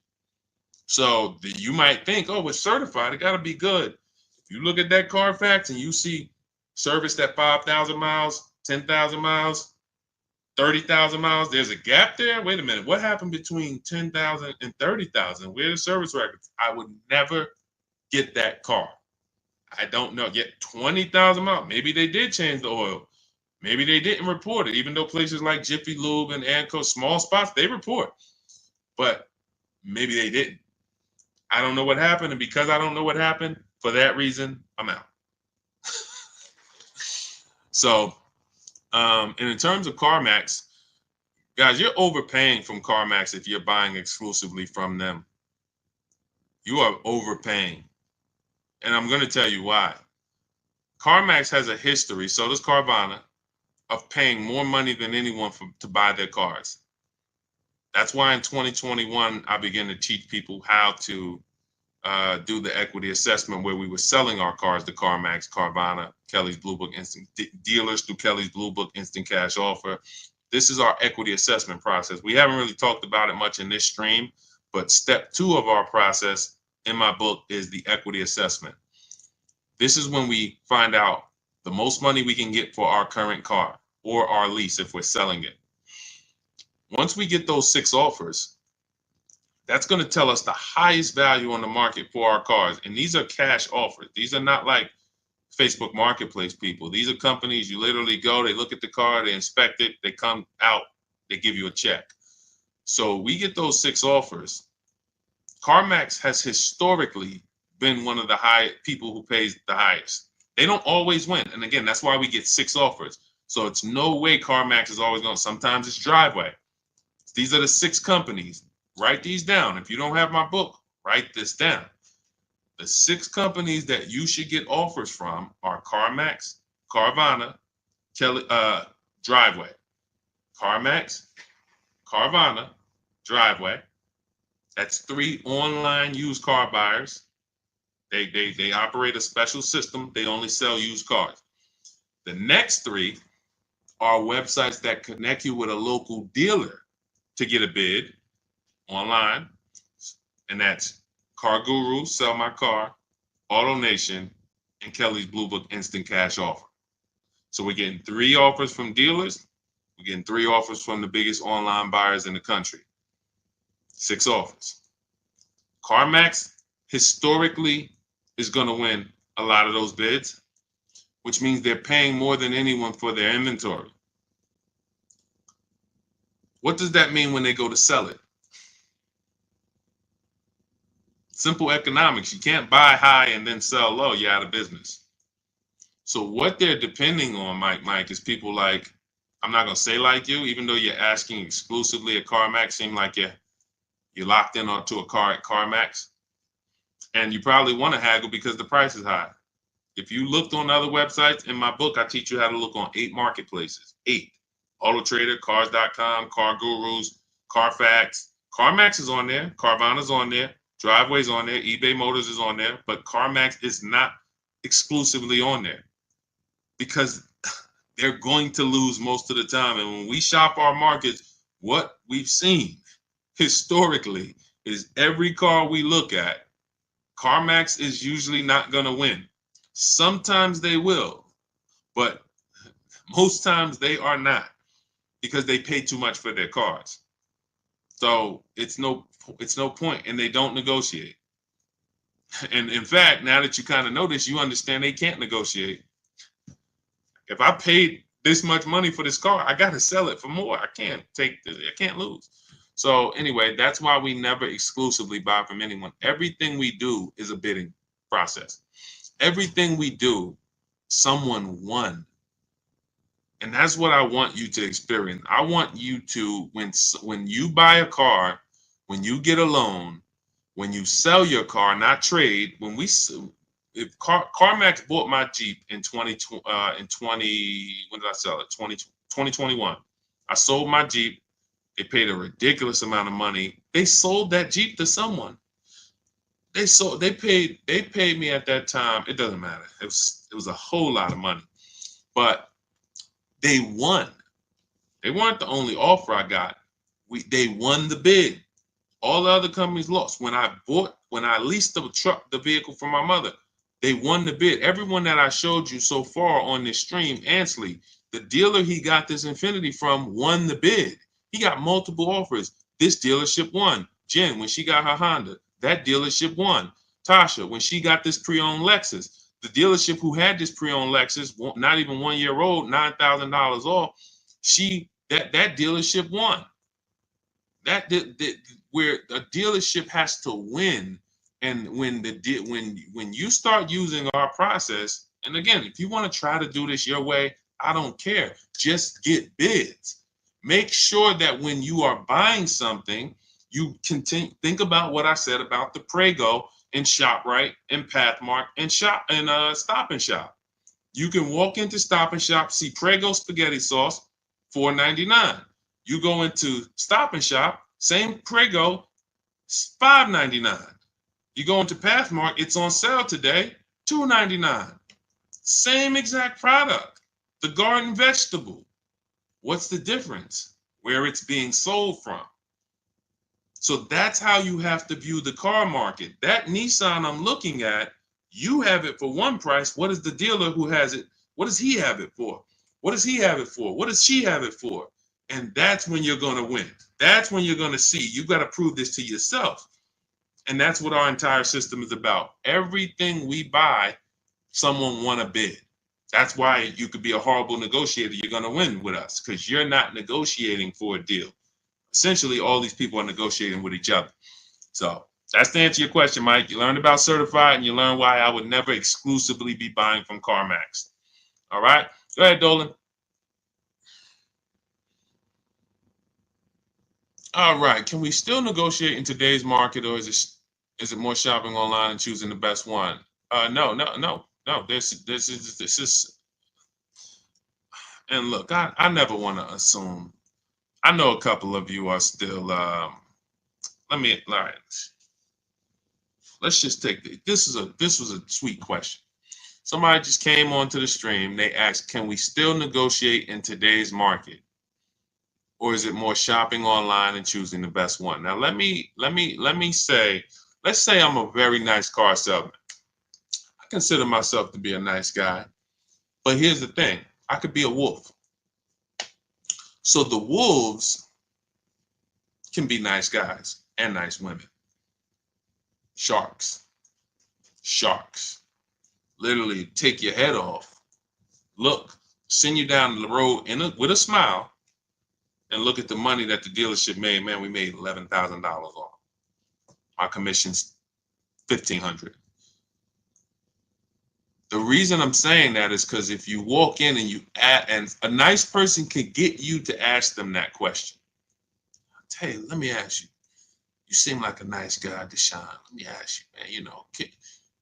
So you might think, oh, it's certified, it got to be good. If you look at that Carfax and you see serviced at 5,000 miles, 10,000 miles, 30,000 miles, there's a gap there. Wait a minute, what happened between 10,000 and 30,000? Where are the service records? I would never get that car. I don't know. Yet 20,000 miles. Maybe they did change the oil. Maybe they didn't report it, even though places like Jiffy Lube and Anco, small spots, they report. But maybe they didn't. I don't know what happened. And because I don't know what happened, for that reason, I'm out. So, and in terms of CarMax, guys, you're overpaying from CarMax if you're buying exclusively from them. You are overpaying. And I'm going to tell you why. CarMax has a history, so does Carvana, of paying more money than anyone to buy their cars. That's why in 2021, I began to teach people how to do the equity assessment, where we were selling our cars to CarMax, Carvana, Kelley's Blue Book Instant dealers through Kelley's Blue Book Instant Cash Offer. This is our equity assessment process. We haven't really talked about it much in this stream, but step 2 of our process in my book is the equity assessment. This is when we find out the most money we can get for our current car or our lease if we're selling it. Once we get those 6 offers, that's going to tell us the highest value on the market for our cars. And these are cash offers. These are not like Facebook Marketplace people. These are companies you literally go, they look at the car, they inspect it, they come out, they give you a check. So we get those 6 offers. CarMax has historically been one of the people who pays the highest. They don't always win. And again, that's why we get 6 offers. So it's no way CarMax is always going. Sometimes it's Driveway. These are the 6 companies. Write these down. If you don't have my book, write this down. The 6 companies that you should get offers from are CarMax, Carvana, Driveway. CarMax, Carvana, Driveway. That's 3 online used car buyers. They operate a special system. They only sell used cars. The next 3 are websites that connect you with a local dealer to get a bid online. And that's Car Guru, Sell My Car, AutoNation, and Kelley's Blue Book Instant Cash Offer. So we're getting 3 offers from dealers. We're getting 3 offers from the biggest online buyers in the country. 6 offers. CarMax historically is going to win a lot of those bids, which means they're paying more than anyone for their inventory. What does that mean when they go to sell it? Simple economics. You can't buy high and then sell low. You're out of business. So what they're depending on, Mike, is people like, I'm not going to say like you, even though you're asking exclusively at CarMax, seem like you're locked in onto a car at CarMax. And you probably want to haggle because the price is high. If you looked on other websites, in my book, I teach you how to look on 8 marketplaces. 8. AutoTrader, Cars.com, Car Gurus, Carfax. CarMax is on there. Carvana's on there. Driveway's on there. eBay Motors is on there. But CarMax is not exclusively on there because they're going to lose most of the time. And when we shop our markets, what we've seen historically is every car we look at, CarMax is usually not going to win. Sometimes they will, but most times they are not because they pay too much for their cars. So it's no point, and they don't negotiate. And in fact, now that you kind of know this, you understand they can't negotiate. If I paid this much money for this car, I got to sell it for more. I can't lose. So anyway, that's why we never exclusively buy from anyone. Everything we do is a bidding process. Everything we do, someone won. And that's what I want you to experience. I want you to, when you buy a car, when you get a loan, when you sell your car, not trade. If CarMax bought my Jeep in 20, when did I sell it? 2021. I sold my Jeep. They paid a ridiculous amount of money. They sold that Jeep to someone. They paid me at that time. It doesn't matter. It was a whole lot of money, but they won. They weren't the only offer I got. They won the bid. All the other companies lost. When I leased the vehicle from my mother, they won the bid. Everyone that I showed you so far on this stream, Ansley, the dealer he got this Infiniti from won the bid. He got multiple offers. This dealership won. Jen, when she got her Honda, that dealership won. Tasha, when she got this pre-owned Lexus, the dealership who had this pre-owned Lexus, not even 1 year old, $9,000 off, that dealership won. Where a dealership has to win, and when you start using our process, and again, if you want to try to do this your way, I don't care. Just get bids. Make sure that when you are buying something, you think about what I said about the Prego and ShopRite and Pathmark and Stop and Shop. You can walk into Stop and Shop, see Prego spaghetti sauce, $4.99. You go into Stop and Shop, same Prego, $5.99. You go into Pathmark, it's on sale today, $2.99. Same exact product, the garden vegetable. What's the difference? Where it's being sold from. So that's how you have to view the car market. That Nissan I'm looking at, you have it for one price. What is the dealer who has it? What does he have it for? What does he have it for? What does she have it for? And that's when you're going to win. That's when you're going to see. You've got to prove this to yourself. And that's what our entire system is about. Everything we buy, someone won a bid. That's why you could be a horrible negotiator. You're going to win with us because you're not negotiating for a deal. Essentially, all these people are negotiating with each other. So that's to answer your question, Mike. You learned about certified, and you learned why I would never exclusively be buying from CarMax. All right? Go ahead, Dolan. All right. Can we still negotiate in today's market, or is it more shopping online and choosing the best one? No. This is. And look, I never want to assume. I know a couple of you are still. All right. Let's just take this was a sweet question. Somebody just came onto the stream. They asked, "Can we still negotiate in today's market, or is it more shopping online and choosing the best one?" Now, let me say, let's say I'm a very nice car salesman. I consider myself to be a nice guy, but here's the thing: I could be a wolf. So the wolves can be nice guys and nice women. Sharks. Literally take your head off. Look, send you down the road with a smile, and look at the money that the dealership made. Man, we made $11,000 off. Our commission's $1,500. The reason I'm saying that is because if you walk in and a nice person can get you to ask them that question. Hey, let me ask you. You seem like a nice guy, Deshaun. Let me ask you, man.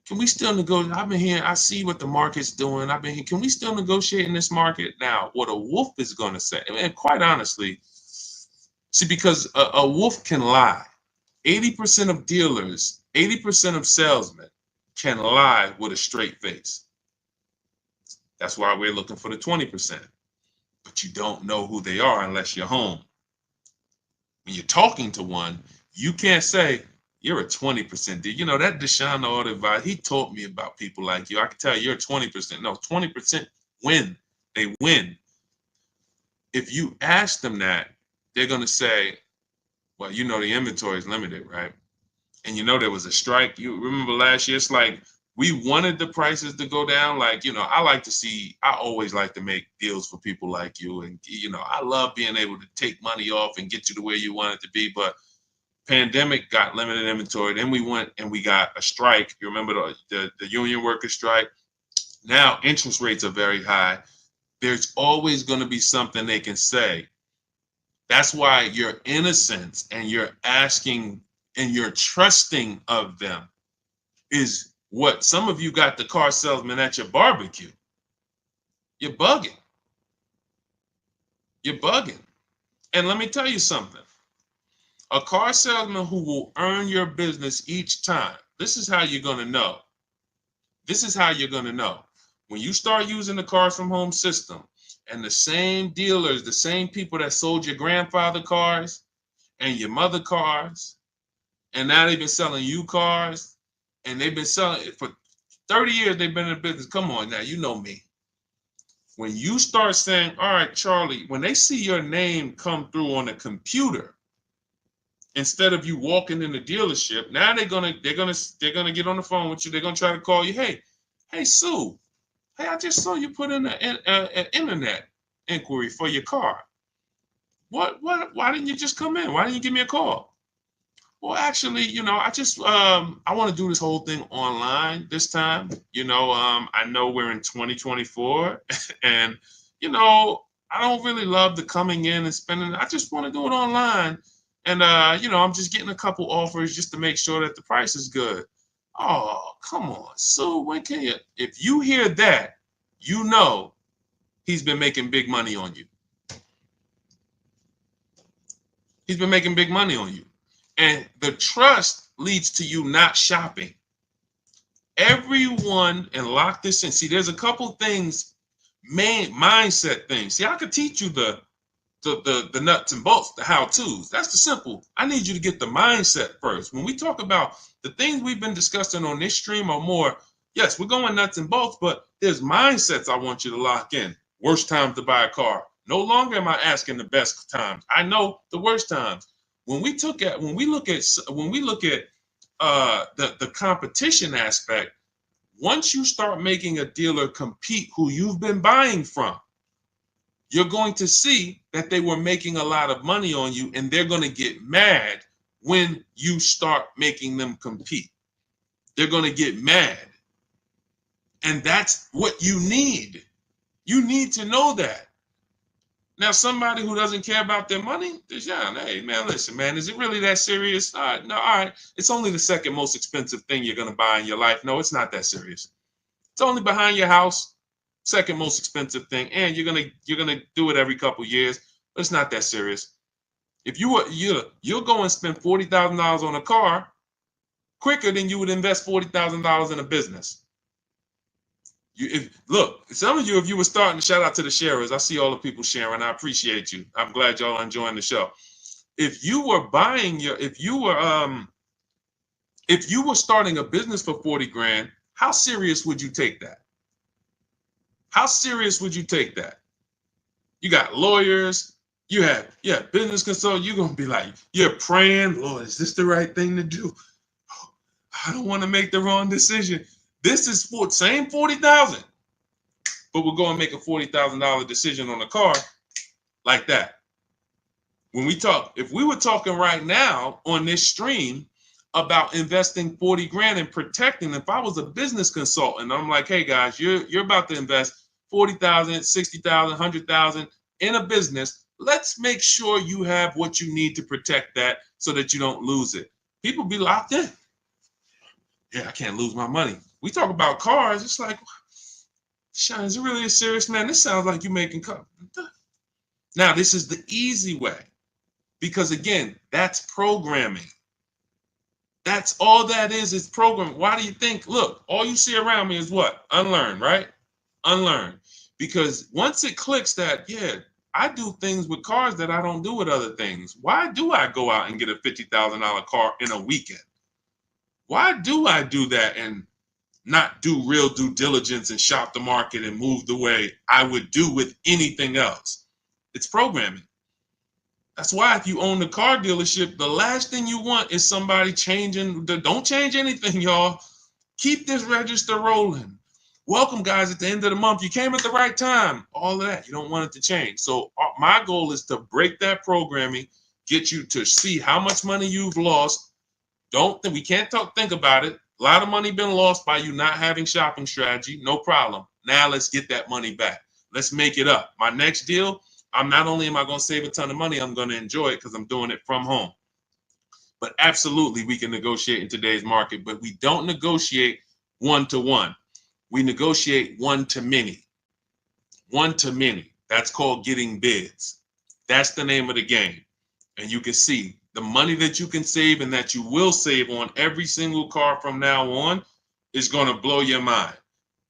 Can we still negotiate? I've been here. I see what the market's doing. I've been here. Can we still negotiate in this market? Now, what a wolf is going to say, and quite honestly, see, because a wolf can lie. 80% of dealers, 80% of salesmen can lie with a straight face. That's why we're looking for the 20%. But you don't know who they are unless you're home. When you're talking to one, you can't say, you're a 20% dealer. That Deshaun Auto Advisor, he taught me about people like you. I can tell you, you're 20%. No, 20% win. They win. If you ask them that, they're going to say, Well, you know the inventory is limited, right? And you know there was a strike. You remember last year? It's like we wanted the prices to go down. Like, I always like to make deals for people like you. And, I love being able to take money off and get you to where you want it to be. But pandemic got limited inventory. Then we went and we got a strike. You remember the union worker strike? Now interest rates are very high. There's always going to be something they can say. That's why your innocence and your asking and your trusting of them is what some of you got the car salesman at your barbecue. You're bugging. You're bugging. And let me tell you something. A car salesman who will earn your business each time. This is how you're going to know. This is how you're going to know. When you start using the Cars from Home system and the same dealers, the same people that sold your grandfather cars and your mother cars, and now they've been selling you cars, and they've been selling it for 30 years, they've been in the business. Come on now, you know me. When you start saying, all right, Charlie, when they see your name come through on the computer, instead of you walking in the dealership, now they're gonna get on the phone with you. They're gonna try to call you. Hey, Sue. Hey, I just saw you put in an internet inquiry for your car. What? Why didn't you just come in? Why didn't you give me a call? Well, actually, I want to do this whole thing online this time. I know we're in 2024, and I don't really love the coming in and spending. I just want to do it online. And, I'm just getting a couple offers just to make sure that the price is good. Oh, come on. So when can you, if you hear that, he's been making big money on you. He's been making big money on you. And the trust leads to you not shopping. Everyone, and lock this in. See, there's a couple things, mindset things. See, I could teach you the nuts and bolts, the how-tos. That's the simple. I need you to get the mindset first. When we talk about the things we've been discussing on this stream or more, yes, we're going nuts and bolts, but there's mindsets I want you to lock in. Worst time to buy a car. No longer am I asking the best times. I know the worst times. When we look at the competition aspect, once you start making a dealer compete who you've been buying from, you're going to see that they were making a lot of money on you, and they're going to get mad when you start making them compete. They're going to get mad. And that's what you need. You need to know that. Now, somebody who doesn't care about their money, hey, man, listen, man, is it really that serious? No, all right. It's only the second most expensive thing you're going to buy in your life. No, it's not that serious. It's only behind your house. Second most expensive thing, and you're gonna do it every couple years, but it's not that serious. If you'll go and spend $40,000 on a car quicker than you would invest $40,000 in a business. Some of you, if you were starting, shout out to the sharers. I see all the people sharing. I appreciate you. I'm glad y'all are enjoying the show. If you were starting a business for 40 grand, how serious would you take that? How serious would you take that? You got lawyers, you have business consultants. You're going to be like, you're praying, Lord, is this the right thing to do? I don't want to make the wrong decision. This is same 40,000, but we're going to make a $40,000 decision on a car like that. If we were talking right now on this stream about investing 40 grand and protecting, if I was a business consultant, I'm like, hey guys, you're about to invest 40,000, 60,000, 100,000 in a business. Let's make sure you have what you need to protect that so that you don't lose it. People be locked in. Yeah, I can't lose my money. We talk about cars. It's like, Sean, is it really serious, man? This sounds like you're making cars. Now, this is the easy way because, again, that's programming. That's all that is programming. Why do you think, look, all you see around me is what? Unlearn, right? Unlearn. Because once it clicks that, I do things with cars that I don't do with other things. Why do I go out and get a $50,000 car in a weekend? Why do I do that and not do real due diligence and shop the market and move the way I would do with anything else? It's programming. That's why if you own the car dealership, the last thing you want is somebody changing. Don't change anything, y'all. Keep this register rolling. Welcome, guys, at the end of the month. You came at the right time. All of that. You don't want it to change. So my goal is to break that programming, get you to see how much money you've lost. We can't think about it. A lot of money been lost by you not having shopping strategy. No problem. Now let's get that money back. Let's make it up. My next deal, not only am I going to save a ton of money, I'm going to enjoy it because I'm doing it from home. But absolutely, we can negotiate in today's market, but we don't negotiate one-to-one. We negotiate one-to-many. One-to-many. That's called getting bids. That's the name of the game. And you can see the money that you can save and that you will save on every single car from now on is going to blow your mind.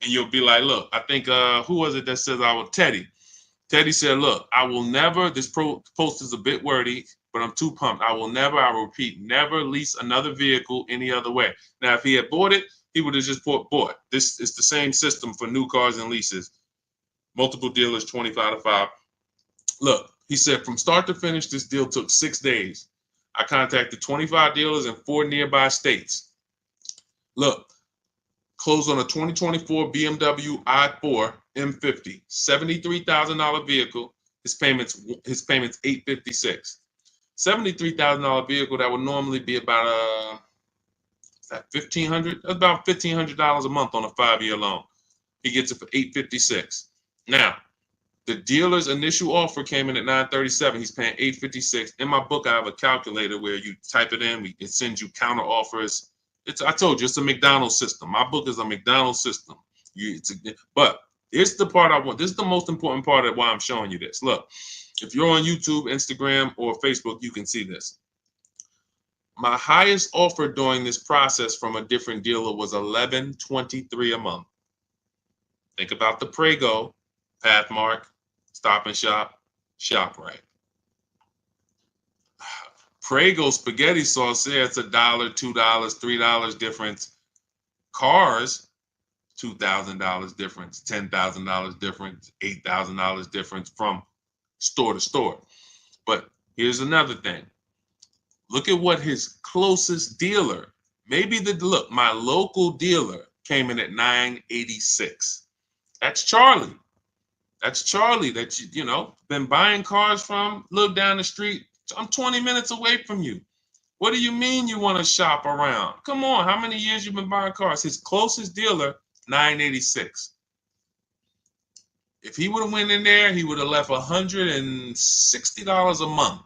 And you'll be like, look, I think, who was it that says Teddy? Teddy said, look, I will never, this post is a bit wordy, but I'm too pumped. I will repeat, never lease another vehicle any other way. Now, if he had bought it, he would have just bought. This is the same system for new cars and leases. Multiple dealers, 25-5. Look, he said, from start to finish, this deal took 6 days. I contacted 25 dealers in 4 nearby states. Look, closed on a 2024 BMW i4 M50, $73,000 vehicle. His payments $856. $73,000 vehicle that would normally be about $1,500. That's about $1,500 a month on a 5-year loan. He gets it for $856. Now, the dealer's initial offer came in at $937. He's paying $856. In my book, I have a calculator where you type it in. It sends you counter offers. I told you, it's a McDonald's system. My book is a McDonald's system. But here's the part I want. This is the most important part of why I'm showing you this. Look, if you're on YouTube, Instagram, or Facebook, you can see this. My highest offer during this process from a different dealer was $1,123 a month. Think about the Prego, Pathmark, Stop and Shop, ShopRite. Prego spaghetti sauce there, it's $1, $2, $3 difference. Cars, $2,000 difference, $10,000 difference, $8,000 difference from store to store. But here's another thing. Look at what his closest dealer, my local dealer came in at $986. That's Charlie. That's Charlie that been buying cars from. Look down the street. I'm 20 minutes away from you. What do you mean you want to shop around? Come on, how many years you been buying cars? His closest dealer, $986. If he would have went in there, he would have left $160 a month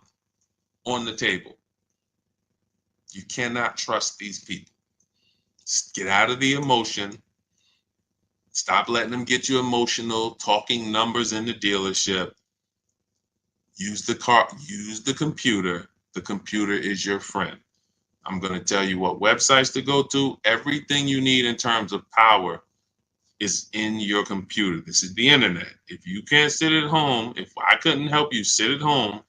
on the table. You cannot trust these people. Just get out of the emotion. Stop letting them get you emotional, talking numbers in the dealership. Use the car, use the computer. The computer is your friend. I'm going to tell you what websites to go to. Everything you need in terms of power is in your computer. This is the internet. If you can't sit at home, if I couldn't help you sit at home,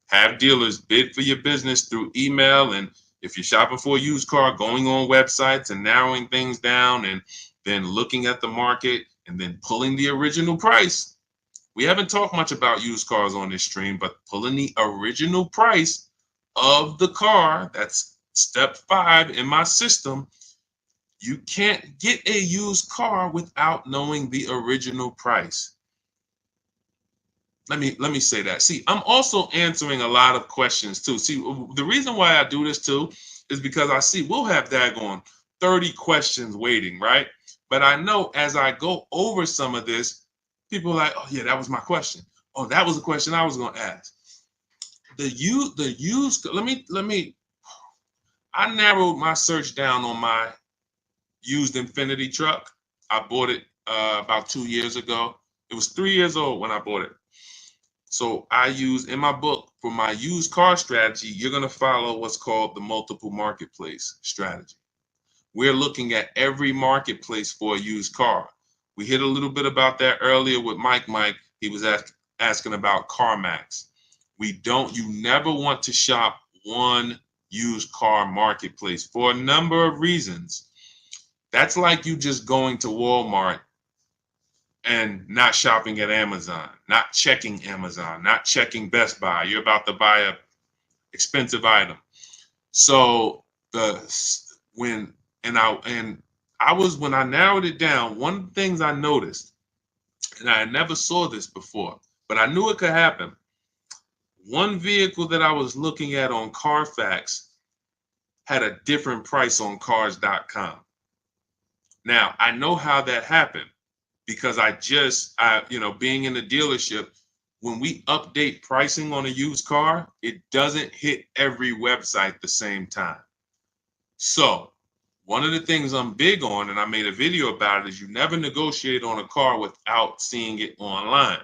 have dealers bid for your business through email, and if you're shopping for a used car, going on websites and narrowing things down and then looking at the market and then pulling the original price. We haven't talked much about used cars on this stream, but pulling the original price of the car, that's step 5 in my system. You can't get a used car without knowing the original price. Let me say that. See, I'm also answering a lot of questions too. See, the reason why I do this too is because I see we'll have daggone 30 questions waiting, right? But I know as I go over some of this, people are like, oh yeah, that was my question. Oh, that was a question I was going to ask. I narrowed my search down on my used Infiniti truck. I bought it about 2 years ago. It was 3 years old when I bought it. So I use in my book for my used car strategy, you're going to follow what's called the multiple marketplace strategy. We're looking at every marketplace for a used car. We hit a little bit about that earlier with Mike. He was asking about CarMax. You never want to shop one used car marketplace for a number of reasons. That's like you just going to Walmart and not shopping at Amazon, not checking Amazon, not checking Best Buy. You're about to buy a expensive item. So when I narrowed it down, one of the things I noticed, and I never saw this before, but I knew it could happen. One vehicle that I was looking at on Carfax had a different price on cars.com. Now, I know how that happened because being in the dealership, when we update pricing on a used car, it doesn't hit every website the same time. So one of the things I'm big on, and I made a video about it, is you never negotiate on a car without seeing it online.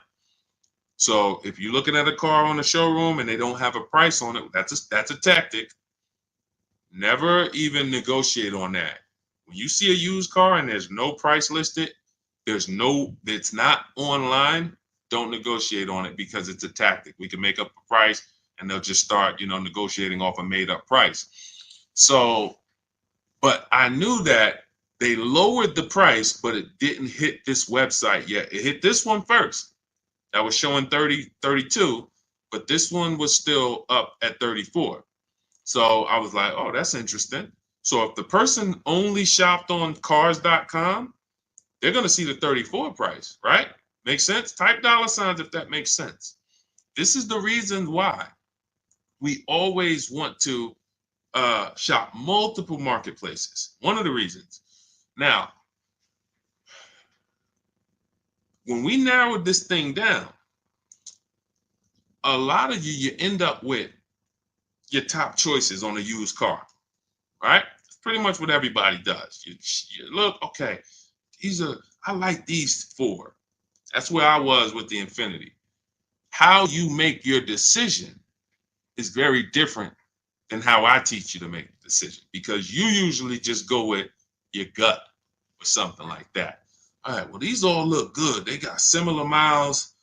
So if you're looking at a car on the showroom and they don't have a price on it, that's a tactic. Never even negotiate on that. When you see a used car and there's no price listed, it's not online, don't negotiate on it because it's a tactic. We can make up a price and they'll just start, negotiating off a made up price. So, but I knew that they lowered the price, but it didn't hit this website yet. It hit this one first. That was showing 32, but this one was still up at 34. So I was like, oh, that's interesting. So if the person only shopped on cars.com, they're going to see the 34 price, right? Makes sense? Type $ if that makes sense. This is the reason why we always want to shop multiple marketplaces. One of the reasons. Now, when we narrowed this thing down, a lot of you end up with your top choices on a used car, right? It's pretty much what everybody does. You look, okay, I like these 4. That's where I was with the Infiniti. How you make your decision is very different than how I teach you to make the decision, because you usually just go with your gut or something like that. All right, well, these all look good. They got similar miles.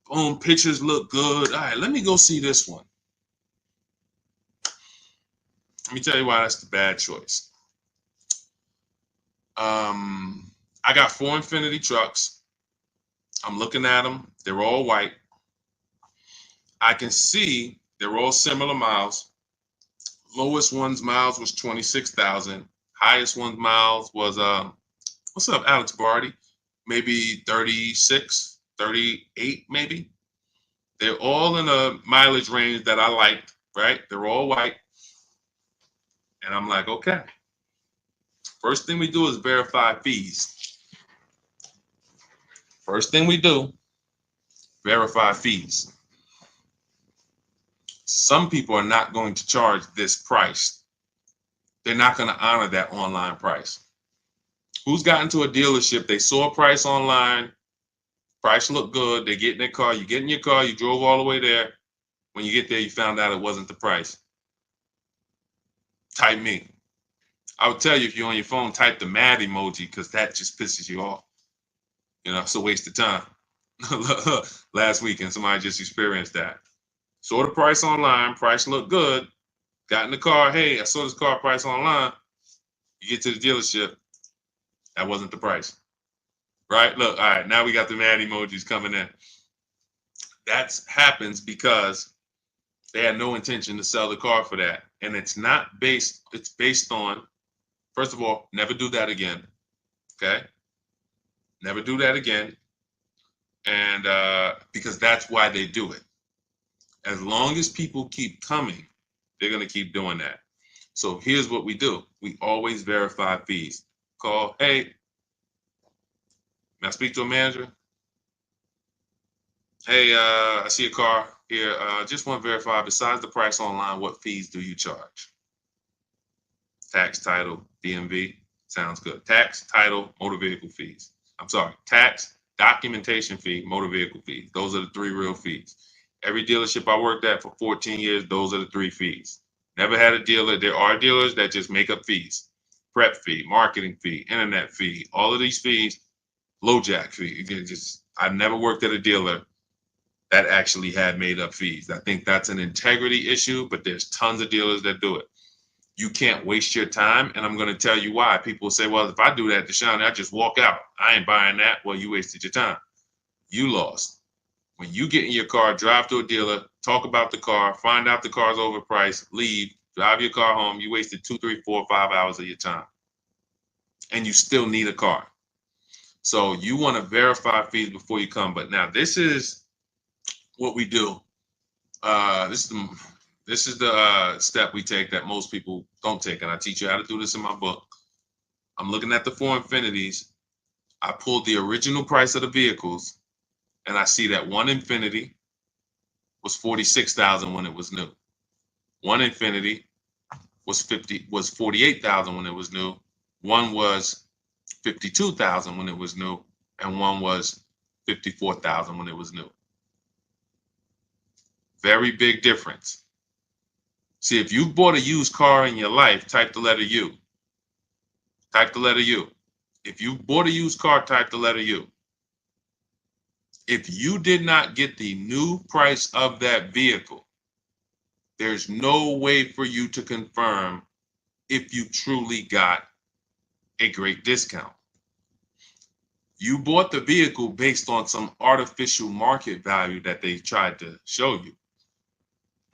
Boom, pictures look good. All right, let me go see this one. Let me tell you why that's the bad choice. I got 4 Infiniti trucks. I'm looking at them. They're all white. I can see they're all similar miles. Lowest one's miles was 26,000. Highest one's miles was, what's up, Alex Barty? Maybe 36, 38, maybe. They're all in a mileage range that I liked, right? They're all white. And I'm like, okay. First thing we do is verify fees. First thing we do, verify fees. Some people are not going to charge this price. They're not going to honor that online price. Who's gotten to a dealership, they saw a price online, price looked good, they get in their car, you get in your car, you drove all the way there. When you get there, you found out it wasn't the price. Type me. I would tell you, if you're on your phone, type the mad emoji, because that just pisses you off. It's a waste of time. Last weekend, somebody just experienced that. Saw the price online, price looked good, got in the car, hey, I saw this car price online. You get to the dealership, that wasn't the price. Right? Look, all right, now we got the mad emojis coming in. That happens because they had no intention to sell the car for that. And it's based on, first of all, never do that again. Okay? Never do that again. And because that's why they do it. As long as people keep coming, they're going to keep doing that. So here's what we do. We always verify fees. Call, hey, may I speak to a manager? Hey, I see a car here. Just want to verify, besides the price online, what fees do you charge? Tax, title, DMV. Sounds good. Tax, title, motor vehicle fees. I'm sorry, tax, documentation fee, motor vehicle fees. Those are the 3 real fees. Every dealership I worked at for 14 years, those are the 3 fees. Never had a dealer. There are dealers that just make up fees. Prep fee, marketing fee, internet fee, all of these fees, LoJack fee. I never worked at a dealer that actually had made up fees. I think that's an integrity issue, but there's tons of dealers that do it. You can't waste your time, and I'm going to tell you why. People say, well, if I do that, Deshaun, I just walk out. I ain't buying that. Well, you wasted your time. You lost. When you get in your car, drive to a dealer, talk about the car, find out the car's overpriced, leave, drive your car home, you wasted 2, 3, 4, 5 hours of your time. And you still need a car. So you want to verify fees before you come. But now this is what we do. This is the step we take that most people don't take, and I teach you how to do this in my book. I'm looking at the 4 Infinities. I pulled the original price of the vehicles, and I see that one Infinity was $46,000 when it was new. One Infinity was $48,000 when it was new. One was $52,000 when it was new, and one was $54,000 when it was new. Very big difference. See, if you bought a used car in your life, type the letter U. Type the letter U. If you bought a used car, type the letter U. If you did not get the new price of that vehicle, there's no way for you to confirm if you truly got a great discount. You bought the vehicle based on some artificial market value that they tried to show you.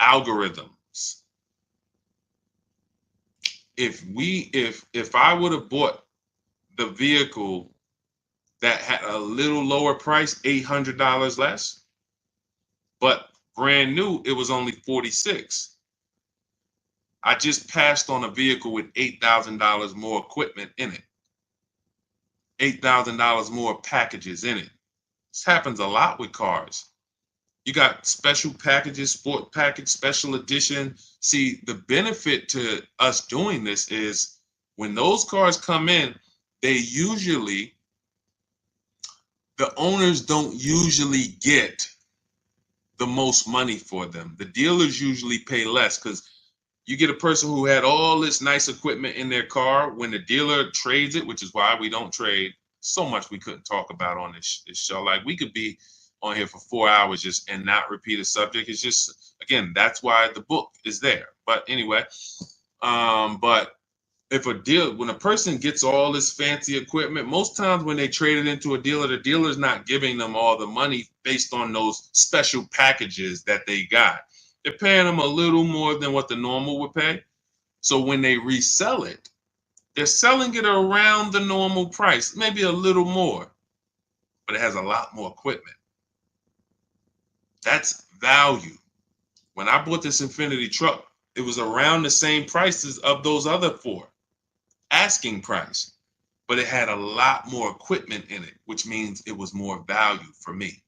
Algorithms. If I would have bought the vehicle that had a little lower price, $800 less, but brand new, it was only $46,000. I just passed on a vehicle with $8,000 more equipment in it, $8,000 more packages in it. This happens a lot with cars. You got special packages, sport package, special edition. See, the benefit to us doing this is when those cars come in, the owners don't usually get the most money for them. The dealers usually pay less because you get a person who had all this nice equipment in their car. When the dealer trades it, which is why we don't trade, so much we couldn't talk about on this show. Like, we could be on here for 4 hours just and not repeat a subject. It's just, again, that's why the book is there. But anyway, but when a person gets all this fancy equipment, most times when they trade it into a dealer, the dealer's not giving them all the money based on those special packages that they got. They're paying them a little more than what the normal would pay. So when they resell it, they're selling it around the normal price, maybe a little more, but it has a lot more equipment. That's value. When I bought this Infinity truck, it was around the same prices of those other 4, asking price, but it had a lot more equipment in it, which means it was more value for me.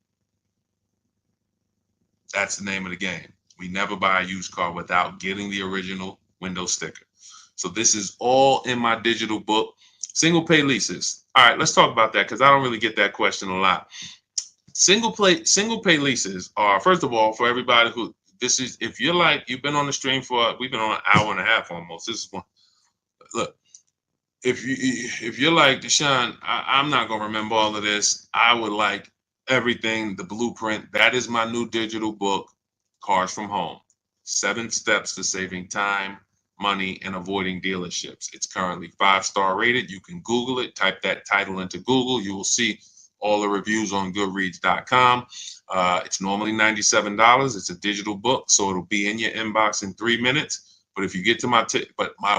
That's the name of the game. We never buy a used car without getting the original window sticker. So this is all in my digital book. Single pay leases. All right, let's talk about that because I don't really get that question a lot. Single pay leases are, first of all, for everybody who, this is, if you're like, you've been on the stream we've been on an hour and a half almost. This is one. Look, if you're like, Deshaun, I'm not gonna remember all of this. I would like everything, the blueprint. That is my new digital book, Cars from Home. 7 steps to saving time, money, and avoiding dealerships. It's currently 5-star rated. You can Google it, type that title into Google. You will see all the reviews on Goodreads.com. It's normally $97. It's a digital book, so it'll be in your inbox in 3 minutes. But if you get to my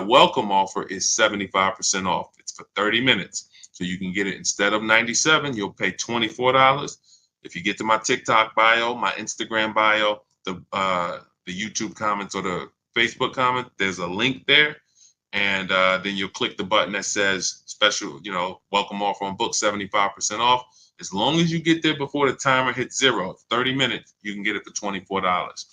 welcome offer is 75% off. It's for 30 minutes. So you can get it instead of $97, you'll pay $24. If you get to my TikTok bio, my Instagram bio, the YouTube comments or the Facebook comment, there's a link there. And then you'll click the button that says special, welcome offer on book, 75% off. As long as you get there before the timer hits 0, 30 minutes, you can get it for $24.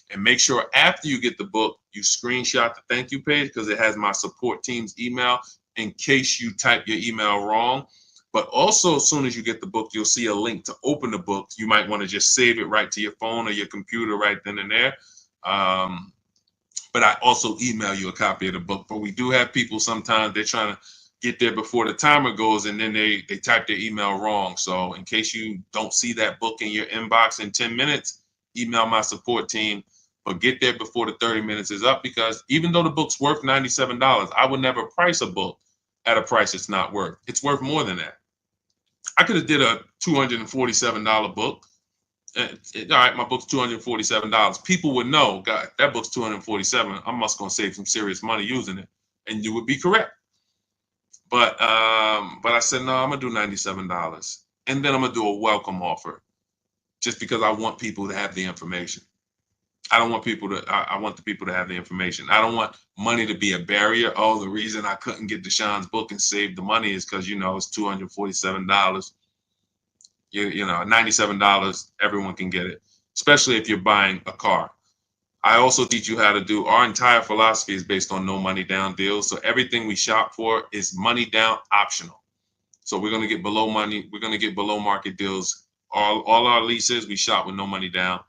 And make sure after you get the book, you screenshot the thank you page because it has my support team's email in case you type your email wrong. But also, as soon as you get the book, you'll see a link to open the book. You might want to just save it right to your phone or your computer right then and there. But I also email you a copy of the book. But we do have people sometimes, they're trying to get there before the timer goes and then they type their email wrong. So in case you don't see that book in your inbox in 10 minutes, email my support team. but get there before the 30 minutes is up, because even though the book's worth $97, I would never price a book at a price it's not worth. It's worth more than that. I could have did a $247 book. All right, my book's $247. People would know, God, that book's $247. I'm just gonna save some serious money using it, and you would be correct. But I said no, I'm gonna do $97, and then I'm gonna do a welcome offer, just because I want people to have the information. I don't want people to. I want the people to have the information. I don't want money to be a barrier. Oh, the reason I couldn't get Deshaun's book and save the money is because it's $247. $97, everyone can get it, especially if you're buying a car. I also teach you how to do, our entire philosophy is based on no money down deals. So everything we shop for is money down optional. So we're going to get below money. We're going to get below market deals. All our leases, we shop with no money down.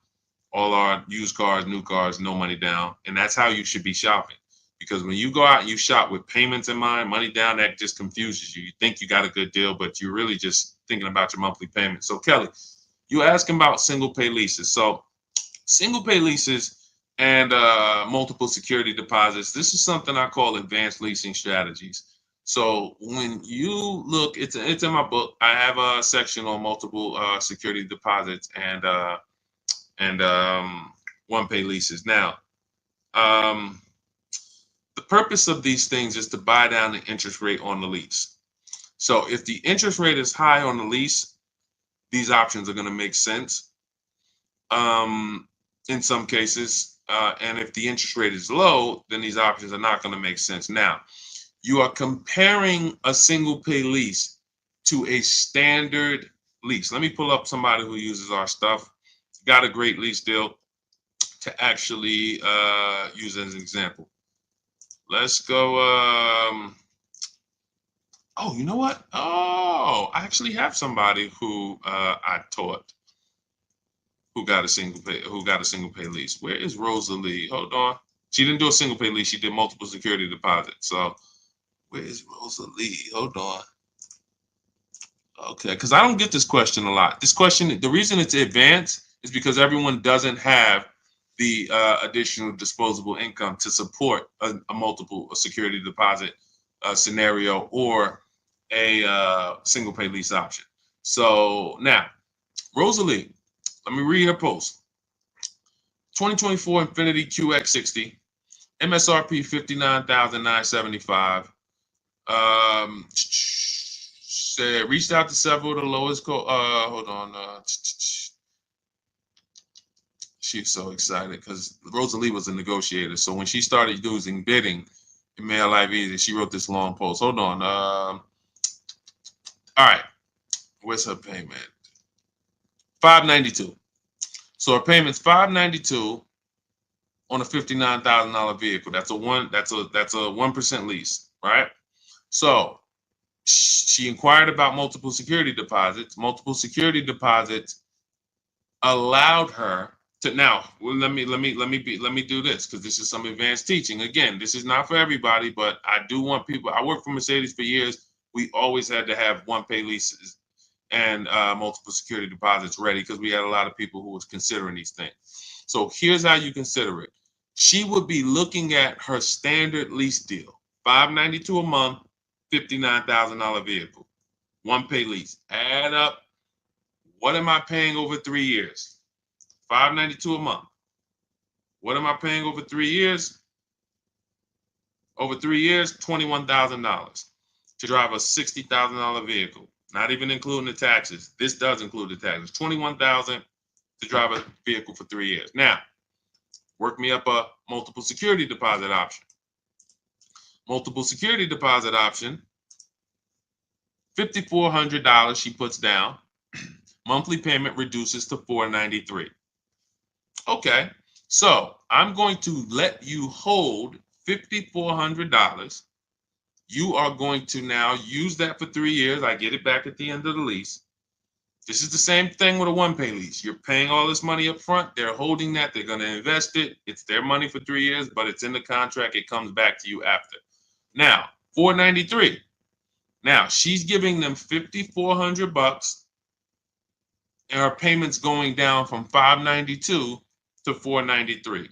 All our used cars, new cars, no money down. And that's how you should be shopping. Because when you go out and you shop with payments in mind, money down, that just confuses you. You think you got a good deal, but you're really just thinking about your monthly payment. So Kelly, you asking about single pay leases. So single pay leases and multiple security deposits, this is something I call advanced leasing strategies. So when you look, it's in my book. I have a section on multiple security deposits and one pay leases. Now, the purpose of these things is to buy down the interest rate on the lease. So if the interest rate is high on the lease, these options are going to make sense in some cases. And if the interest rate is low, then these options are not going to make sense. Now, you are comparing a single pay lease to a standard lease. Let me pull up somebody who uses our stuff, got a great lease deal to actually use as an example. Let's go. Oh, you know what? Oh, I actually have somebody who I taught who got a single pay lease. Where is Rosalie? Hold on. She didn't do a single pay lease. She did multiple security deposits. So where is Rosalie? Hold on. Okay, because I don't get this question a lot. This question, the reason it's advanced is because everyone doesn't have the additional disposable income to support a multiple security deposit scenario or a single pay lease option. So now, Rosalie, let me read her post. 2024 Infiniti QX60, MSRP $59,975. Said reached out to several of the lowest. Hold on. She's so excited because Rosalie was a negotiator. So when she started using bidding in Mail Live Easy, she wrote this long post. Hold on. All right. Where's her payment? $592. So her payment's $592 on a $59,000 vehicle. That's a 1% lease, right? So she inquired about multiple security deposits. Multiple security deposits allowed her to now. Well, let me do this because this is some advanced teaching. Again, this is not for everybody, but I do want people. I worked for Mercedes for years. We always had to have one pay leases and multiple security deposits ready because we had a lot of people who was considering these things. So here's how you consider it. She would be looking at her standard lease deal, $592 a month, $59,000 vehicle, one pay lease. Add up, what am I paying over 3 years? $592 a month. What am I paying over 3 years? Over 3 years, $21,000 to drive a $60,000 vehicle, not even including the taxes. This does include the taxes. $21,000 to drive a vehicle for 3 years. Now, work me up a multiple security deposit option. Multiple security deposit option, $5,400 she puts down. Monthly payment reduces to $493. Okay, so I'm going to let you hold $5,400. You are going to now use that for 3 years. I get it back at the end of the lease. This is the same thing with a one pay lease. You're paying all this money up front. They're holding that. They're going to invest it. It's their money for 3 years, but it's in the contract. It comes back to you after. Now, $493. Now, she's giving them $5,400 and her payment's going down from $592 to $493.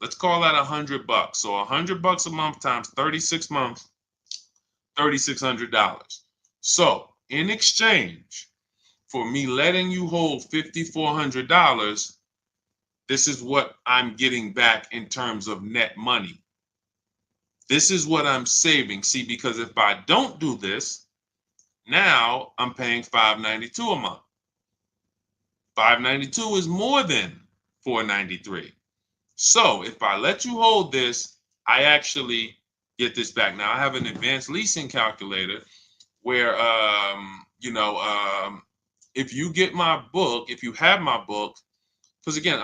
Let's call that $100. So $100 a month times 36 months, $3,600. So in exchange for me letting you hold $5,400, this is what I'm getting back in terms of net money. This is what I'm saving. See, because if I don't do this, now I'm paying $592 a month. $592 is more than $493. So if I let you hold this, I actually get this back. Now I have an advanced leasing calculator where, if you get my book, if you have my book, because again,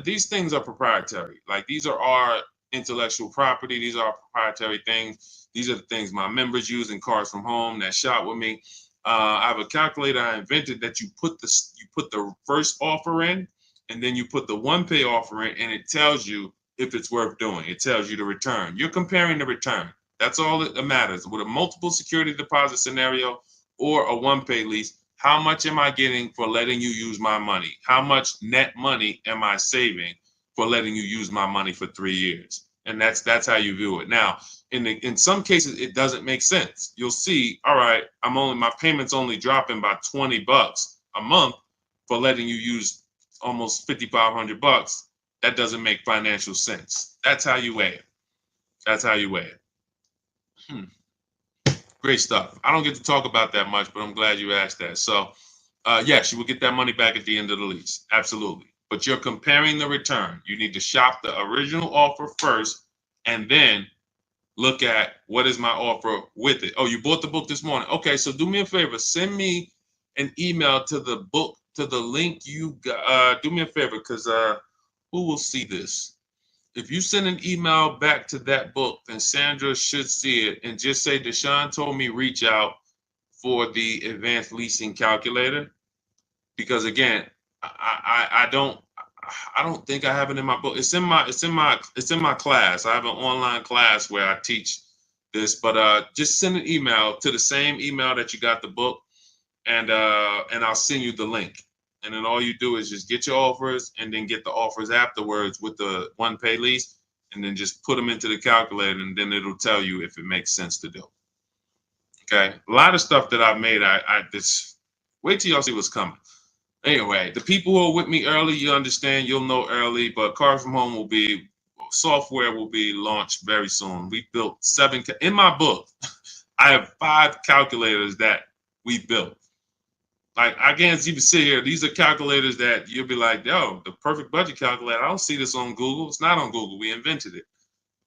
these things are proprietary. Like these are our intellectual property. These are our proprietary things. These are the things my members use in Cars from Home that shop with me. I have a calculator I invented that you put the first offer in, and then you put the one pay offer in, and it tells you if it's worth doing. It tells you the return. You're comparing the return. That's all that matters. With a multiple security deposit scenario or a one pay lease, how much am I getting for letting you use my money? How much net money am I saving for letting you use my money for 3 years? And that's how you view it. Now, in some cases, it doesn't make sense. You'll see, all right, my payment's only dropping by $20 a month for letting you use almost $5,500. That doesn't make financial sense. That's how you weigh it. That's how you weigh it. Great stuff. I don't get to talk about that much, but I'm glad you asked that. So, yes, you will get that money back at the end of the lease. Absolutely. But you're comparing the return. You need to shop the original offer first and then look at what is my offer with it. Oh, you bought the book this morning. Okay, so do me a favor. Send me an email to the book, to the link you got. Do me a favor, because who will see this? If you send an email back to that book, then Sandra should see it, and just say Deshaun told me reach out for the advanced leasing calculator. Because again, I don't think I have it in my book. It's in my class. I have an online class where I teach this, but just send an email to the same email that you got the book, and I'll send you the link. And then all you do is just get your offers and then get the offers afterwards with the one pay lease, and then just put them into the calculator, and then it'll tell you if it makes sense to do. Okay, a lot of stuff that I've made, I just wait till y'all see what's coming. Anyway, the people who are with me early, you understand, you'll know early, but Cars from Home software will be launched very soon. We built 7, in my book, I have 5 calculators that we built. Like, I can't even sit here. These are calculators that you'll be like, yo, the perfect budget calculator. I don't see this on Google. It's not on Google. We invented it.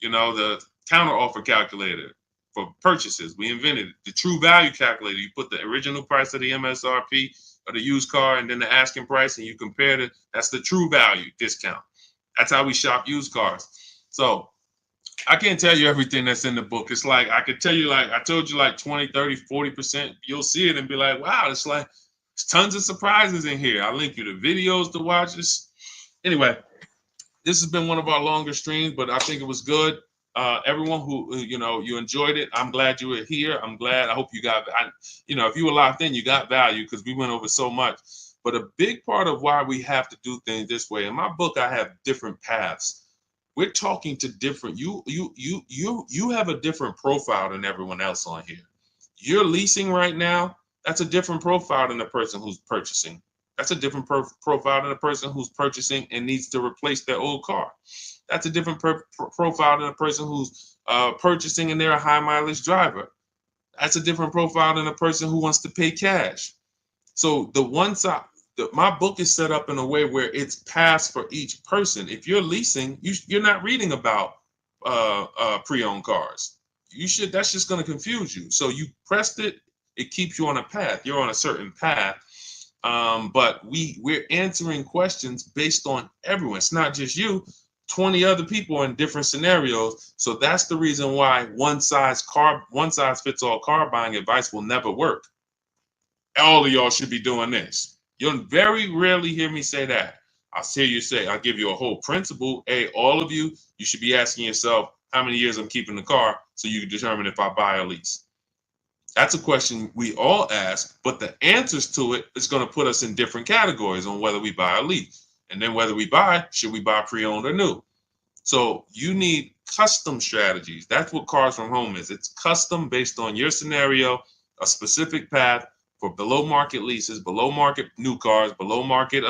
The counter offer calculator for purchases. We invented it. The true value calculator. You put the original price of the MSRP of the used car and then the asking price, and you compare it. That's the true value discount. That's how we shop used cars. So I can't tell you everything that's in the book. It's like, I could tell you, like, I told you, like 20, 30, 40%. You'll see it and be like, wow, it's like, there's tons of surprises in here. I'll link you to videos to watch this. Anyway, this has been one of our longer streams, but I think it was good. Everyone who, you enjoyed it, I'm glad you were here. I'm glad. I hope you got, if you were locked in, you got value, because we went over so much. But a big part of why we have to do things this way, in my book, I have different paths. We're talking to different, you have a different profile than everyone else on here. You're leasing right now. That's a different profile than the person who's purchasing. That's a different profile than the person who's purchasing and needs to replace their old car. That's a different profile than a person who's purchasing and they're a high mileage driver. That's a different profile than a person who wants to pay cash. So my book is set up in a way where it's paths for each person. If you're leasing, you're not reading about pre-owned cars. That's just going to confuse you. So you pressed it. It keeps you on a path. You're on a certain path. But we're answering questions based on everyone. It's not just you. 20 other people in different scenarios. So that's the reason why one size fits all car buying advice will never work. All of y'all should be doing this. You'll very rarely hear me say that. I'll give you a whole principle. All of you should be asking yourself how many years I'm keeping the car, so you can determine if I buy or lease. That's a question we all ask, but the answers to it is going to put us in different categories on whether we buy or lease. And then whether we buy, should we buy pre-owned or new? So you need custom strategies. That's what Cars from Home is. It's custom based on your scenario, a specific path for below market leases, below market new cars, below market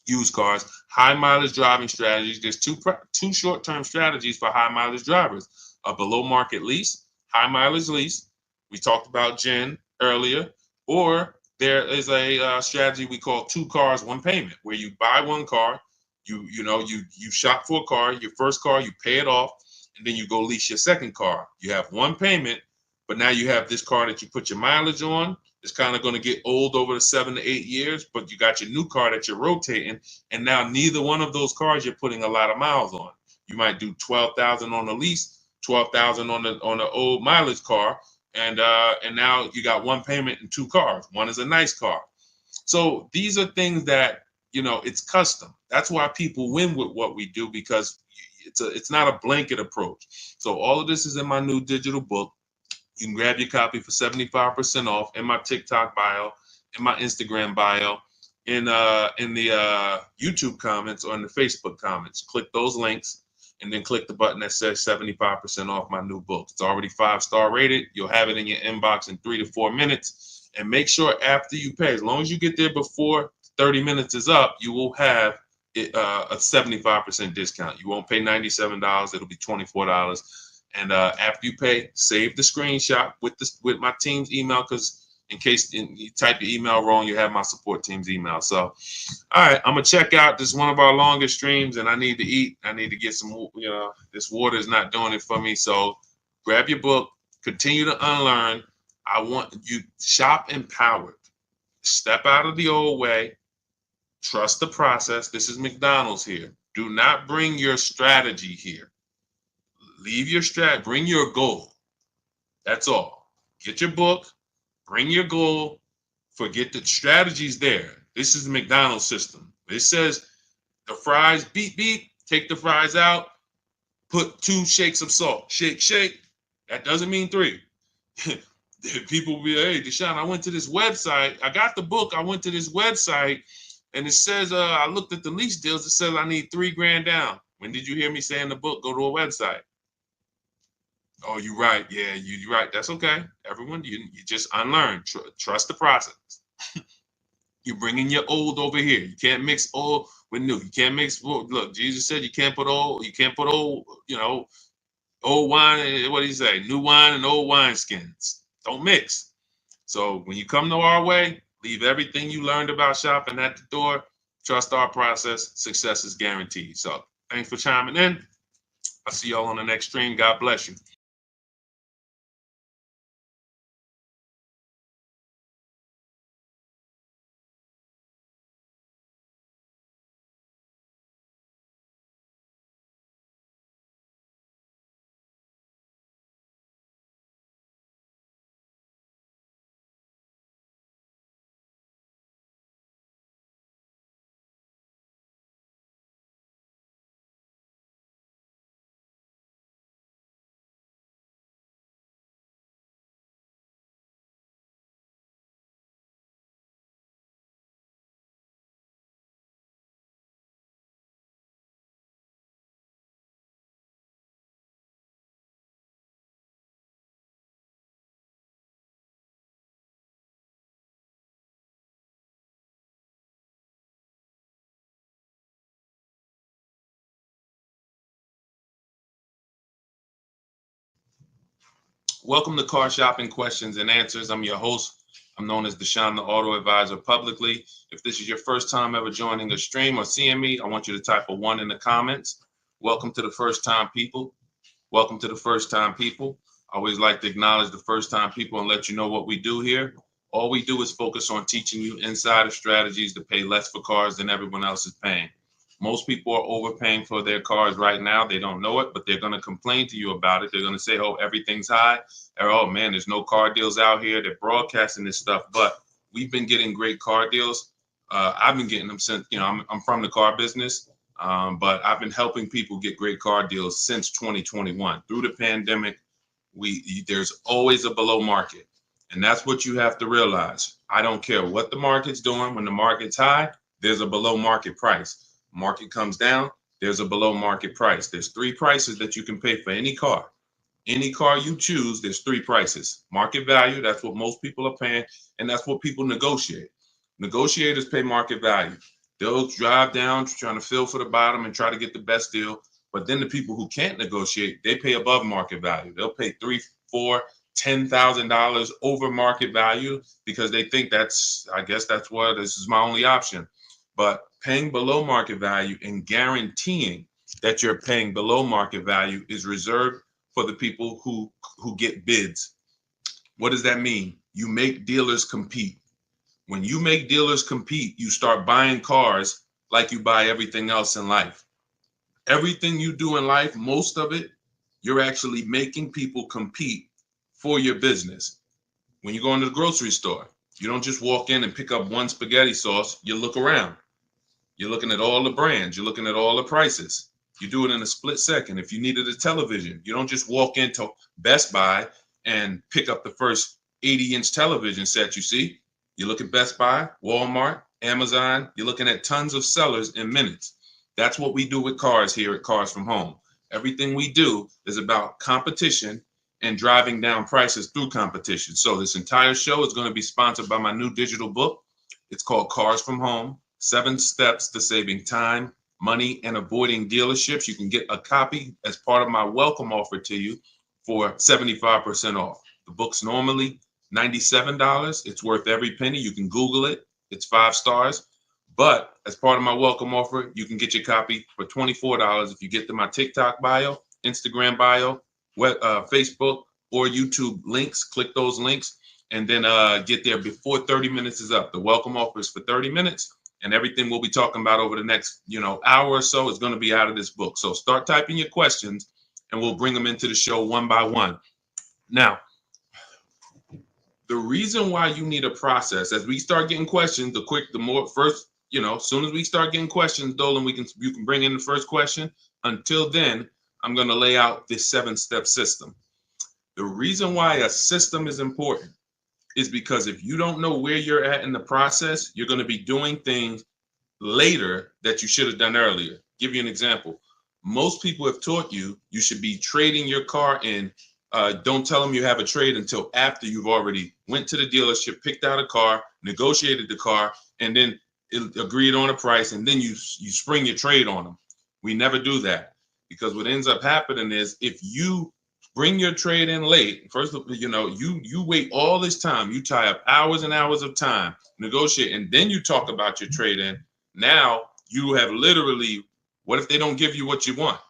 used cars, high mileage driving strategies. There's two short-term strategies for high mileage drivers: a below market lease, high mileage lease. We talked about Jen earlier, or there is a strategy we call 2 cars, 1 payment, where you buy 1 car, you shop for a car, your first car, you pay it off, and then you go lease your second car. You have 1 payment, but now you have this car that you put your mileage on. It's kind of going to get old over the 7 to 8 years, but you got your new car that you're rotating, and now neither one of those cars you're putting a lot of miles on. You might do 12,000 on the lease, 12,000 on the old mileage car, and now you got 1 payment and 2 cars. One is a nice car. So these are things that, it's custom. That's why people win with what we do, because it's not a blanket approach. So all of this is in my new digital book. You can grab your copy for 75% off in my TikTok bio, in my Instagram bio, in the YouTube comments, or in the Facebook comments. Click those links and then click the button that says 75% off my new book. It's already 5-star rated. You'll have it in your inbox in 3 to 4 minutes. And make sure after you pay, as long as you get there before 30 minutes is up, you will have a 75% discount. You won't pay $97. It'll be $24. And after you pay, save the screenshot with my team's email, because in case you type your email wrong, you have my support team's email. So, all right, I'm gonna check out. This is one of our longest streams, and I need to eat. I need to get some. This water is not doing it for me. So, grab your book. Continue to unlearn. I want you shop empowered. Step out of the old way. Trust the process. This is McDonald's here. Do not bring your strategy here. Leave your strat, bring your goal. That's all. Get your book, bring your goal, forget the strategies there. This is the McDonald's system. It says the fries, beep, beep, take the fries out, put 2 shakes of salt. Shake, shake. That doesn't mean 3. People will be, hey, Deshaun, I went to this website. I got the book. I went to this website, and it says, I looked at the lease deals. It says I need $3,000 down. When did you hear me say in the book, go to a website? Oh, you're right. Yeah, you're right. That's okay. Everyone, you just unlearn. Trust the process. You're bringing your old over here. You can't mix old with new. You can't mix. Look, Jesus said you can't put old. You can't put old. Old wine. What did he say? New wine and old wine skins. Don't mix. So when you come to our way, leave everything you learned about shopping at the door. Trust our process. Success is guaranteed. So thanks for chiming in. I'll see y'all on the next stream. God bless you. Welcome to Car Shopping Questions and Answers. I'm your host. I'm known as Deshaun, the Auto Advisor, publicly. If this is your first time ever joining a stream or seeing me, I want you to type a 1 in the comments. Welcome to the first time people. Welcome to the first time people. I always like to acknowledge the first time people and let you know what we do here. All we do is focus on teaching you insider strategies to pay less for cars than everyone else is paying. Most people are overpaying for their cars right now. They don't know it, but they're going to complain to you about it. They're going to say, oh, everything's high. Or, oh, man, there's no car deals out here. They're broadcasting this stuff. But we've been getting great car deals. I've been getting them since, I'm from the car business, but I've been helping people get great car deals since 2021. Through the pandemic, there's always a below market. And that's what you have to realize. I don't care what the market's doing. When the market's high, there's a below market price. Market comes down, there's a below market price. There's three prices that you can pay for any car. Any car you choose, there's three prices. Market value, that's what most people are paying, and that's what people negotiate. Negotiators pay market value. They'll drive down trying to fill for the bottom and try to get the best deal. But then the people who can't negotiate, they pay above market value. They'll pay $3, $4, $10,000 over market value because they think that's, I guess that's what, this is my only option. But paying below market value and guaranteeing that you're paying below market value is reserved for the people who get bids. What does that mean? You make dealers compete. When you make dealers compete, you start buying cars like you buy everything else in life. Everything you do in life, most of it, you're actually making people compete for your business. When you go into the grocery store, you don't just walk in and pick up one spaghetti sauce. You look around. You're looking at all the brands. You're looking at all the prices. You do it in a split second. If you needed a television, you don't just walk into Best Buy and pick up the first 80-inch television set you see. You look at Best Buy, Walmart, Amazon. You're looking at tons of sellers in minutes. That's what we do with cars here at Cars From Home. Everything we do is about competition and driving down prices through competition. So this entire show is going to be sponsored by my new digital book. It's called Cars From Home, 7 Steps to Saving Time, Money, and Avoiding Dealerships. You can get a copy as part of my welcome offer to you for 75% off. The book's normally $97. It's worth every penny. You can Google it. It's 5 stars. But as part of my welcome offer, you can get your copy for $24 if you get to my TikTok bio, Instagram bio, Facebook, or YouTube links. Click those links and then get there before 30 minutes is up. The welcome offer is for 30 minutes. And everything we'll be talking about over the next, hour or so is going to be out of this book. So start typing your questions and we'll bring them into the show one by one. Now, the reason why you need a process, as we start getting questions, the more first, as soon as we start getting questions, Dolan, you can bring in the first question. Until then, I'm going to lay out this 7-step system. The reason why a system is important is because if you don't know where you're at in the process, you're going to be doing things later that you should have done earlier. Give you an example. Most people have taught you should be trading your car in. Don't tell them you have a trade until after you've already went to the dealership, picked out a car, negotiated the car, and then agreed on a price, and then you spring your trade on them. We never do that, because what ends up happening is if you bring your trade in late, first, you wait all this time, you tie up hours and hours of time, negotiate, and then you talk about your trade in. Now you have literally, what if they don't give you what you want?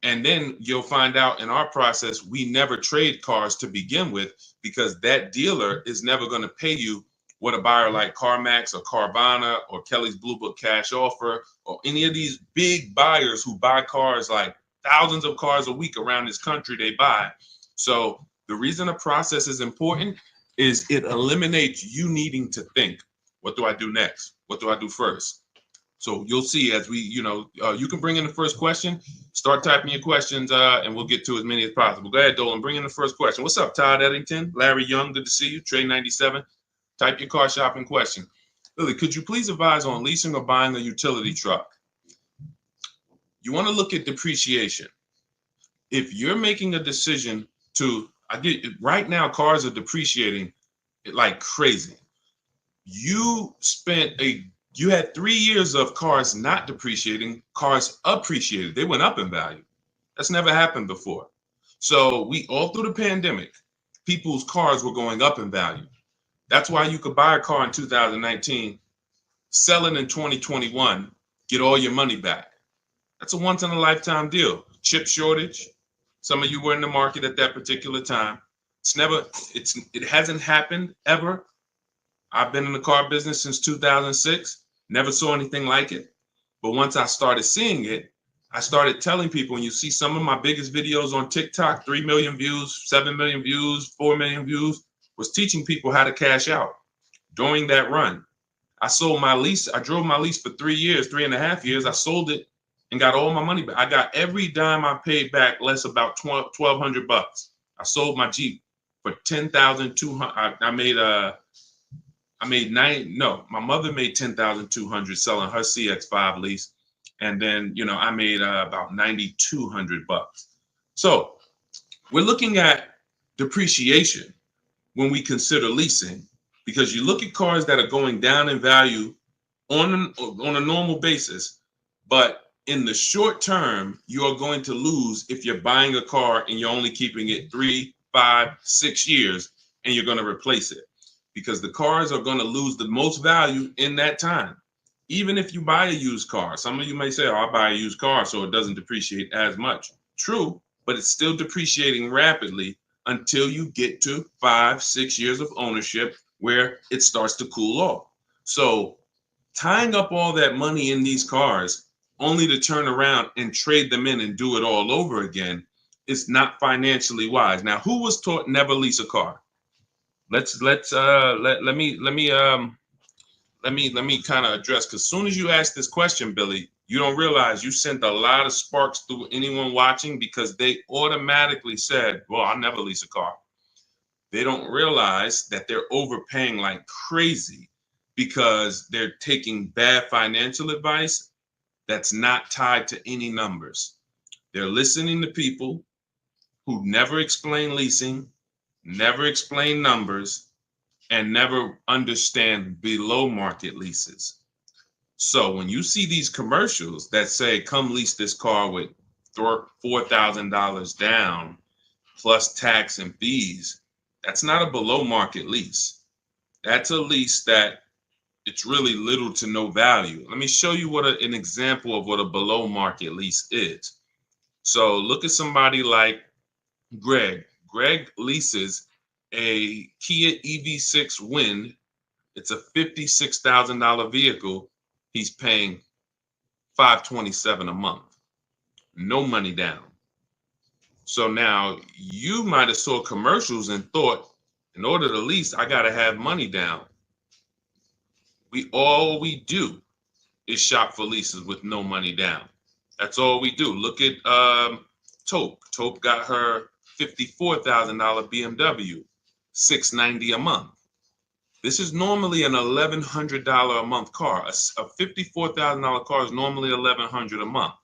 And then you'll find out in our process, we never trade cars to begin with, because that dealer is never going to pay you what a buyer like CarMax or Carvana or Kelly's Blue Book Cash Offer or any of these big buyers who buy cars, like thousands of cars a week around this country they buy. So the reason a process is important is it eliminates you needing to think, what do I do next? What do I do first? So you'll see as we, you can bring in the first question, start typing your questions, and we'll get to as many as possible. Go ahead, Dolan, bring in the first question. What's up, Todd Eddington? Larry Young, good to see you. Trey 97, type your car shopping question. Lily, could you please advise on leasing or buying a utility truck? You want to look at depreciation. If you're making a decision right now, cars are depreciating like crazy. You had 3 years of cars not depreciating, cars appreciated. They went up in value. That's never happened before. So all through the pandemic, people's cars were going up in value. That's why you could buy a car in 2019, sell it in 2021, get all your money back. That's a once in a lifetime deal. Chip shortage. Some of you were in the market at that particular time. It hasn't happened ever. I've been in the car business since 2006. Never saw anything like it. But once I started seeing it, I started telling people, and you see some of my biggest videos on TikTok, 3 million views, 7 million views, 4 million views, was teaching people how to cash out. During that run, I sold my lease. I drove my lease for 3 years, 3.5 years. I sold it and got all my money back. I got every dime I paid back, less about $1,200. I sold my Jeep for $10,200. My mother made $10,200 selling her CX-5 lease. And then, you know, I made about 9,200 bucks. So we're looking at depreciation when we consider leasing, because you look at cars that are going down in value on a normal basis, but in the short term, you are going to lose if you're buying a car and you're only keeping it 3, 5, 6 years and you're going to replace it, because the cars are going to lose the most value in that time. Even if you buy a used car, some of you may say, oh, I buy a used car so it doesn't depreciate as much. True, but it's still depreciating rapidly until you get to 5, 6 years of ownership where it starts to cool off. So tying up all that money in these cars only to turn around and trade them in and do it all over again is not financially wise. Now, who was taught never lease a car? Let me kind of address, because as soon as you ask this question, Billy, you don't realize you sent a lot of sparks through anyone watching, because they automatically said, well, I'll never lease a car. They don't realize that they're overpaying like crazy because they're taking bad financial advice that's not tied to any numbers. They're listening to people who never explain leasing, never explain numbers, and never understand below market leases. So when you see these commercials that say, come lease this car with $4,000 down plus tax and fees, that's not a below market lease. That's a lease that it's really little to no value. Let me show you what an example of what a below market lease is. So look at somebody like Greg. Greg leases a Kia EV6 Wind. It's a $56,000 vehicle. He's paying $527 a month. No money down. So now you might have saw commercials and thought, in order to lease, I got to have money down. All we do is shop for leases with no money down. That's all we do. Look at Taupe. Taupe got her $54,000 BMW, $690 a month. This is normally an $1,100 a month car. A $54,000 car is normally $1,100 a month.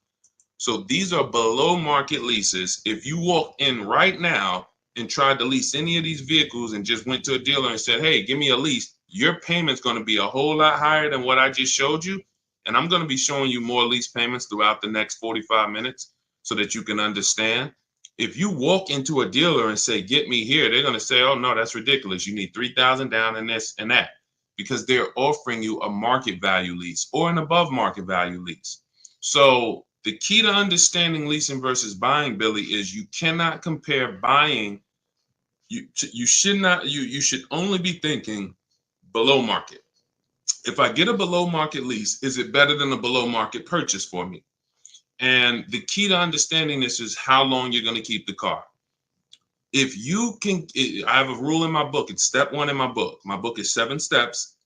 So these are below market leases. If you walk in right now and tried to lease any of these vehicles and just went to a dealer and said, hey, give me a lease, your payment's going to be a whole lot higher than what I just showed you. And I'm going to be showing you more lease payments throughout the next 45 minutes so that you can understand. If you walk into a dealer and say, get me here, they're going to say, oh, no, that's ridiculous. You need $3,000 down and this and that, because they're offering you a market value lease or an above market value lease. So the key to understanding leasing versus buying, Billy, is you cannot compare buying. You should only be thinking below market. If I get a below market lease, is it better than a below market purchase for me? And the key to understanding this is how long you're going to keep the car. If you can, I have a rule in my book. It's step 1 in my book. My book is 7 steps.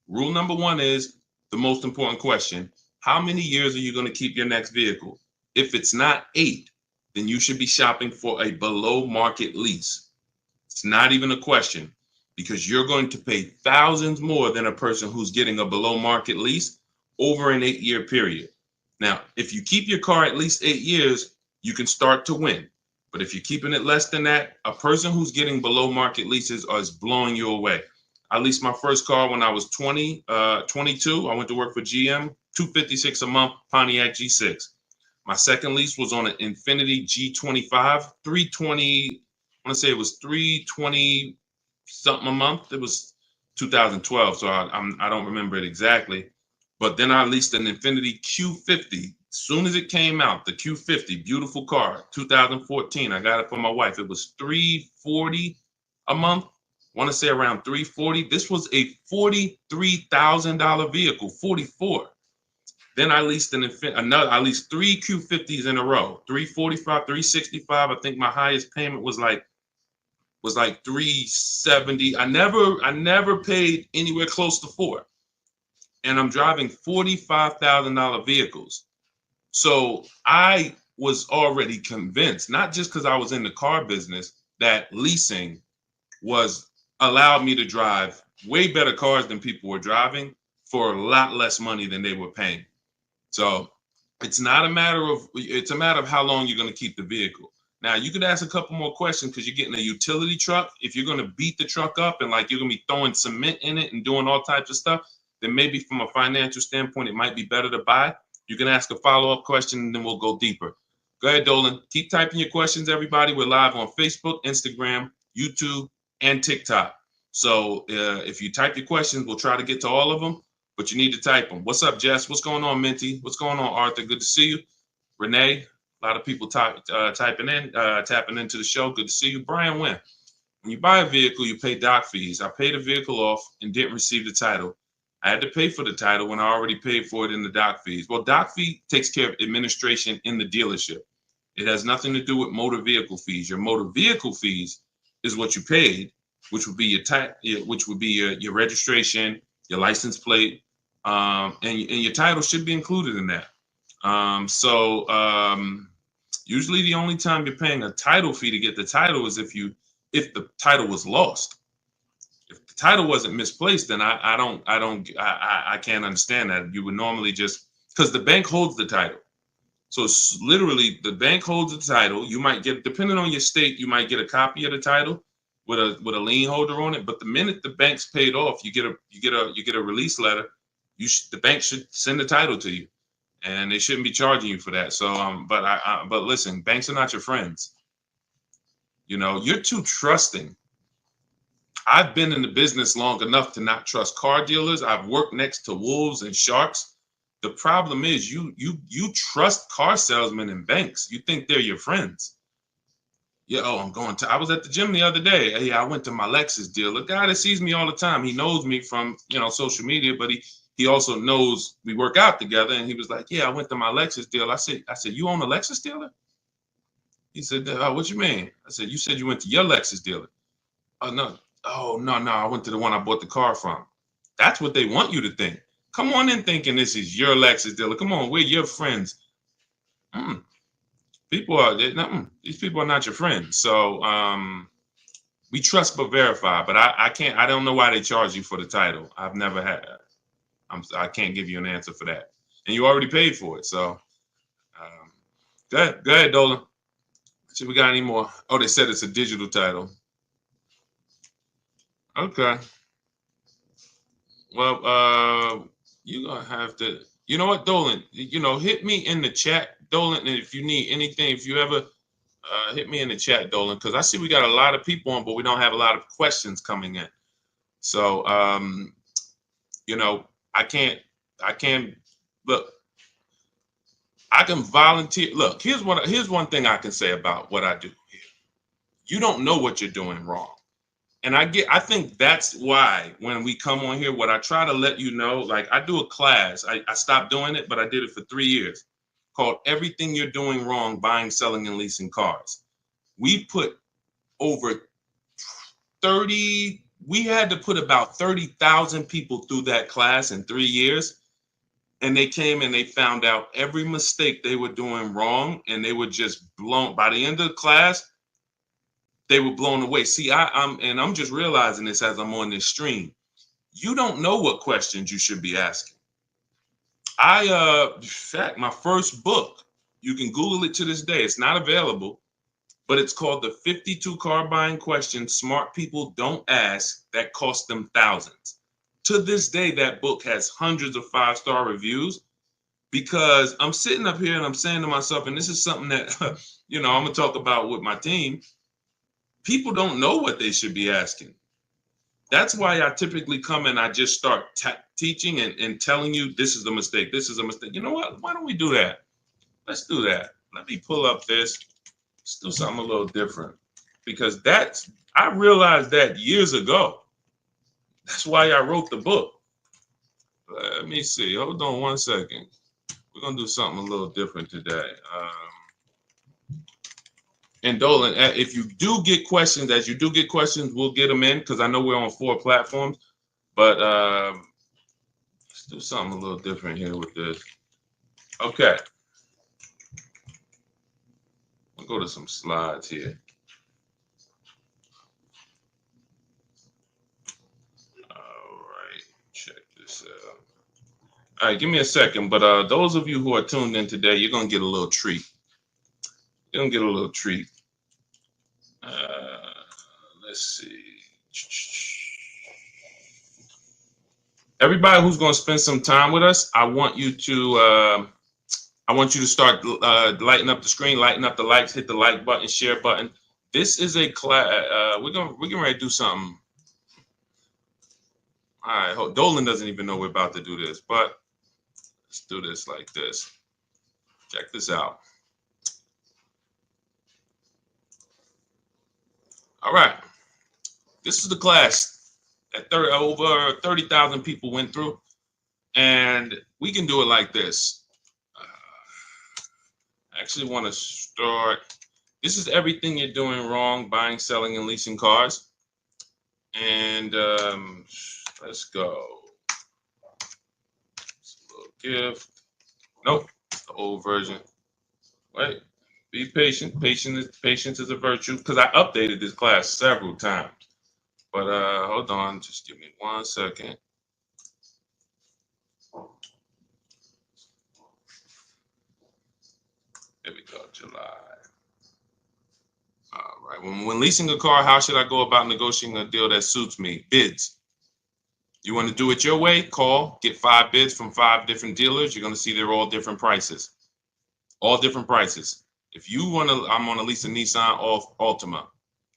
Rule number 1 is the most important question. How many years are you going to keep your next vehicle? If it's not 8, then you should be shopping for a below market lease. It's not even a question, because you're going to pay thousands more than a person who's getting a below market lease over an 8-year period. Now, if you keep your car at least 8 years, you can start to win. But if you're keeping it less than that, a person who's getting below market leases is blowing you away. I leased my first car when I was 22. I went to work for GM, $256 a month, Pontiac G6. My second lease was on an Infiniti G25, 320. I want to say it was 320 something a month. It was 2012, so I don't remember it exactly. But then I leased an Infiniti Q50. As soon as it came out, the Q50, beautiful car, 2014. I got it for my wife. It was $340 a month. I want to say around $340. This was a $43,000 vehicle, 44. Then I leased I leased 3 Q50s in a row, 345, 365. I think my highest payment was like 370. I never paid anywhere close to 4. And I'm driving $45,000 vehicles. So I was already convinced, not just because I was in the car business, that leasing was allowed me to drive way better cars than people were driving for a lot less money than they were paying. So It's not a matter of, it's a matter of how long you're going to keep the vehicle. Now you could ask a couple more questions because you're getting a utility truck. If you're going to beat the truck up and like you're going to be throwing cement in it and doing all types of stuff, then maybe from a financial standpoint, it might be better to buy. You can ask a follow-up question and then we'll go deeper. Go ahead, Dolan. Keep typing your questions, everybody. We're live on Facebook, Instagram, YouTube, and TikTok. So if you type your questions, we'll try to get to all of them, but you need to type them. What's up, Jess? What's going on, Minty? What's going on, Arthur? Good to see you. Renee, a lot of people tapping into the show. Good to see you. Brian Wynn. When you buy a vehicle, you pay doc fees. I paid a vehicle off and didn't receive the title. I had to pay for the title when I already paid for it in the doc fees. Well, doc fee takes care of administration in the dealership. It has nothing to do with motor vehicle fees. Your motor vehicle fees is what you paid, which would be your registration, your license plate, and your title should be included in that. Usually the only time you're paying a title fee to get the title is if the title was lost. If the title wasn't misplaced, then I can't understand that. You would normally just, because the bank holds the title. So it's literally the bank holds the title. You might get, depending on your state, you might get a copy of the title with a lien holder on it. But the minute the bank's paid off, you get a release letter. The bank should send the title to you, and they shouldn't be charging you for that. So but listen, banks are not your friends. You know, you're too trusting. I've been in the business long enough to not trust car dealers. I've worked next to wolves and sharks. The problem is you trust car salesmen and banks. You think they're your friends. Yeah, I was at the gym the other day. Hey, I went to my Lexus dealer. A guy that sees me all the time. He knows me from, social media, but he also knows we work out together. And he was like, yeah, I went to my Lexus dealer. I said, you own a Lexus dealer? He said, what you mean? I said, you said you went to your Lexus dealer. Oh, no. Oh, no. I went to the one I bought the car from. That's what they want you to think. Come on in thinking this is your Lexus dealer. Come on, we're your friends. These people are not your friends. So we trust but verify. But I don't know why they charge you for the title. I've never had. I can't give you an answer for that. And you already paid for it. So go ahead, Dolan. See if we got any more. Oh, they said it's a digital title. Okay. Well, you're gonna have to. You know what, Dolan? Hit me in the chat, Dolan. And if you need anything, if you ever hit me in the chat, Dolan, because I see we got a lot of people on, but we don't have a lot of questions coming in. So, I can't look. I can volunteer. Look, here's one thing I can say about what I do here. You don't know what you're doing wrong. And I think that's why when we come on here, what I try to let you know, like I do a class, I stopped doing it, but I did it for 3 years, called Everything You're Doing Wrong, Buying, Selling, and Leasing Cars. We put over 30, we had to put about 30,000 people through that class in 3 years. And they came and they found out every mistake they were doing wrong, and they were just blown. By the end of the class, they were blown away. See, I'm just realizing this as I'm on this stream. You don't know what questions you should be asking. In fact, my first book, you can Google it to this day. It's not available, but it's called The 52 Car Buying Questions Smart People Don't Ask That Cost Them Thousands. To this day, that book has hundreds of 5-star reviews, because I'm sitting up here and I'm saying to myself, and this is something that, I'm going to talk about with my team. People don't know what they should be asking. That's why I typically come and I just start teaching and telling you, this is a mistake. This is a mistake. You know what? Why don't we do that? Let's do that. Let me pull up this. Let's do something a little different, because I realized that years ago. That's why I wrote the book. Let me see. Hold on one second. We're going to do something a little different today. And Dolan, if you do get questions, we'll get them in, because I know we're on 4 platforms. But let's do something a little different here with this. Okay. We'll go to some slides here. All right. Check this out. All right, give me a second. But those of you who are tuned in today, you're gonna get a little treat. You're gonna get a little treat. Let's see. Everybody who's gonna spend some time with us, I want you to start lighting up the screen, lighting up the likes, hit the like button, share button. This is a class. We're getting ready to do something. All right, Dolan doesn't even know we're about to do this, but let's do this like this. Check this out. All right, this is the class that over 30,000 people went through, and we can do it like this. I actually want to start. This is everything you're doing wrong, buying, selling, and leasing cars. And let's go. Gift. Nope, the old version. Wait, be patient. Patience is a virtue. Because I updated this class several times. But hold on, just give me 1 second. There we go, July. All right. When leasing a car, how should I go about negotiating a deal that suits me? Bids. You want to do it your way? Call, get 5 bids from 5 different dealers. You're going to see they're all different prices. All different prices. If you want to, I'm going to lease a Nissan Altima.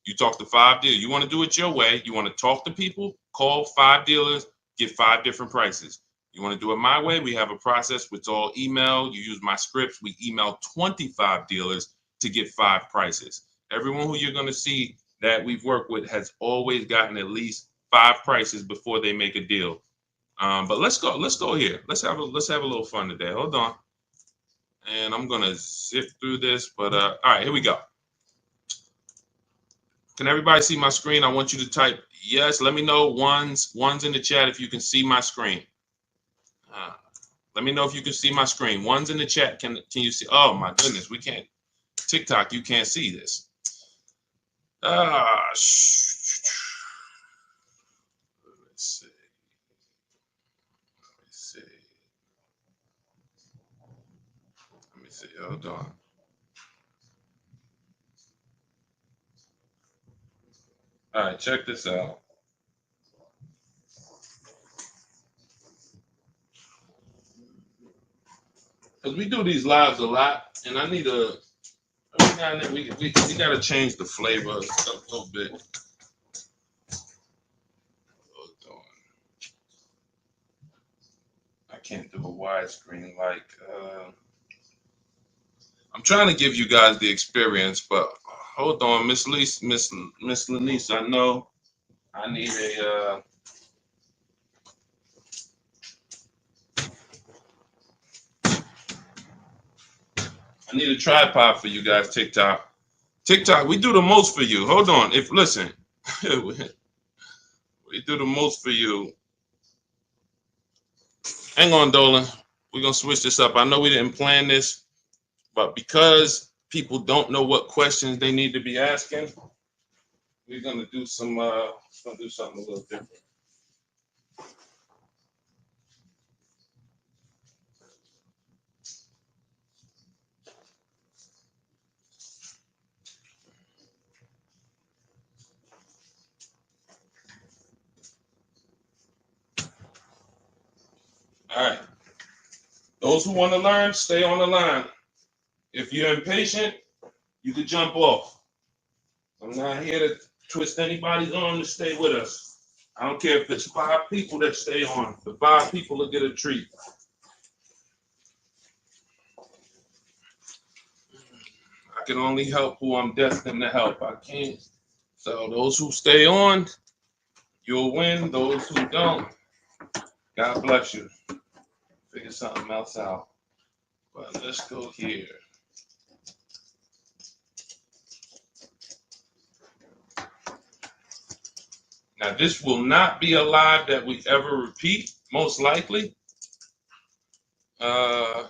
You talk to 5 dealers. You want to do it your way. You want to talk to people, call 5 dealers, get 5 different prices. You want to do it my way? We have a process. It's all email. You use my scripts. We email 25 dealers to get 5 prices. Everyone who you're going to see that we've worked with has always gotten at least 5 prices before they make a deal. But let's go here. Let's have a little fun today. Hold on. And I'm gonna zip through this, but all right, here we go. Can everybody see my screen? I want you to type yes. Let me know ones in the chat if you can see my screen. Let me know if you can see my screen. Ones in the chat. Can you see? Oh my goodness, we can't. TikTok, you can't see this. Let's see. Let me see. Hold on. All right, check this out. Because we do these lives a lot, and I need a. We got to change the flavor of stuff a little bit. Hold on. I can't do a widescreen like. I'm trying to give you guys the experience, but hold on, Miss Lanice, I know I need a. I need a tripod for you guys, TikTok. TikTok, we do the most for you. Hold on. Listen, we do the most for you. Hang on, Dolan. We're gonna switch this up. I know we didn't plan this, but because people don't know what questions they need to be asking, we're gonna do something a little different. All right. Those who want to learn, stay on the line. If you're impatient, you could jump off. I'm not here to twist anybody's arm to stay with us. I don't care if it's 5 people that stay on. The 5 people will get a treat. I can only help who I'm destined to help. I can't. So those who stay on, you'll win. Those who don't, God bless you. Figure something else out. But let's go here. Now, this will not be a live that we ever repeat, most likely. Hey,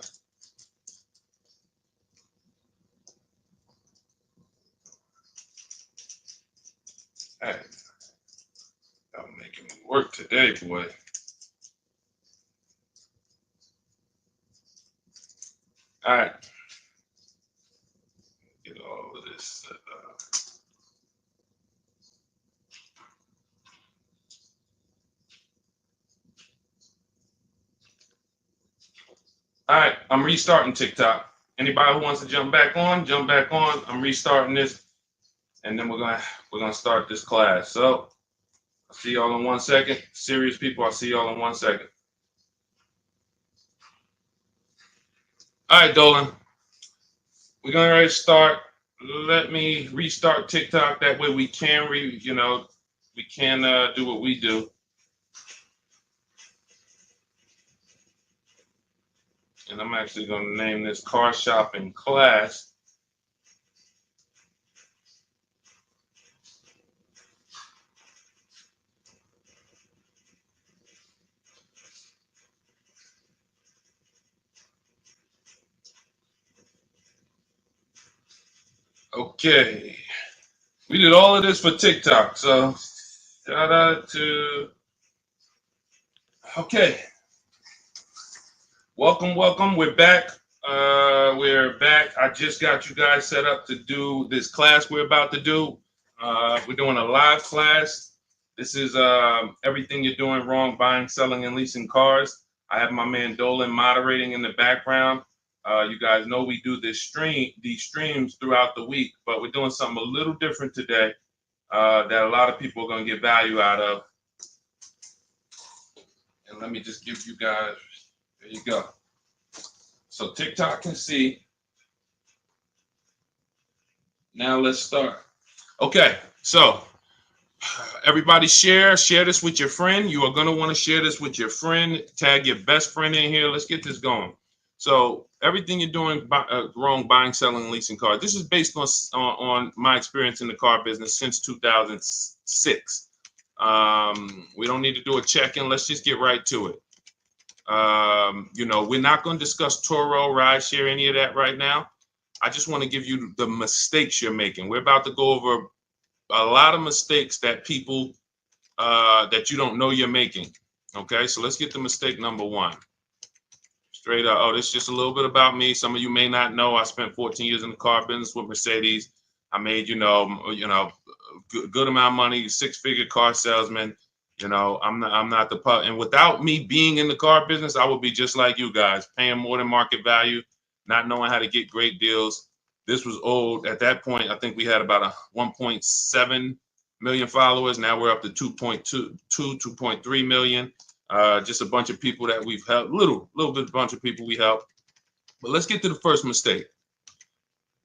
I'm making me work today, boy. All right. Get all of this set up. All right, I'm restarting TikTok. Anybody who wants to jump back on, jump back on. I'm restarting this, and then we're gonna start this class. So I'll see y'all in 1 second. Serious people, I'll see y'all in 1 second. All right, Dolan. We're gonna ready to start. Let me restart TikTok. That way we can we can do what we do. And I'm actually gonna name this car shopping class. Okay. We did all of this for TikTok, so shout out to. Okay. Welcome. We're back. We're back. I just got you guys set up to do this class we're about to do. We're doing a live class. This is everything you're doing wrong buying, selling, and leasing cars. I have my man Dolan moderating in the background. You guys know we do these streams throughout the week, but we're doing something a little different today that a lot of people are going to get value out of. And let me just give you guys, there you go. So TikTok can see. Now let's start. Okay, so everybody share this with your friend. You are going to want to share this with your friend. Tag your best friend in here. Let's get this going. So everything you're doing wrong buying, selling, leasing cars. This is based on my experience in the car business since 2006. We don't need to do a check-in. Let's just get right to it. We're not going to discuss Turo, rideshare, any of that right now. I just want to give you the mistakes you're making. We're about to go over a lot of mistakes that people that you don't know you're making. Okay, so let's get to mistake number one. Straight up. Oh, this is just a little bit about me. Some of you may not know. I spent 14 years in the car business with Mercedes. I made, good amount of money, six-figure car salesman. I'm not the pub. And without me being in the car business, I would be just like you guys, paying more than market value, not knowing how to get great deals. This was old. At that point, I think we had about 1.7 million followers. Now we're up to 2.3 million. Just a bunch of people that we've helped, little bit bunch of people we helped. But let's get to the first mistake.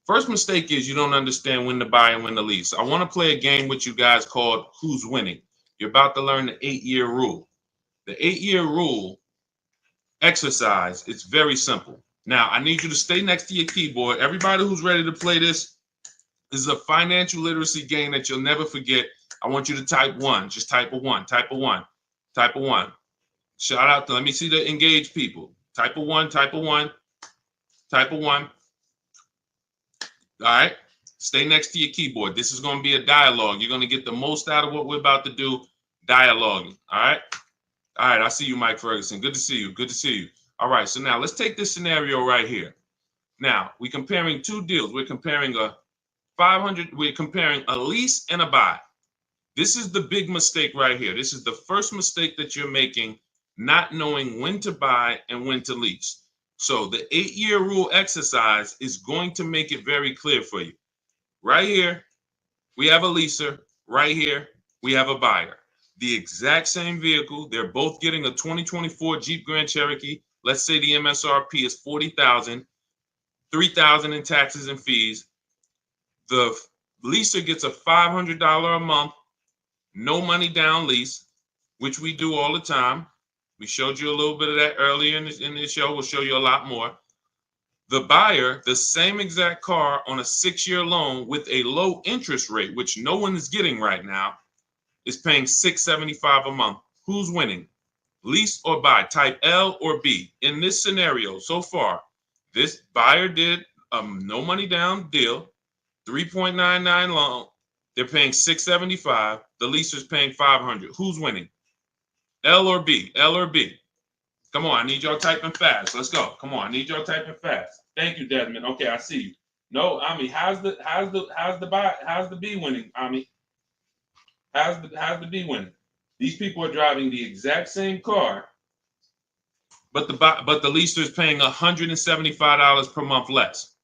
First mistake is you don't understand when to buy and when to lease. I want to play a game with you guys called Who's Winning. You're about to learn the 8-year rule. The 8-year rule exercise, it's very simple. Now, I need you to stay next to your keyboard. Everybody who's ready to play this is a financial literacy game that you'll never forget. I want you to type 1. Just type a 1. Type a 1. Type a 1. Shout out to, let me see the engaged people. Type a 1. Type a 1. Type a 1. All right. Stay next to your keyboard. This is going to be a dialogue. You're going to get the most out of what we're about to do. Dialoguing. All right. All right. I see you, Mike Ferguson. Good to see you. Good to see you. All right. So now let's take this scenario right here. Now we're comparing two deals. We're comparing we're comparing a lease and a buy. This is the big mistake right here. This is the first mistake that you're making, not knowing when to buy and when to lease. So the 8-year rule exercise is going to make it very clear for you. Right here, we have a leaser. Right here, we have a buyer. The exact same vehicle. They're both getting a 2024 Jeep Grand Cherokee. Let's say the MSRP is $40,000, $3,000 in taxes and fees. The leaser gets a $500 a month, no money down lease, which we do all the time. We showed you a little bit of that earlier in this show. We'll show you a lot more. The buyer, the same exact car on a 6-year loan with a low interest rate, which no one is getting right now, is paying $675 a month. Who's winning? Lease or buy? Type L or B. In this scenario, so far, this buyer did a no money down deal, 3.99 loan. They're paying $675. The leaser's paying $500. Who's winning? L or B? L or B? Come on, I need y'all typing fast. Let's go. Come on, I need y'all typing fast. Thank you, Desmond. Okay, I see you. No, Ami, how's the B winning? Ami, how's the B winning? These people are driving the exact same car, but the leaser is paying $175 per month less.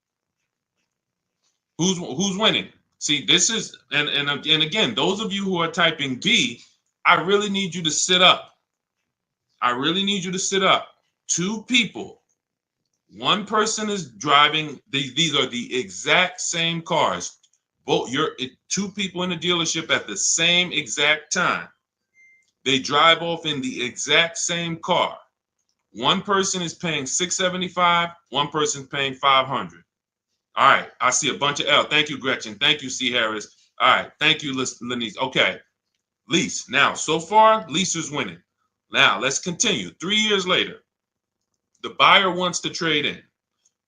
Who's winning? See, this is and again, those of you who are typing B, I really need you to sit up. I really need you to sit up. Two people. One person is driving. These are the exact same cars. Both you're two people in the dealership at the same exact time. They drive off in the exact same car. One person is paying $675. One person's paying $500. All right, I see a bunch of L. Thank you, Gretchen. Thank you, C. Harris. All right, thank you, Lenise. Okay, lease. Now, so far, lease is winning. Now, let's continue. 3 years later, the buyer wants to trade in.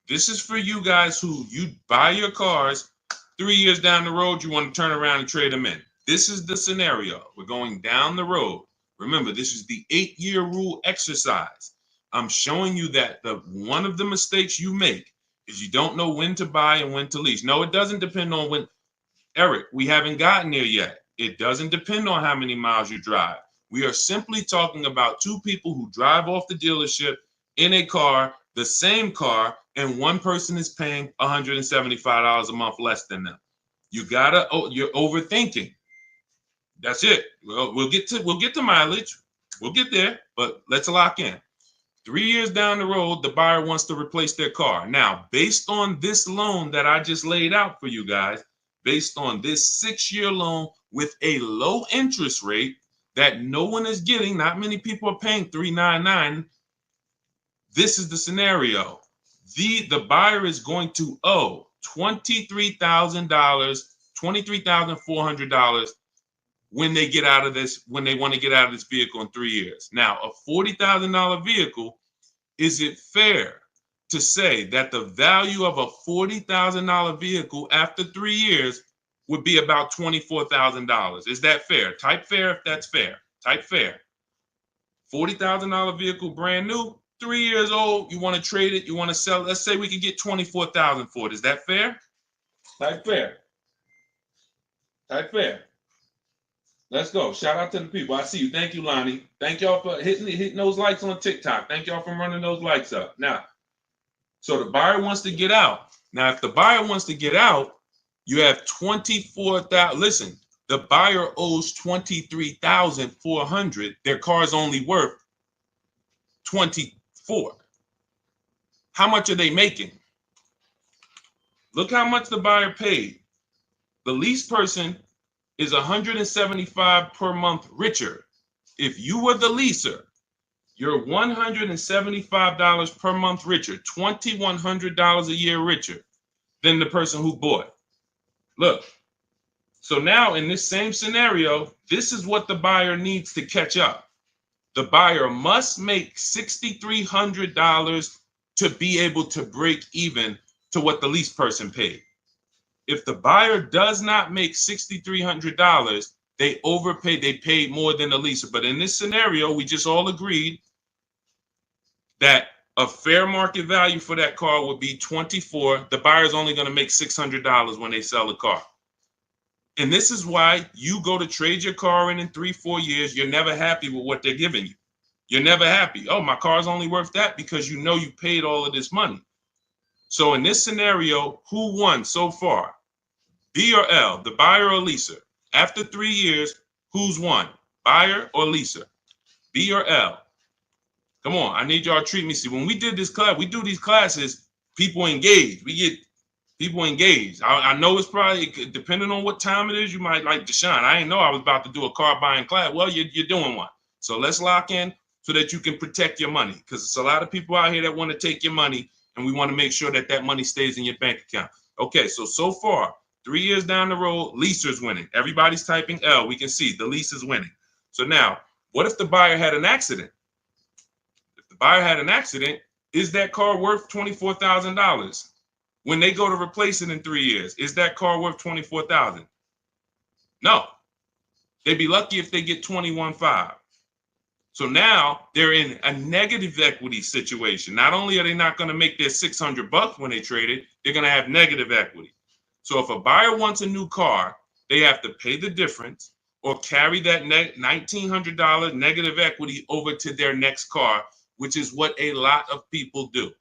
This is for you guys who you buy your cars. 3 years down the road, you want to turn around and trade them in. This is the scenario. We're going down the road. Remember, this is the 8-year rule exercise. I'm showing you that one of the mistakes you make is you don't know when to buy and when to lease. No, it doesn't depend on when. Eric, we haven't gotten there yet. It doesn't depend on how many miles you drive. We are simply talking about two people who drive off the dealership in a car, the same car, and one person is paying $175 a month less than them. You're overthinking. That's it. Well, we'll get to mileage. We'll get there, but let's lock in. 3 years down the road, the buyer wants to replace their car. Now, based on this loan that I just laid out for you guys, based on this 6-year loan with a low interest rate that no one is getting, not many people are paying $399. This is the scenario. The buyer is going to owe $23,000, $23,400 when they get out of this, when they want to get out of this vehicle in 3 years. Now, a $40,000 vehicle, is it fair to say that the value of a $40,000 vehicle after 3 years would be about $24,000? Is that fair? Type fair if that's fair. Type fair. $40,000 vehicle, brand new, 3 years old. You want to trade it. You want to sell it. Let's say we could get $24,000 for it. Is that fair? Type fair. Type fair. Let's go. Shout out to the people. I see you. Thank you, Lonnie. Thank y'all for hitting those likes on TikTok. Thank y'all for running those likes up. Now, so the buyer wants to get out. Now, if the buyer wants to get out, you have $24,000. Listen, the buyer owes $23,400. Their car is only worth $24,000. How much are they making? Look how much the buyer paid. The lease person is $175 per month richer. If you were the leaser, you're $175 per month richer, $2,100 a year richer than the person who bought. Look, so now in this same scenario, this is what the buyer needs to catch up. The buyer must make $6,300 to be able to break even to what the lease person paid. If the buyer does not make $6,300, they overpaid, they paid more than the leaser. But in this scenario, we just all agreed that a fair market value for that car would be $24,000. The buyer's only going to make $600 when they sell the car. And this is why you go to trade your car in 3-4 years, you're never happy with what they're giving you. You're never happy. Oh, my car's only worth that, because you know you paid all of this money. So in this scenario, who won so far? B or L, the buyer or leaser? After 3 years, who's won? Buyer or leaser? B or L? Come on, I need y'all to treat me. See, when we did this class, we do these classes, people engage. We get people engaged. I know it's probably, depending on what time it is, you might like Deshaun. I didn't know I was about to do a car buying class. Well, you're doing one. So let's lock in so that you can protect your money, because it's a lot of people out here that want to take your money, and we want to make sure that that money stays in your bank account. Okay, so far, 3 years down the road, leaser's winning. Everybody's typing L. We can see the lease is winning. So now, what if the buyer had an accident? If the buyer had an accident, is that car worth $24,000? When they go to replace it in 3 years, is that car worth $24,000? No. They'd be lucky if they get $21,500. So now they're in a negative equity situation. Not only are they not going to make their $600 when they trade it, they're going to have negative equity. So if a buyer wants a new car, they have to pay the difference or carry that $1,900 negative equity over to their next car, which is what a lot of people do.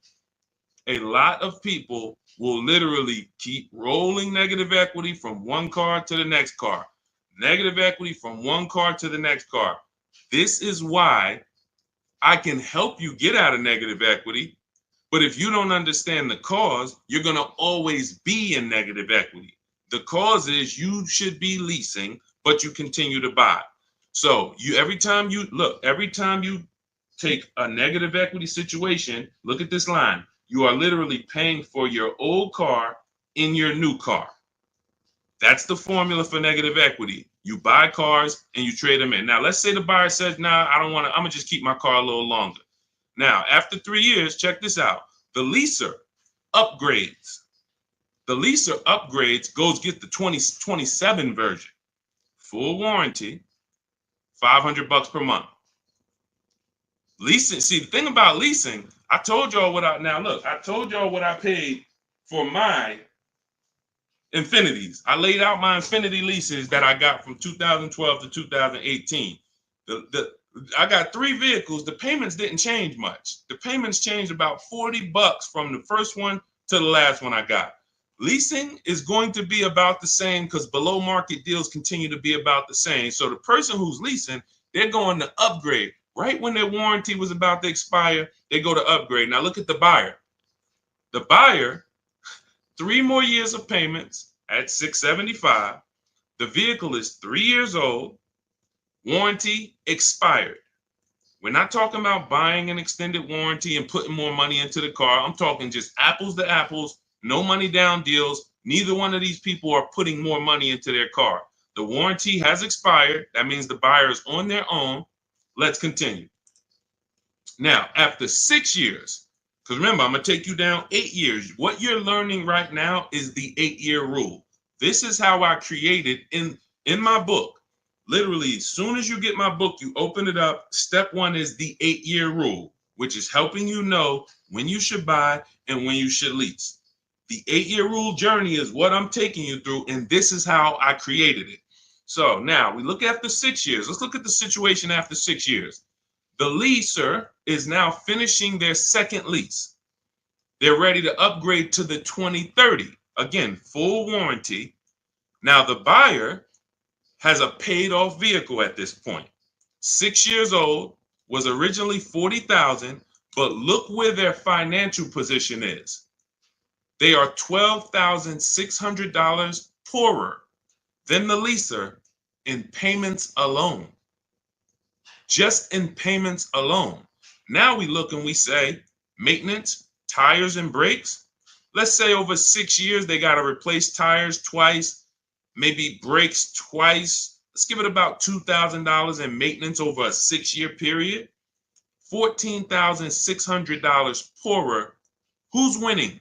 A lot of people will literally keep rolling negative equity from one car to the next car, negative equity from one car to the next car. This is why I can help you get out of negative equity. But if you don't understand the cause, you're going to always be in negative equity. The cause is you should be leasing, but you continue to buy. So every time you take a negative equity situation, look at this line. You are literally paying for your old car in your new car. That's the formula for negative equity. You buy cars and you trade them in. Now, let's say the buyer says, nah, I don't want to, I'm going to just keep my car a little longer. Now, after 3 years, check this out. The leaser upgrades. The leaser upgrades, goes get the 2027 version. Full warranty, $500 per month. Leasing, see, the thing about leasing, I told y'all what I paid for my Infinities. I laid out my Infinity leases that I got from 2012 to 2018. I got 3 vehicles. The payments didn't change much. The payments changed about $40 from the first one to the last one I got. Leasing is going to be about the same because below market deals continue to be about the same. So the person who's leasing, they're going to upgrade. Right when their warranty was about to expire, they go to upgrade. Now look at the buyer. The buyer, 3 more years of payments at $675. The vehicle is 3 years old. Warranty expired. We're not talking about buying an extended warranty and putting more money into the car. I'm talking just apples to apples, no money down deals. Neither one of these people are putting more money into their car. The warranty has expired. That means the buyer is on their own. Let's continue. Now, after 6 years, because remember, I'm going to take you down 8 years. What you're learning right now is the 8-year rule. This is how I created in my book. Literally, as soon as you get my book, you open it up. Step 1 is the 8-year rule, which is helping you know when you should buy and when you should lease. The 8-year rule journey is what I'm taking you through, and this is how I created it. So now we look after 6 years. Let's look at the situation after 6 years. The leaser is now finishing their second lease. They're ready to upgrade to the 2030. Again, full warranty. Now the buyer has a paid off vehicle at this point. 6 years old, was originally $40,000, but look where their financial position is. They are $12,600 poorer than the leaser in payments alone. Just in payments alone. Now we look and we say maintenance, tires and brakes. Let's say over 6 years, they got to replace tires twice, maybe brakes twice. Let's give it about $2,000 in maintenance over a 6-year period. $14,600 poorer. Who's winning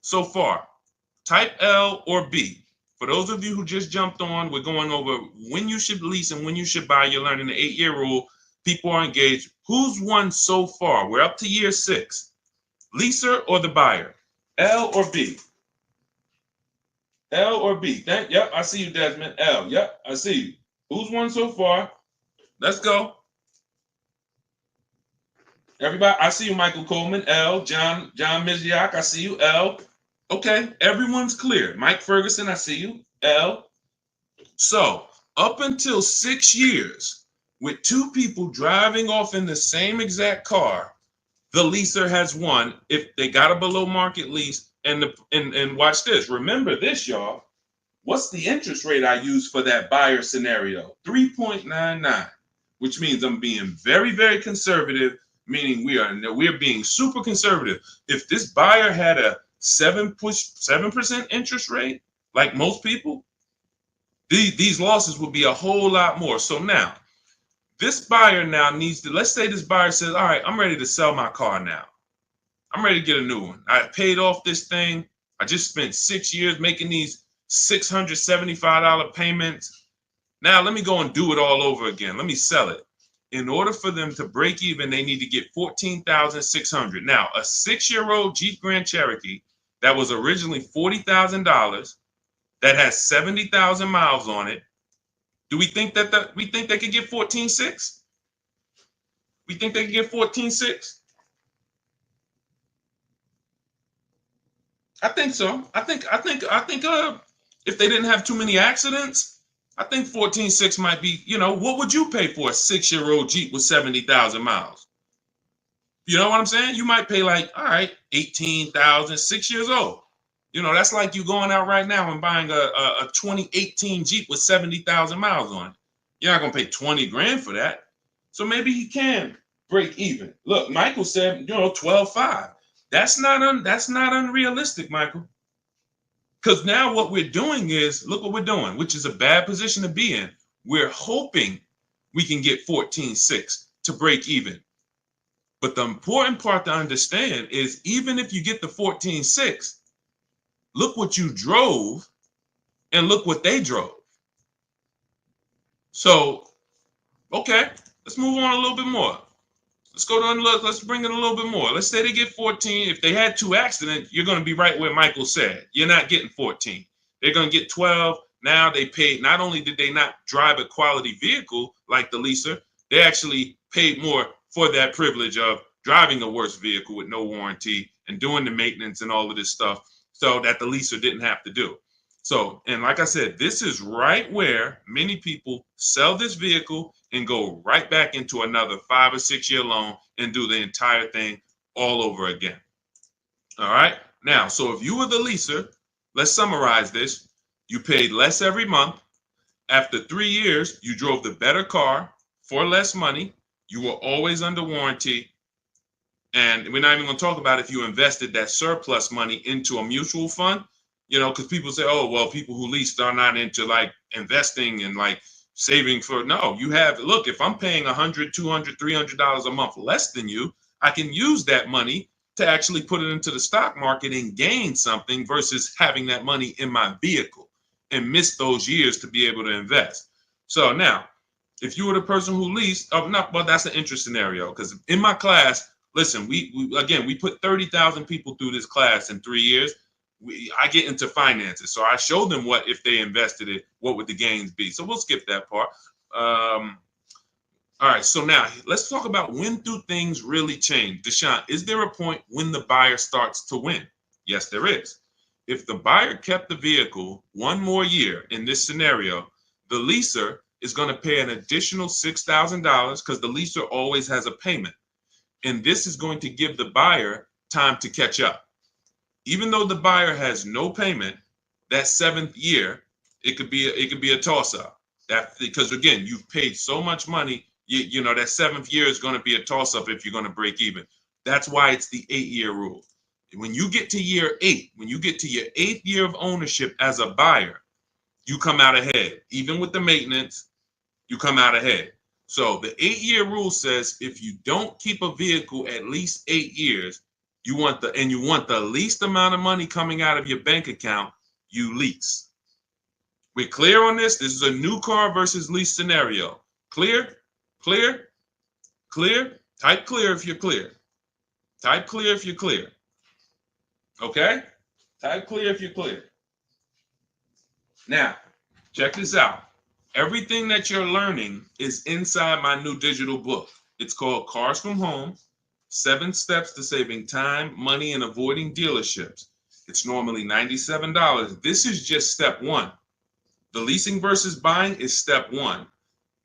so far? Type L or B. For those of you who just jumped on, we're going over when you should lease and when you should buy. You're learning the 8-year rule. People are engaged. Who's won so far? We're up to year 6. Leaser or the buyer? L or B? L or B? Yep, I see you, Desmond. L. Yep, I see you. Who's won so far? Let's go. Everybody, I see you, Michael Coleman. L. John Miziak, I see you. L. Okay, everyone's clear. Mike Ferguson, I see you. L. So, up until 6 years, with 2 people driving off in the same exact car, the leaser has won if they got a below market lease. And watch this. Remember this, y'all. What's the interest rate I use for that buyer scenario? 3.99, which means I'm being very, very conservative, meaning we're being super conservative. If this buyer had a 7% interest rate, like most people, these losses would be a whole lot more. So now, this buyer now needs to, let's say this buyer says, all right, I'm ready to sell my car now. I'm ready to get a new one. I paid off this thing. I just spent 6 years making these $675 payments. Now let me go and do it all over again. Let me sell it. In order for them to break even, they need to get $14,600. Now, a 6-year-old Jeep Grand Cherokee that was originally $40,000 that has 70,000 miles on it. Do we think that we think they could get 14.6? We think they could get 14.6? I think so. I think if they didn't have too many accidents, I think 14.6 might be, what would you pay for a 6-year-old Jeep with 70,000 miles? You know what I'm saying? You might pay like, all right, 18,000, 6 years old. That's like you going out right now and buying a 2018 Jeep with 70,000 miles on it. You're not going to pay 20 grand for that. So maybe he can break even. Look, Michael said, 12.5. That's not unrealistic, Michael. Because now what we're doing is, look what we're doing, which is a bad position to be in. We're hoping we can get 14.6 to break even. But the important part to understand is even if you get the 14.6, look what you drove and look what they drove. So, okay, let's move on a little bit more. Let's go to look. Let's bring it a little bit more. Let's say they get 14. If they had 2 accidents, you're going to be right where Michael said. You're not getting 14. They're going to get 12. Now they paid. Not only did they not drive a quality vehicle like the leaser, they actually paid more for that privilege of driving a worse vehicle with no warranty and doing the maintenance and all of this stuff, so that the leaser didn't have to do. So, and like I said, this is right where many people sell this vehicle and go right back into another 5 or 6 year loan and do the entire thing all over again. All right. Now, so if you were the leaser, let's summarize this. You paid less every month. After 3 years, you drove the better car for less money. You were always under warranty. And we're not even going to talk about if you invested that surplus money into a mutual fund, because people say, oh, well, people who lease are not into like investing and like saving for. No, you have. Look, if I'm paying $100, $200, $300 a month less than you, I can use that money to actually put it into the stock market and gain something versus having that money in my vehicle and miss those years to be able to invest. So now, if you were the person who leased, that's an interesting scenario, because in my class, listen, we put 30,000 people through this class in 3 years. I get into finances, so I show them what if they invested it, what would the gains be. So we'll skip that part. All right, so now let's talk about when do things really change. Deshaun, is there a point when the buyer starts to win? Yes, there is. If the buyer kept the vehicle one more year in this scenario, the leaser is going to pay an additional $6,000 because the leaser always has a payment. And this is going to give the buyer time to catch up. Even though the buyer has no payment, that 7th year, it could be a toss-up. Because again, you've paid so much money, that 7th year is going to be a toss-up if you're going to break even. That's why it's the 8-year rule. When you get to year 8, when you get to your 8th year of ownership as a buyer, you come out ahead. Even with the maintenance, you come out ahead. So the 8-year rule says if you don't keep a vehicle at least 8 years, you want the least amount of money coming out of your bank account, you lease. We're clear on this? This is a new car versus lease scenario. Clear? Clear? Clear? Type clear if you're clear. Type clear if you're clear. Okay? Type clear if you're clear. Now, check this out. Everything that you're learning is inside my new digital book. It's called Cars from Home, 7 Steps to Saving Time, Money, and Avoiding Dealerships. It's normally $97. This is just step 1. The leasing versus buying is step 1.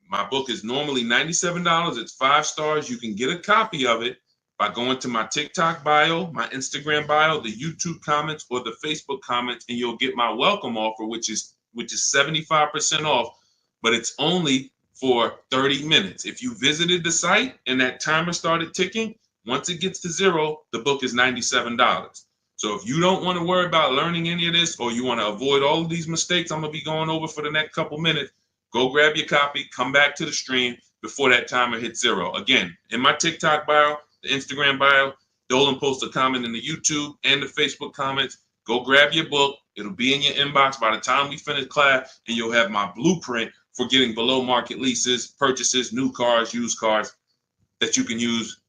My book is normally $97. It's 5 stars. You can get a copy of it by going to my TikTok bio, my Instagram bio, the YouTube comments, or the Facebook comments, and you'll get my welcome offer, which is 75% off, but it's only for 30 minutes. If you visited the site and that timer started ticking, once it gets to 0, the book is $97. So if you don't want to worry about learning any of this, or you want to avoid all of these mistakes I'm going to be going over for the next couple minutes, go grab your copy, come back to the stream before that timer hits 0. Again, in my TikTok bio, the Instagram bio, Dolan posts a comment in the YouTube and the Facebook comments. Go grab your book. It'll be in your inbox by the time we finish class, and you'll have my blueprint for getting below market leases, purchases, new cars, used cars that you can use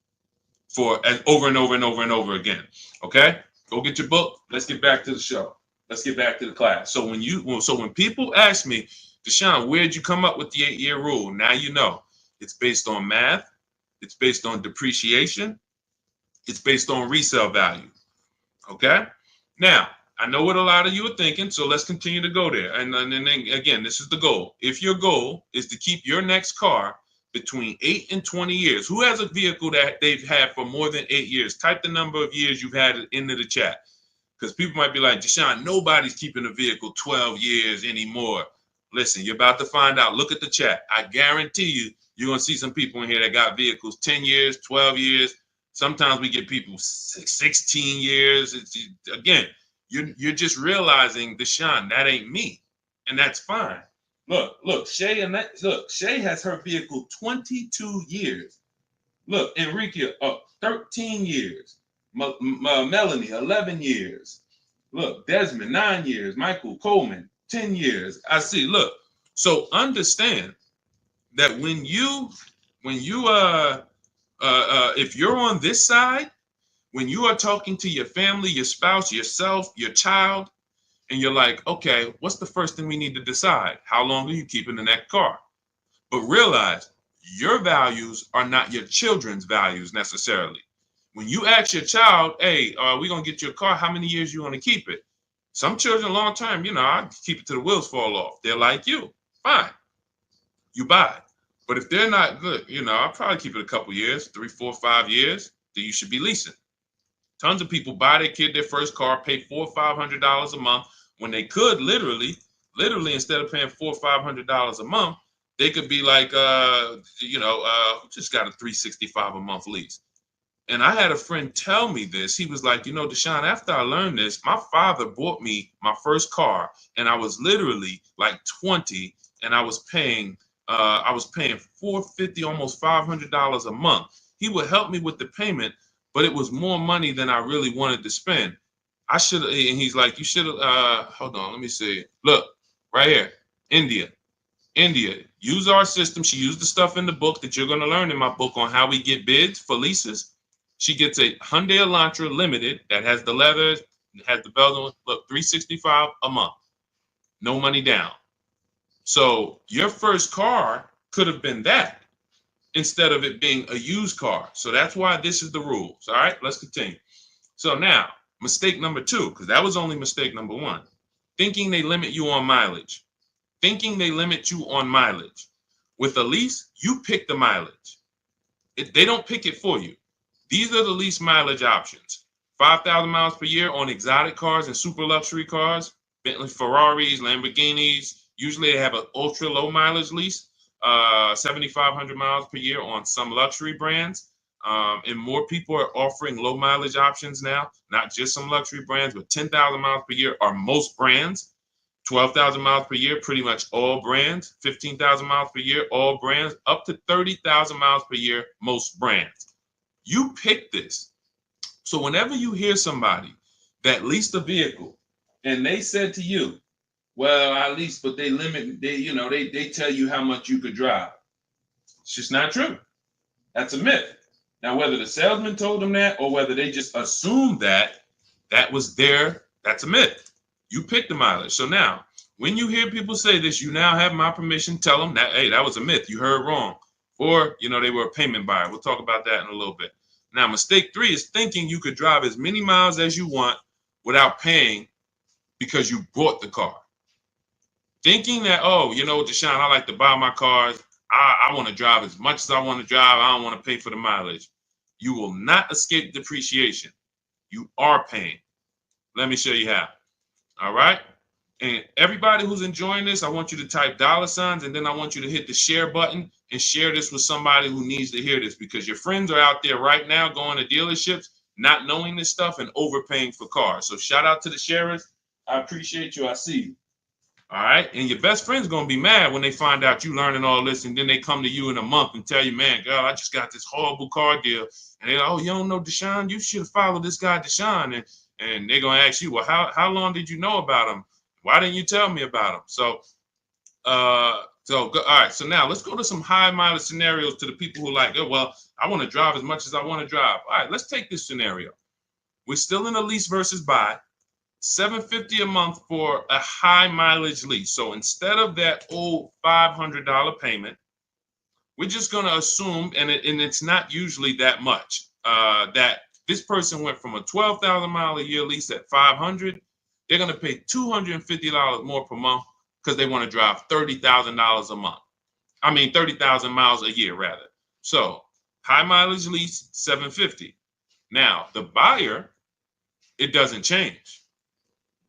for over and over and over and over again. Okay, go get your book. Let's get back to the show. Let's get back to the class. So when people ask me, Deshaun, where'd you come up with the 8-year rule? Now you know it's based on math. It's based on depreciation. It's based on resale value. Okay. Now I know what a lot of you are thinking, so let's continue to go there. And then again, this is the goal. If your goal is to keep your next car between 8 and 20 years, who has a vehicle that they've had for more than 8 years? Type the number of years you've had it into the chat. Because people might be like, Deshaun, nobody's keeping a vehicle 12 years anymore. Listen, you're about to find out. Look at the chat. I guarantee you, you're going to see some people in here that got vehicles 10 years, 12 years. Sometimes we get people 16 years. Again, you're just realizing, Deshaun, that ain't me. And that's fine. Look, Shay has her vehicle 22 years. Look, Enrique, 13 years. Melanie, 11 years. Look, Desmond, 9 years. Michael Coleman, 10 years. I see. Look, so understand that when you if you're on this side, when you are talking to your family, your spouse, yourself, your child, and you're like, okay, what's the first thing we need to decide? How long are you keeping in that car? But realize your values are not your children's values necessarily. When you ask your child, hey, are we going to get your car? How many years you want to keep it? Some children long term, I keep it till the wheels fall off. They're like you. Fine. You buy it. But if they're not good, I'll probably keep it a couple years, 3, 4, 5 years, then you should be leasing. Tons of people buy their kid their first car, pay $400 or $500 a month when they could literally instead of paying $400 or $500 a month, they could be like, just got a $365 a month lease. And I had a friend tell me this. He was like, Deshaun, after I learned this, my father bought me my first car, and I was literally like 20, and I was paying $450, almost $500 a month. He would help me with the payment, but it was more money than I really wanted to spend. I should have, and he's like, you should have, hold on, let me see. Look, right here, India, use our system. She used the stuff in the book that you're going to learn in my book on how we get bids for leases. She gets a Hyundai Elantra Limited that has the leather, has the bells on. Look, $365 a month, no money down. So your first car could have been that instead of it being a used car. So that's why this is the rules. All right, let's continue. So now, mistake number 2, because that was only mistake number 1. Thinking they limit you on mileage. With a lease, you pick the mileage. They don't pick it for you. These are the lease mileage options. 5,000 miles per year on exotic cars and super luxury cars, Bentley, Ferraris, Lamborghinis. Usually they have an ultra low mileage lease, 7,500 miles per year on some luxury brands. And more people are offering low mileage options now, not just some luxury brands, but 10,000 miles per year are most brands. 12,000 miles per year, pretty much all brands. 15,000 miles per year, all brands. Up to 30,000 miles per year, most brands. You pick this. So whenever you hear somebody that leased a vehicle and they said to you, well, I leased, but they limit, they tell you how much you could drive. It's just not true. That's a myth. Now, whether the salesman told them that or whether they just assumed that was that's a myth. You pick the mileage. So now, when you hear people say this, you now have my permission. Tell them that, hey, that was a myth. You heard wrong. Or, they were a payment buyer. We'll talk about that in a little bit. Now, mistake 3 is thinking you could drive as many miles as you want without paying because you bought the car. Thinking that, Deshaun, I like to buy my cars. I want to drive as much as I want to drive. I don't want to pay for the mileage. You will not escape depreciation. You are paying. Let me show you how. All right. And everybody who's enjoying this, I want you to type $, and then I want you to hit the share button and share this with somebody who needs to hear this, because your friends are out there right now going to dealerships, not knowing this stuff and overpaying for cars. So shout out to the sharers. I appreciate you. I see you. All right. And your best friend's going to be mad when they find out you learning all this. And then they come to you in a month and tell you, man, girl, I just got this horrible car deal. And they're like, oh, you don't know Deshaun? You should have followed this guy, Deshaun. And they're going to ask you, well, how long did you know about him? Why didn't you tell me about him? So So, all right. So now let's go to some high mileage scenarios to the people who like, oh, well, I want to drive as much as I want to drive. All right, let's take this scenario. We're still in a lease versus buy. $750 a month for a high mileage lease. So instead of that old $500 payment, we're just going to assume, and it's not usually that much, that this person went from a 12,000 mile a year lease at 500. They're going to pay $250 more per month because they want to drive $30,000 a month. I mean, 30,000 miles a year, rather. So high mileage lease, $750. Now, the buyer, it doesn't change.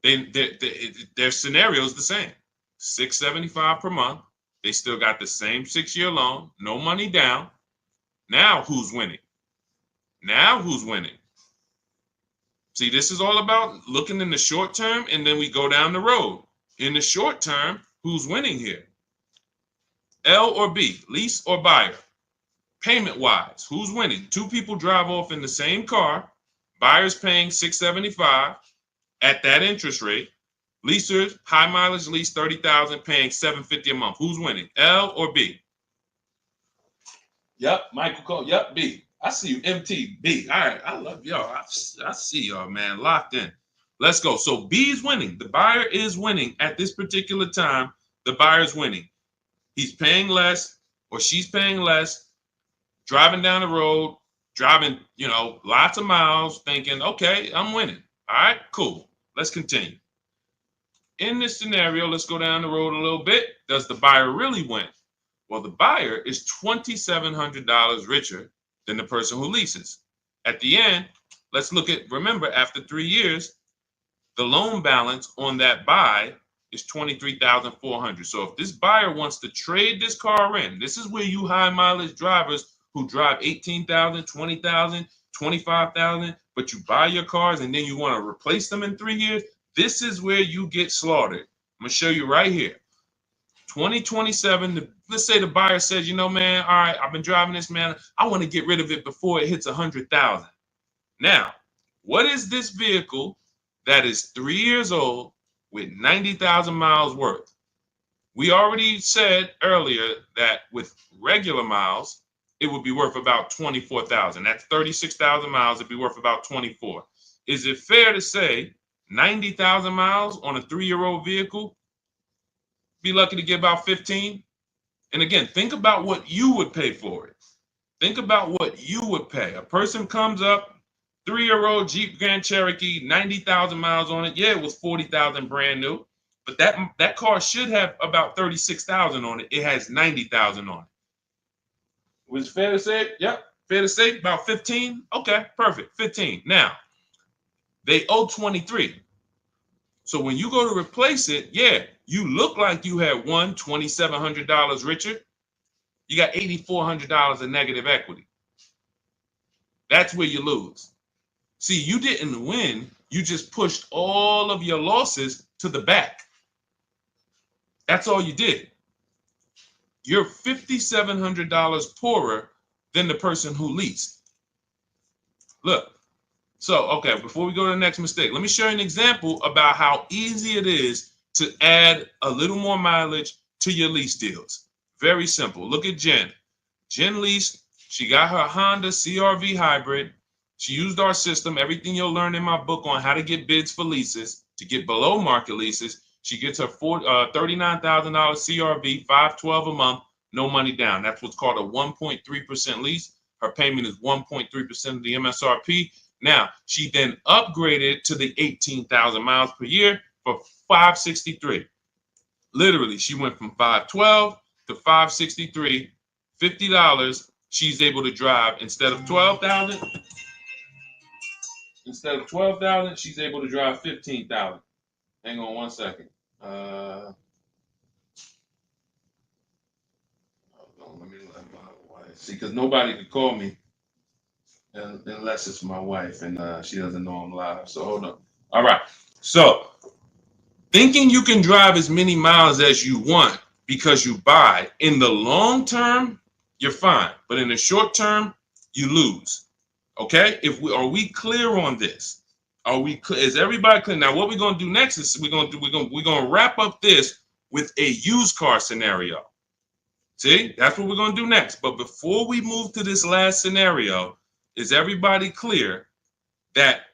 Their scenario is the same. $675 per month. They still got the same 6-year loan, no money down. Now who's winning? Now who's winning? See, this is all about looking in the short term, and then we go down the road. In the short term, who's winning here? L or B, lease or buyer? Payment-wise, who's winning? Two people drive off in the same car. Buyer's paying $675 at that interest rate. Leasers, high mileage lease, $30,000, paying $750 a month. Who's winning, L or B? Yep, Michael Cole. Yep, B. I see you, MT. B. All right, I love y'all. I see y'all, man, locked in. Let's go. So B is winning. The buyer is winning at this particular time. The buyer's winning. He's paying less, or she's paying less, driving down the road, driving, lots of miles, thinking, okay, I'm winning. All right, cool. Let's continue. In this scenario, let's go down the road a little bit. Does the buyer really win? Well, the buyer is $2,700 richer than the person who leases. At the end, let's look at, remember, after 3 years, the loan balance on that buy is $23,400. So if this buyer wants to trade this car in, this is where you high mileage drivers who drive 18,000, 20,000, 25,000, but you buy your cars and then you want to replace them in 3 years. This is where you get slaughtered. I'm going to show you right here. 2027, let's say the buyer says, man, all right, I've been driving this, man. I want to get rid of it before it hits 100,000. Now, what is this vehicle that is 3 years old with 90,000 miles worth? We already said earlier that with regular miles, it would be worth about 24,000. That's 36,000 miles. It'd be worth about 24. Is it fair to say 90,000 miles on a 3-year-old vehicle? Be lucky to get about 15. And again, think about what you would pay for it. Think about what you would pay. A person comes up, 3-year-old Jeep Grand Cherokee, 90,000 miles on it. Yeah, it was 40,000 brand new, but that car should have about 36,000 on it. It has 90,000 on it. Was it fair to say? Yep, fair to say about 15. Okay, perfect, 15. Now they owe 23. So when you go to replace it, yeah, you look like you had won $2,700 richer. You got $8,400 in negative equity. That's where you lose. See, you didn't win. You just pushed all of your losses to the back. That's all you did. You're $5,700 poorer than the person who leased. Look. So, okay, before we go to the next mistake, let me show you an example about how easy it is to add a little more mileage to your lease deals. Very simple. Look at Jen. Jen leased. She got her Honda CR-V hybrid. She used our system, everything you'll learn in my book on how to get bids for leases, to get below market leases. She gets her $39,000 CR-V, $512 a month, no money down. That's what's called a 1.3% lease. Her payment is 1.3% of the MSRP. Now, she then upgraded to the 18,000 miles per year for $563. Literally, she went from $512 to $563, $50. She's able to drive instead of 12,000. Instead of 12,000, she's able to drive 15,000. Hang on one second. Let me let my wife see, because nobody could call me unless it's my wife, and she doesn't know I'm live. So hold on. All right. So thinking you can drive as many miles as you want because you buy, in the long term, you're fine. But in the short term, you lose. Okay? Are we clear on this? Is everybody clear? Now, what we're gonna do next is we're gonna wrap up this with a used car scenario. See, that's what we're going to do next. But before we move to this last scenario, is everybody clear that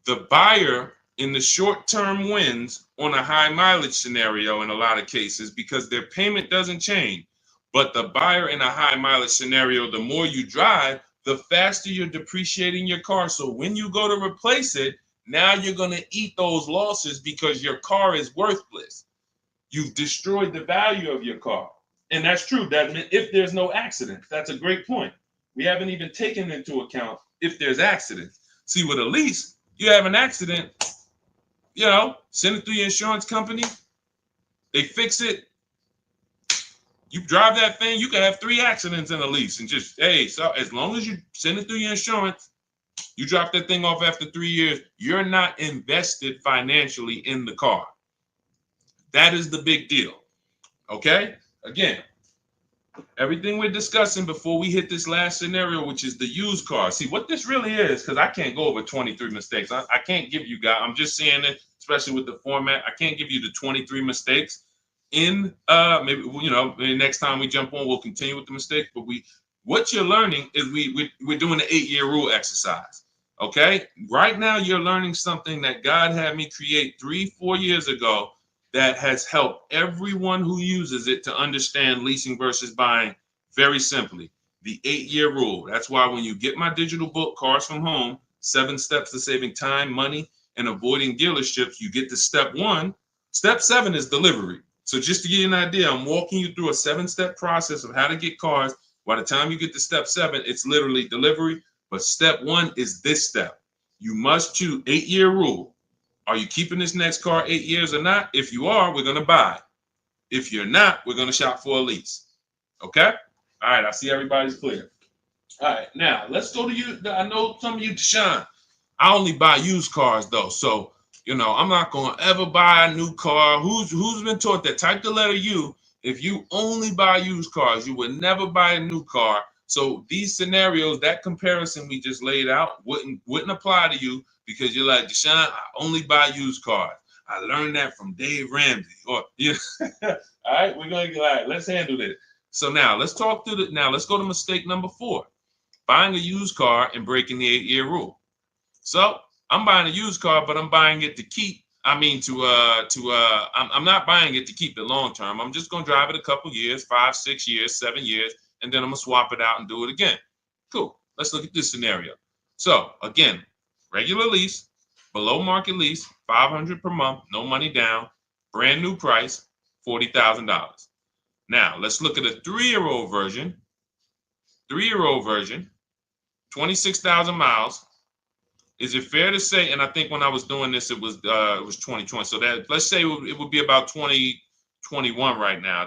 the buyer in the short term wins on a high mileage scenario in a lot of cases because their payment doesn't change? But the buyer in a high mileage scenario, the more you drive, the faster you're depreciating your car. So when you go to replace it, now you're going to eat those losses because your car is worthless. You've destroyed the value of your car. And that's true. That if there's no accidents, that's a great point. We haven't even taken into account if there's accidents. See, with a lease, you have an accident, send it through your insurance company. They fix it. You drive that thing, you can have 3 accidents in a lease and just, hey, so as long as you send it through your insurance, you drop that thing off after 3 years, you're not invested financially in the car. That is the big deal. Okay? Again, everything we're discussing before we hit this last scenario, which is the used car. See, what this really is, because I can't go over 23 mistakes. I can't give you guys, I'm just saying it, especially with the format, I can't give you the 23 mistakes. In maybe next time we jump on, we'll continue with the mistakes. But what you're learning is we're doing the 8-year rule exercise. Okay, right now you're learning something that God had me create 3-4 years ago that has helped everyone who uses it to understand leasing versus buying very simply. The 8-year rule. That's why when you get my digital book, Cars from Home, 7 Steps to Saving Time, Money, and Avoiding Dealerships, you get to step 1. Step 7 is delivery. So just to give you an idea, I'm walking you through a 7-step process of how to get cars. By the time you get to step 7, it's literally delivery. But step 1 is this step. You must choose 8-year rule. Are you keeping this next car 8 years or not? If you are, we're going to buy. If you're not, we're going to shop for a lease. Okay? All right. I see everybody's clear. All right. Now, let's go to you. I know some of you, Deshaun, I only buy used cars, though. So, I'm not going to ever buy a new car. Who's been taught that? Type the letter U. If you only buy used cars, you would never buy a new car. So these scenarios, that comparison we just laid out wouldn't apply to you because you're like, Deshaun, I only buy used cars. I learned that from Dave Ramsey. All right, all right, let's handle this. So now let's go to mistake number 4. Buying a used car and breaking the 8-year rule. So I'm buying a used car, but I'm buying it to keep. I'm not buying it to keep it long term. I'm just gonna drive it a couple years, 5, 6 years, 7 years. And then I'm going to swap it out and do it again. Cool. Let's look at this scenario. So, again, regular lease, below market lease, $500 per month, no money down, brand new price, $40,000. Now, let's look at a 3-year-old version. 3-year-old version, 26,000 miles. Is it fair to say, and I think when I was doing this, it was 2020. So that let's say it would be about 2021 right now. I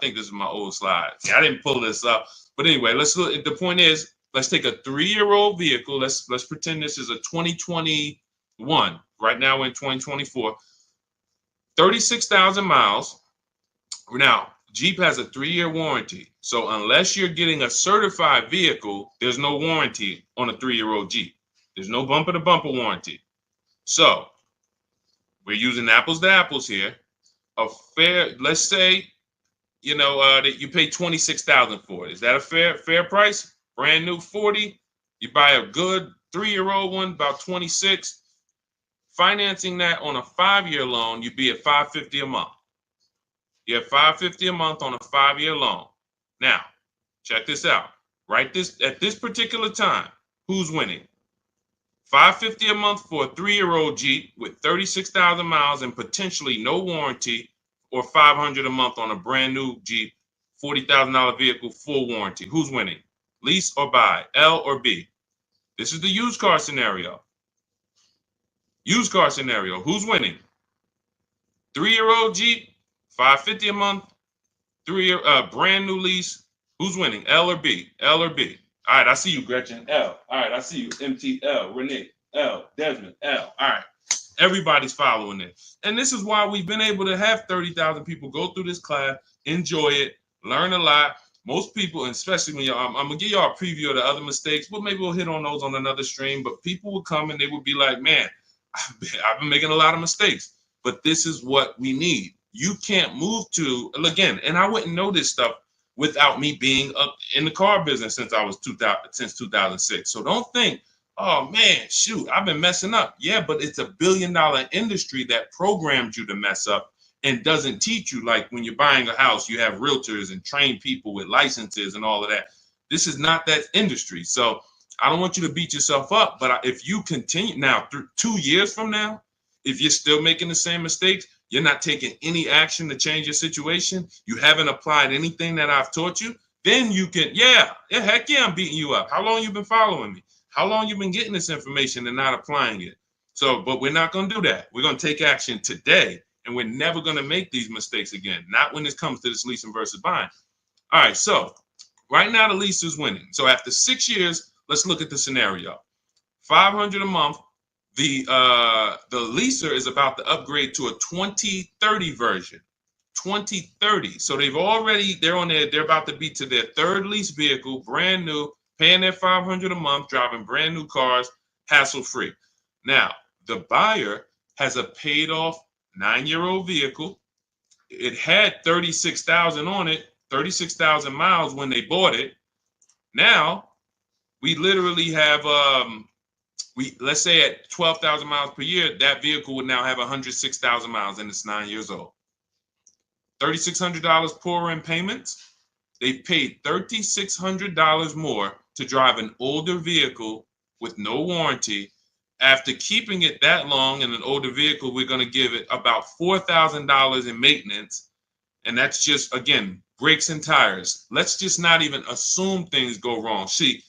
think this is my old slide. See, I didn't pull this up. But anyway, let's look. The point is, let's take a 3-year-old vehicle. Let's pretend this is a 2021. Right now we're in 2024. 36,000 miles. Now, Jeep has a 3-year warranty. So unless you're getting a certified vehicle, there's no warranty on a 3-year-old Jeep. There's no bumper to bumper warranty. So we're using apples to apples here. Let's say, that you pay $26,000 for it. Is that a fair price? Brand new 40. You buy a good 3-year-old one, about 26. Financing that on a 5-year loan, you'd be at $550 a month. You have $550 a month on a 5-year loan. Now, check this out. At this particular time, who's winning? $550 a month for a 3-year-old Jeep with 36,000 miles and potentially no warranty, or $500 a month on a brand new Jeep, $40,000 vehicle, full warranty. Who's winning? Lease or buy? L or B? This is the used car scenario. Used car scenario. Who's winning? 3-year-old Jeep, $550 a month, brand new lease. Who's winning? L or B? L or B? All right, I see you, Gretchen. L. All right, I see you. MTL. Renee. L. Desmond. L. All right. Everybody's following it. And this is why we've been able to have 30,000 people go through this class, enjoy it, learn a lot. Most people, and especially when I'm going to give y'all a preview of the other mistakes, but maybe we'll hit on those on another stream. But people will come and they will be like, man, I've been making a lot of mistakes, but this is what we need. You can't move to, again, and I wouldn't know this stuff without me being up in the car business since I was 2006. So don't think, oh man, shoot, I've been messing up. Yeah, but it's $1 billion industry that programmed you to mess up and doesn't teach you. Like when you're buying a house, you have realtors and trained people with licenses and all of that. This is not that industry. So I don't want you to beat yourself up. But if you continue now, through 2 years from now, if you're still making the same mistakes, you're not taking any action to change your situation, you haven't applied anything that I've taught you, then you can, heck yeah, I'm beating you up. How long you been following me? How long you been getting this information and not applying it? So, but we're not going to do that. We're going to take action today, and we're never going to make these mistakes again. Not when it comes to this leasing versus buying. All right, so right now the lease is winning. So after 6 years, let's look at the scenario. $500 a month. The leaser is about to upgrade to a 2030 version. 2030. So they're about to be to their third lease vehicle, brand new, paying their $500 a month, driving brand new cars, hassle free. Now, the buyer has a paid off 9-year-old vehicle. It had 36,000 on it, 36,000 miles when they bought it. Now, we literally have let's say at 12,000 miles per year, that vehicle would now have 106,000 miles and it's 9 years old. $3,600 poorer in payments. They've paid $3,600 more to drive an older vehicle with no warranty. After keeping it that long in an older vehicle, we're going to give it about $4,000 in maintenance. And that's just, again, brakes and tires. Let's just not even assume things go wrong. See,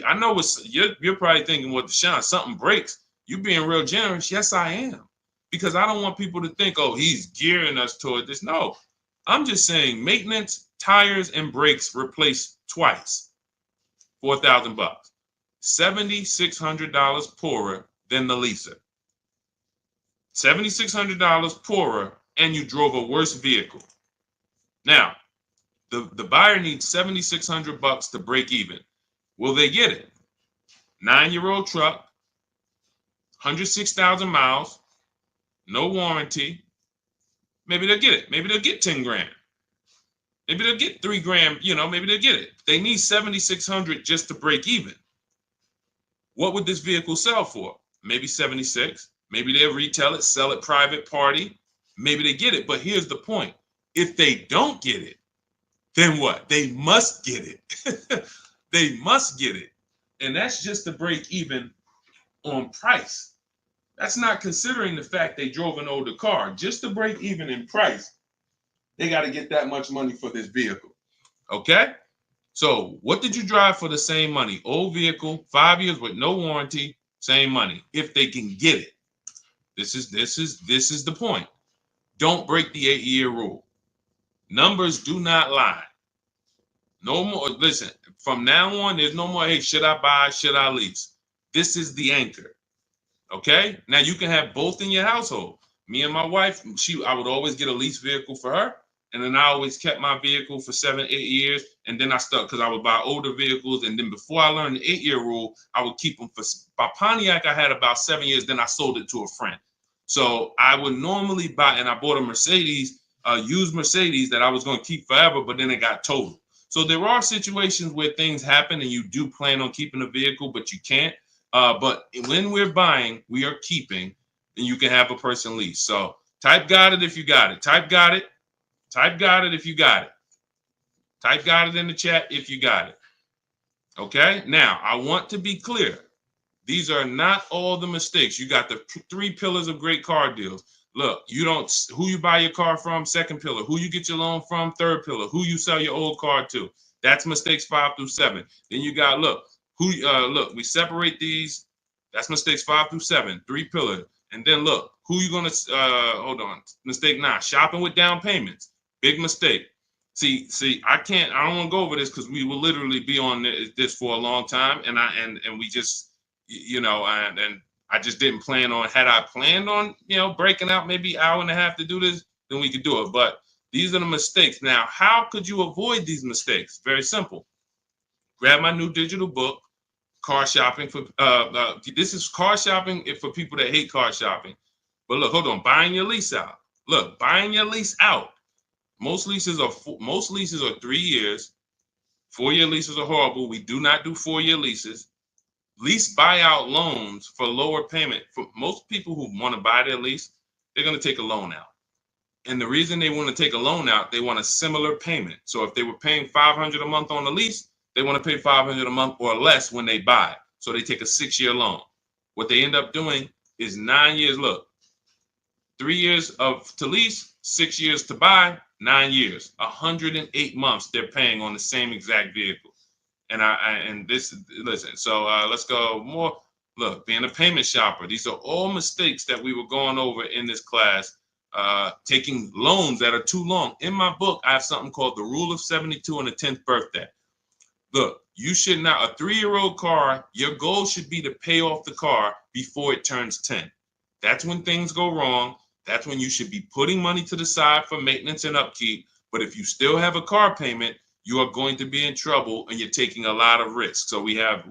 I know you're probably thinking, well, Deshaun, something breaks. You being real generous. Yes, I am. Because I don't want people to think, oh, he's gearing us toward this. No, I'm just saying maintenance, tires, and brakes replaced twice. $4,000. $7,600 poorer than the leaser. $7,600 poorer, and you drove a worse vehicle. Now, the buyer needs $7,600 to break even. Will they get it? 9-year-old truck, 106,000 miles, no warranty. Maybe they'll get it. Maybe they'll get 10 grand. Maybe they'll get 3 grand. Maybe they'll get it. They need 7,600 just to break even. What would this vehicle sell for? Maybe 76. Maybe they'll retail it, sell it private party. Maybe they get it. But here's the point. If they don't get it, then what? They must get it. They must get it. And that's just to break even on price. That's not considering the fact they drove an older car. Just to break even in price, they got to get that much money for this vehicle. Okay? So what did you drive for the same money? Old vehicle, 5 years with no warranty, same money. If they can get it. This is the point. Don't break the 8-year rule. Numbers do not lie. No more. Listen, from now on, there's no more, hey, should I buy, should I lease? This is the anchor. Okay? Now you can have both in your household. Me and my wife, I would always get a lease vehicle for her. And then I always kept my vehicle for 7-8 years. And then I stuck because I would buy older vehicles. And then before I learned the 8-year rule, I would keep them by Pontiac. I had about 7 years. Then I sold it to a friend. So I would normally buy, and I bought a Mercedes, used Mercedes that I was going to keep forever, but then it got totaled. So there are situations where things happen and you do plan on keeping a vehicle, but you can't. But when we're buying, we are keeping, and you can have a person lease. So type got it if you got it. Type got it. Type got it if you got it. Type got it in the chat if you got it. Okay? Now, I want to be clear. These are not all the mistakes. You got the 3 pillars of great car deals. Look, who you buy your car from, second pillar. Who you get your loan from, third pillar. Who you sell your old car to. That's mistakes 5 through 7. Then you got, we separate these. That's mistakes 5 through 7, 3 pillars. And then look, who you going to, mistake 9, shopping with down payments. Big mistake. See, I don't want to go over this because we will literally be on this for a long time. And we just, and I just didn't plan on, had I planned on, breaking out maybe an hour and a half to do this, then we could do it. But these are the mistakes. Now, how could you avoid these mistakes? Very simple. Grab my new digital book, Car Shopping for, this is car shopping for people that hate car shopping. But look, hold on, buying your lease out. Look, buying your lease out. Most leases are 3 years. 4-year leases are horrible. We do not do 4-year leases. Lease buyout loans for lower payment. For most people who want to buy their lease, they're going to take a loan out. And the reason they want to take a loan out, they want a similar payment. So if they were paying $500 a month on the lease, they want to pay $500 a month or less when they buy. So they take a 6-year loan. What they end up doing is 9 years. Look, 3 years to lease, 6 years to buy, 9 years, 108 months they're paying on the same exact vehicle. And listen, so let's go more. Look, being a payment shopper, these are all mistakes that we were going over in this class. Taking loans that are too long. In my book, I have something called the Rule of 72 on the 10th birthday. Look, you should not, a 3-year-old car, your goal should be to pay off the car before it turns 10. That's when things go wrong. That's when you should be putting money to the side for maintenance and upkeep. But if you still have a car payment, you are going to be in trouble and you're taking a lot of risk. So I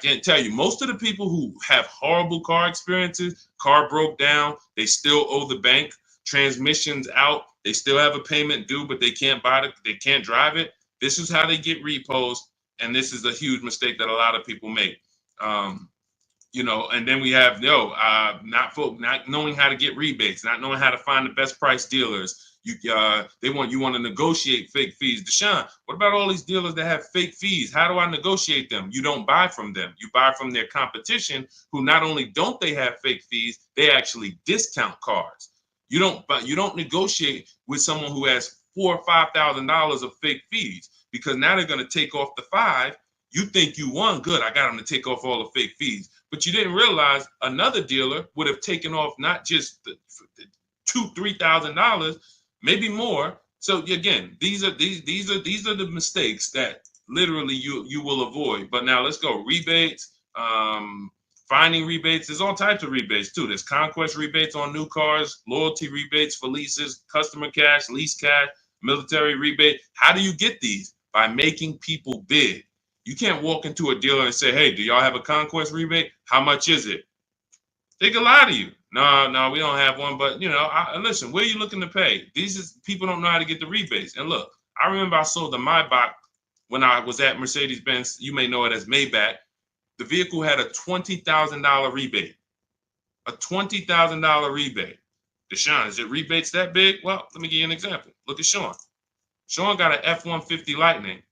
can't tell you, most of the people who have horrible car experiences, car broke down, they still owe the bank, transmissions out, they still have a payment due, but they can't they can't drive it. This is how they get repos. And this is a huge mistake that a lot of people make. And then we have not knowing how to get rebates, not knowing how to find the best price dealers. You want to negotiate fake fees. Deshaun, what about all these dealers that have fake fees? How do I negotiate them? You don't buy from them. You buy from their competition, who not only don't they have fake fees, they actually discount cars. You don't negotiate with someone who has $4,000 or $5,000 of fake fees, because now they're going to take off the 5. You think you won, good, I got them to take off all the fake fees. But you didn't realize another dealer would have taken off not just the $2,000-$3,000, maybe more. So again, these are the mistakes that literally you will avoid. But now let's go. Rebates, finding rebates. There's all types of rebates too. There's conquest rebates on new cars, loyalty rebates for leases, customer cash, lease cash, military rebate. How do you get these? By making people bid. You can't walk into a dealer and say, hey, do y'all have a conquest rebate? How much is it? They can lie to you. No, we don't have one. But, listen, where are you looking to pay? People don't know how to get the rebates. And look, I remember I sold the Maybach when I was at Mercedes-Benz. You may know it as Maybach. The vehicle had a $20,000 rebate. A $20,000 rebate. Deshaun, is it rebates that big? Well, let me give you an example. Look at Sean. Sean got an F-150 Lightning.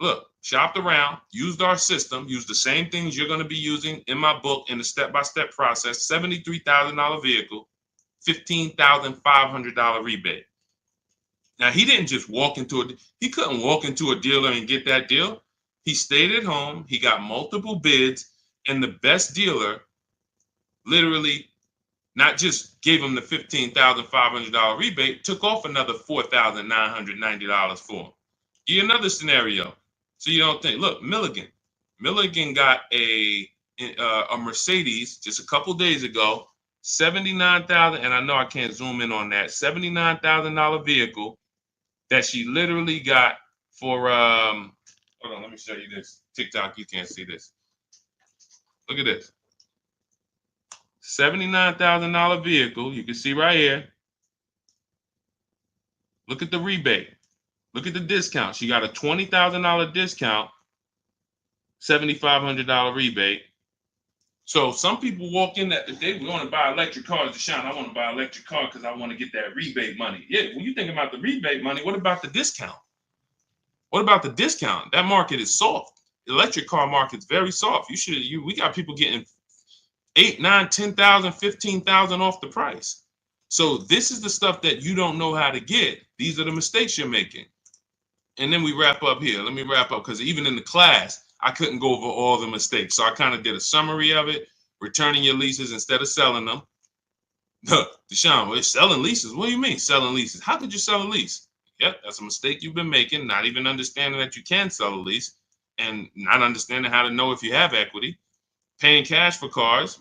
Look, shopped around, used our system, used the same things you're going to be using in my book in the step-by-step process. $73,000 vehicle, $15,500 rebate. Now, he didn't just he couldn't walk into a dealer and get that deal. He stayed at home. He got multiple bids, and the best dealer literally not just gave him the $15,500 rebate, took off another $4,990 for him. Give you another scenario. So you don't think, look, Milligan got a Mercedes just a couple days ago, $79,000, and I know I can't zoom in on that, $79,000 vehicle that she literally got for, hold on, let me show you this. TikTok, you can't see this. Look at this. $79,000 vehicle, you can see right here. Look at the rebate. Look at the discount. She got a $20,000 discount, $7,500 rebate. So some people walk in that they want to buy electric cars. Deshaun, I want to buy an electric car because I want to get that rebate money. Yeah, when you think about the rebate money, what about the discount? What about the discount? That market is soft. The electric car market's very soft. We got people getting $8,000, $9,000, $10,000, $15,000 off the price. So this is the stuff that you don't know how to get. These are the mistakes you're making. And then we wrap up here. Let me wrap up, because even in the class, I couldn't go over all the mistakes. So I kind of did a summary of it. Returning your leases instead of selling them. Deshaun, we're selling leases. What do you mean selling leases? How could you sell a lease? Yep, that's a mistake you've been making, not even understanding that you can sell a lease and not understanding how to know if you have equity. Paying cash for cars.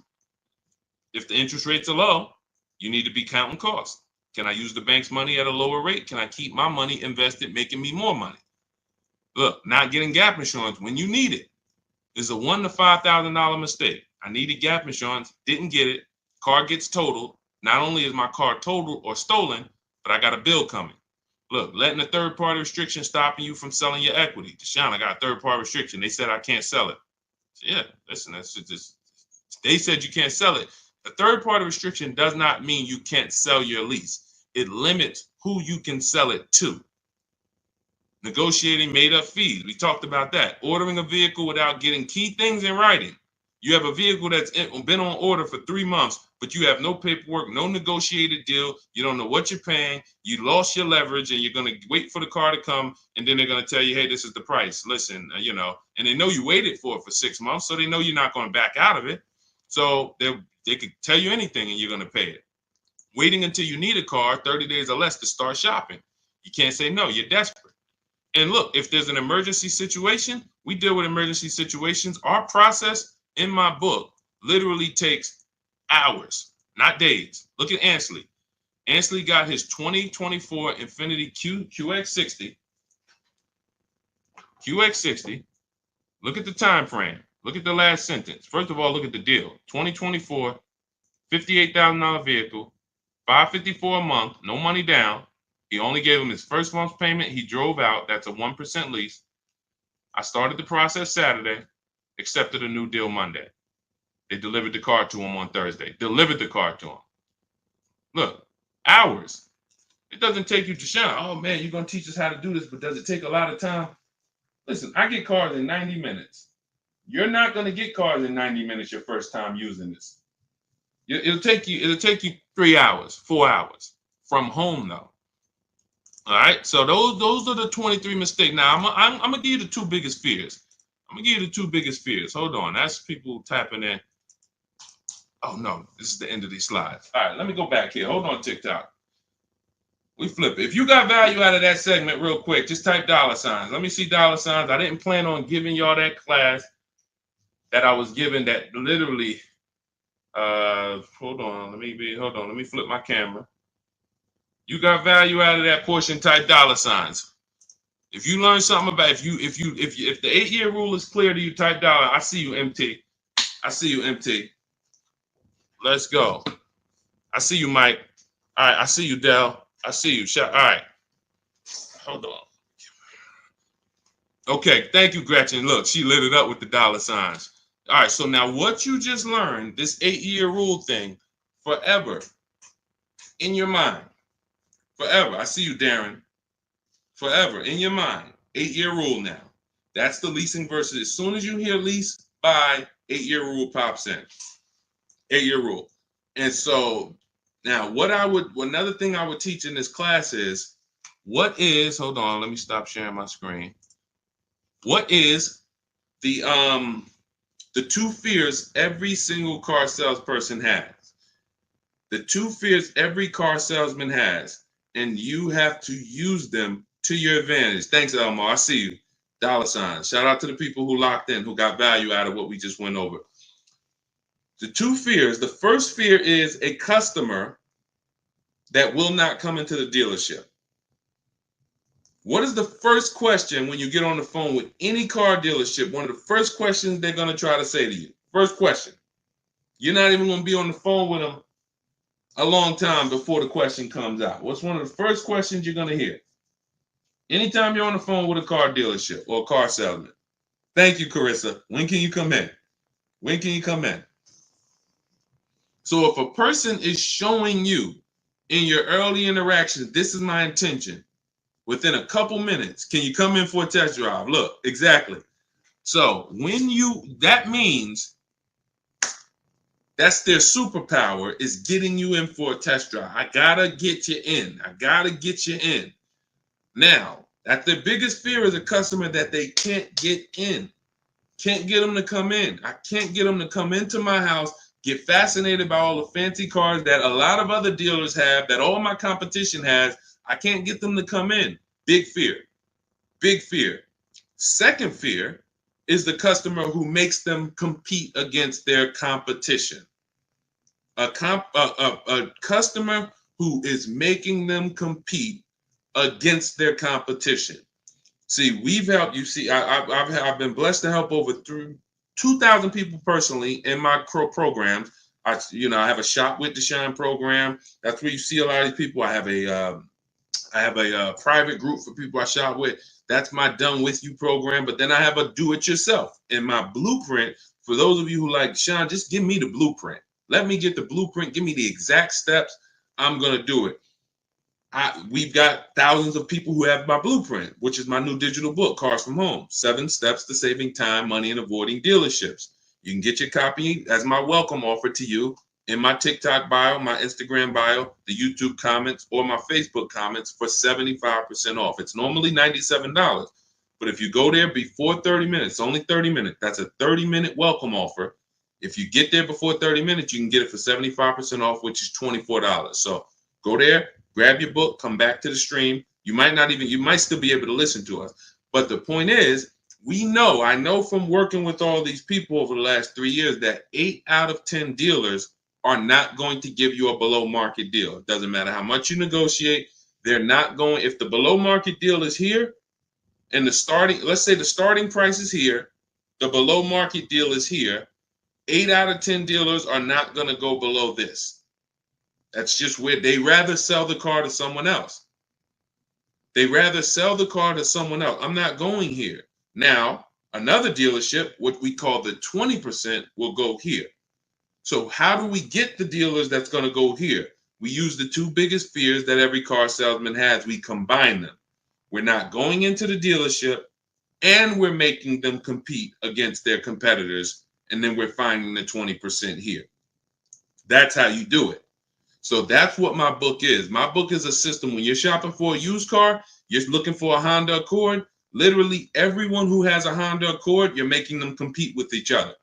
If the interest rates are low, you need to be counting costs. Can I use the bank's money at a lower rate? Can I keep my money invested, making me more money? Look, not getting gap insurance when you need it is a $1,000 to $5,000 mistake. I needed gap insurance, didn't get it. Car gets totaled. Not only is my car totaled or stolen, but I got a bill coming. Look, letting a third-party restriction stopping you from selling your equity. Deshaun, I got a third-party restriction. They said I can't sell it. So yeah, listen, that's just, they said you can't sell it. A third-party restriction does not mean you can't sell your lease. It limits who you can sell it to. Negotiating made-up fees. We talked about that. Ordering a vehicle without getting key things in writing. You have a vehicle that's been on order for 3 months, but you have no paperwork, no negotiated deal. You don't know what you're paying. You lost your leverage, and you're going to wait for the car to come, and then they're going to tell you, hey, this is the price. Listen, and they know you waited for it for 6 months, so they know you're not going to back out of it. So they could tell you anything, and you're going to pay it. Waiting until you need a car, 30 days or less, to start shopping. You can't say no. You're desperate. And look, if there's an emergency situation, we deal with emergency situations. Our process in my book literally takes hours, not days. Look at Ansley. Ansley got his 2024 Infiniti QX60. QX60. Look at the time frame. Look at the last sentence. First of all, look at the deal. 2024, $58,000 vehicle, $554 a month, no money down. He only gave him his first month's payment. He drove out. That's a 1% lease. I started the process Saturday, accepted a new deal Monday. They delivered the car to him on Thursday. Delivered the car to him. Look, hours. It doesn't take you to shine. Oh, man, you're going to teach us how to do this, but does it take a lot of time? Listen, I get cars in 90 minutes. You're not going to get cars in 90 minutes your first time using this. It'll take you 3 hours, 4 hours from home, though. All right, so those are the 23 mistakes. Now, I'm going to give you the two biggest fears. Hold on, that's people tapping in. Oh, no, this is the end of these slides. All right, let me go back here. Hold on, TikTok. We flip it. If you got value out of that segment real quick, just type $signs. Let me see $signs. I didn't plan on giving y'all that class that I was given that literally, hold on, let me flip my camera. You got value out of that portion, type $signs. If you learn something about, if the 8-year rule is clear to you, type $. I see you, MT. Let's go. I see you, Mike. All right, I see you, Dell. I see you. All right. Hold on. Okay, thank you, Gretchen. Look, she lit it up with the $signs. All right, so now what you just learned, this 8-year rule thing, forever in your mind. Forever. I see you, Darren. Forever in your mind. 8-year rule now. That's the leasing versus. As soon as you hear lease, buy, 8-year rule pops in. 8-year rule. And so now another thing I would teach in this class is hold on, let me stop sharing my screen. What is the two fears every single car salesperson has? The two fears every car salesman has, and you have to use them to your advantage. Thanks, Elmar. I see you. $signs. Shout out to the people who locked in, who got value out of what we just went over. The two fears. The first fear is a customer that will not come into the dealership. What is the first question when you get on the phone with any car dealership? One of the first questions they're going to try to say to you. First question. You're not even going to be on the phone with them a long time before the question comes out. What's one of the first questions you're going to hear? Anytime you're on the phone with a car dealership or a car salesman. Thank you, Carissa. When can you come in? So if a person is showing you in your early interactions, this is my intention, within a couple minutes, can you come in for a test drive? Look, exactly. So that means that's their superpower, is getting you in for a test drive. I gotta get you in. Now, that's their biggest fear, is a customer that they can't get in. Can't get them to come in. I can't get them to come into my house, get fascinated by all the fancy cars that a lot of other dealers have, that all my competition has. I can't get them to come in. Big fear. Second fear is the customer who makes them compete against their competition. A customer who is making them compete against their competition. See, we've helped you. See, I've been blessed to help over 2,000 people personally in my programs. I have a Shop with Deshaun program. That's where you see a lot of these people. I have a I have a private group for people I shop with. That's my done with you program. But then I have a do it yourself. And my blueprint, for those of you who like, Sean, just give me the blueprint. Let me get the blueprint. Give me the exact steps. I'm going to do it. We've got thousands of people who have my blueprint, which is my new digital book, Cars from Home, 7 Steps to Saving Time, Money, and Avoiding Dealerships. You can get your copy as my welcome offer to you in my TikTok bio, my Instagram bio, the YouTube comments, or my Facebook comments for 75% off. It's normally $97, but if you go there before 30 minutes, only 30 minutes, that's a 30-minute welcome offer. If you get there before 30 minutes, you can get it for 75% off, which is $24. So go there, grab your book, come back to the stream. You might still be able to listen to us. But the point is, I know from working with all these people over the last 3 years that 8 out of 10 dealers are not going to give you a below market deal. It doesn't matter how much you negotiate. They're not going, if the below market deal is here and let's say the starting price is here, the below market deal is here, 8 out of 10 dealers are not going to go below this. That's just where they rather sell the car to someone else. I'm not going here. Now, another dealership, what we call the 20%, will go here. So how do we get the dealers that's going to go here? We use the 2 biggest fears that every car salesman has. We combine them. We're not going into the dealership, and we're making them compete against their competitors, and then we're finding the 20% here. That's how you do it. So that's what my book is. My book is a system. When you're shopping for a used car, you're looking for a Honda Accord. Literally everyone who has a Honda Accord, you're making them compete with each other.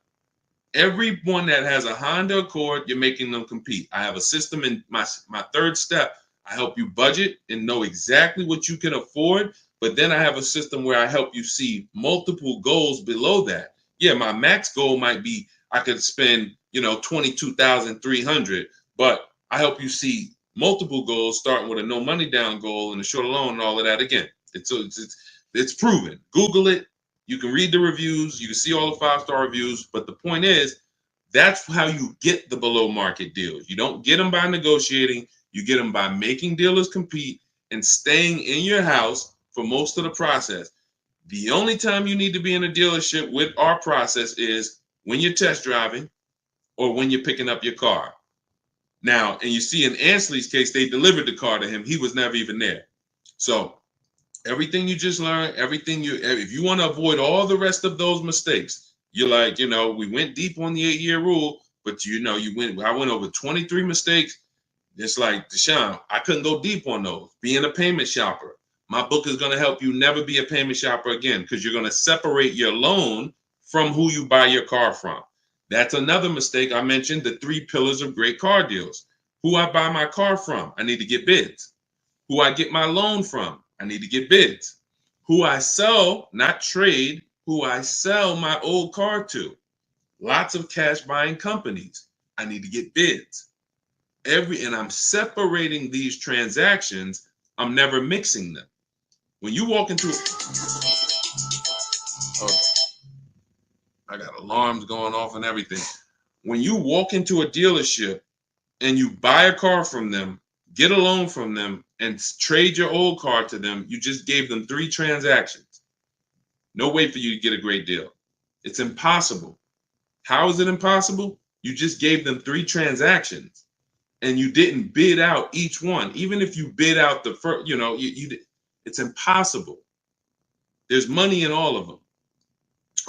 Everyone that has a Honda Accord, you're making them compete. I have a system in my 3rd step. I help you budget and know exactly what you can afford. But then I have a system where I help you see multiple goals below that. Yeah, my max goal might be I could spend, $22,300, but I help you see multiple goals, starting with a no money down goal and a short loan and all of that. Again, it's proven. Google it. You can read the reviews. You can see all the 5-star reviews. But the point is, that's how you get the below market deals. You don't get them by negotiating. You get them by making dealers compete and staying in your house for most of the process. The only time you need to be in a dealership with our process is when you're test driving or when you're picking up your car. Now, and you see in Ansley's case, they delivered the car to him. He was never even there. So everything you just learned, if you want to avoid all the rest of those mistakes, you're like, we went deep on the 8-year rule, but I went over 23 mistakes. It's like, Deshaun, I couldn't go deep on those. Being a payment shopper. My book is going to help you never be a payment shopper again, because you're going to separate your loan from who you buy your car from. That's another mistake. I mentioned the 3 pillars of great car deals. Who I buy my car from, I need to get bids. Who I get my loan from, I need to get bids. Who I sell, not trade, who I sell my old car to. Lots of cash buying companies. I need to get bids. And I'm separating these transactions. I'm never mixing them. When you walk into I got alarms going off and everything. When you walk into a dealership and you buy a car from them, get a loan from them, and trade your old car to them, you just gave them 3 transactions. No way for you to get a great deal. It's impossible. How is it impossible? You just gave them 3 transactions and you didn't bid out each one. Even if you bid out the first, it's impossible. There's money in all of them.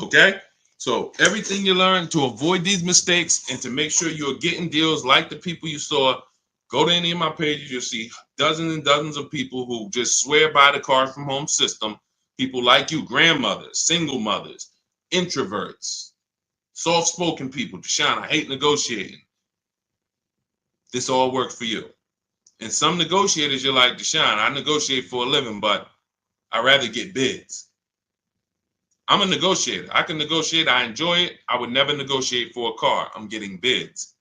Okay? So everything you learn to avoid these mistakes and to make sure you're getting deals like the people you saw, go to any of my pages. You'll see dozens and dozens of people who just swear by the Cars from Home system. People like you, grandmothers, single mothers, introverts, soft-spoken people. Deshaun, I hate negotiating. This all works for you. And some negotiators, you're like, Deshaun, I negotiate for a living, but I'd rather get bids. I'm a negotiator. I can negotiate. I enjoy it. I would never negotiate for a car. I'm getting bids.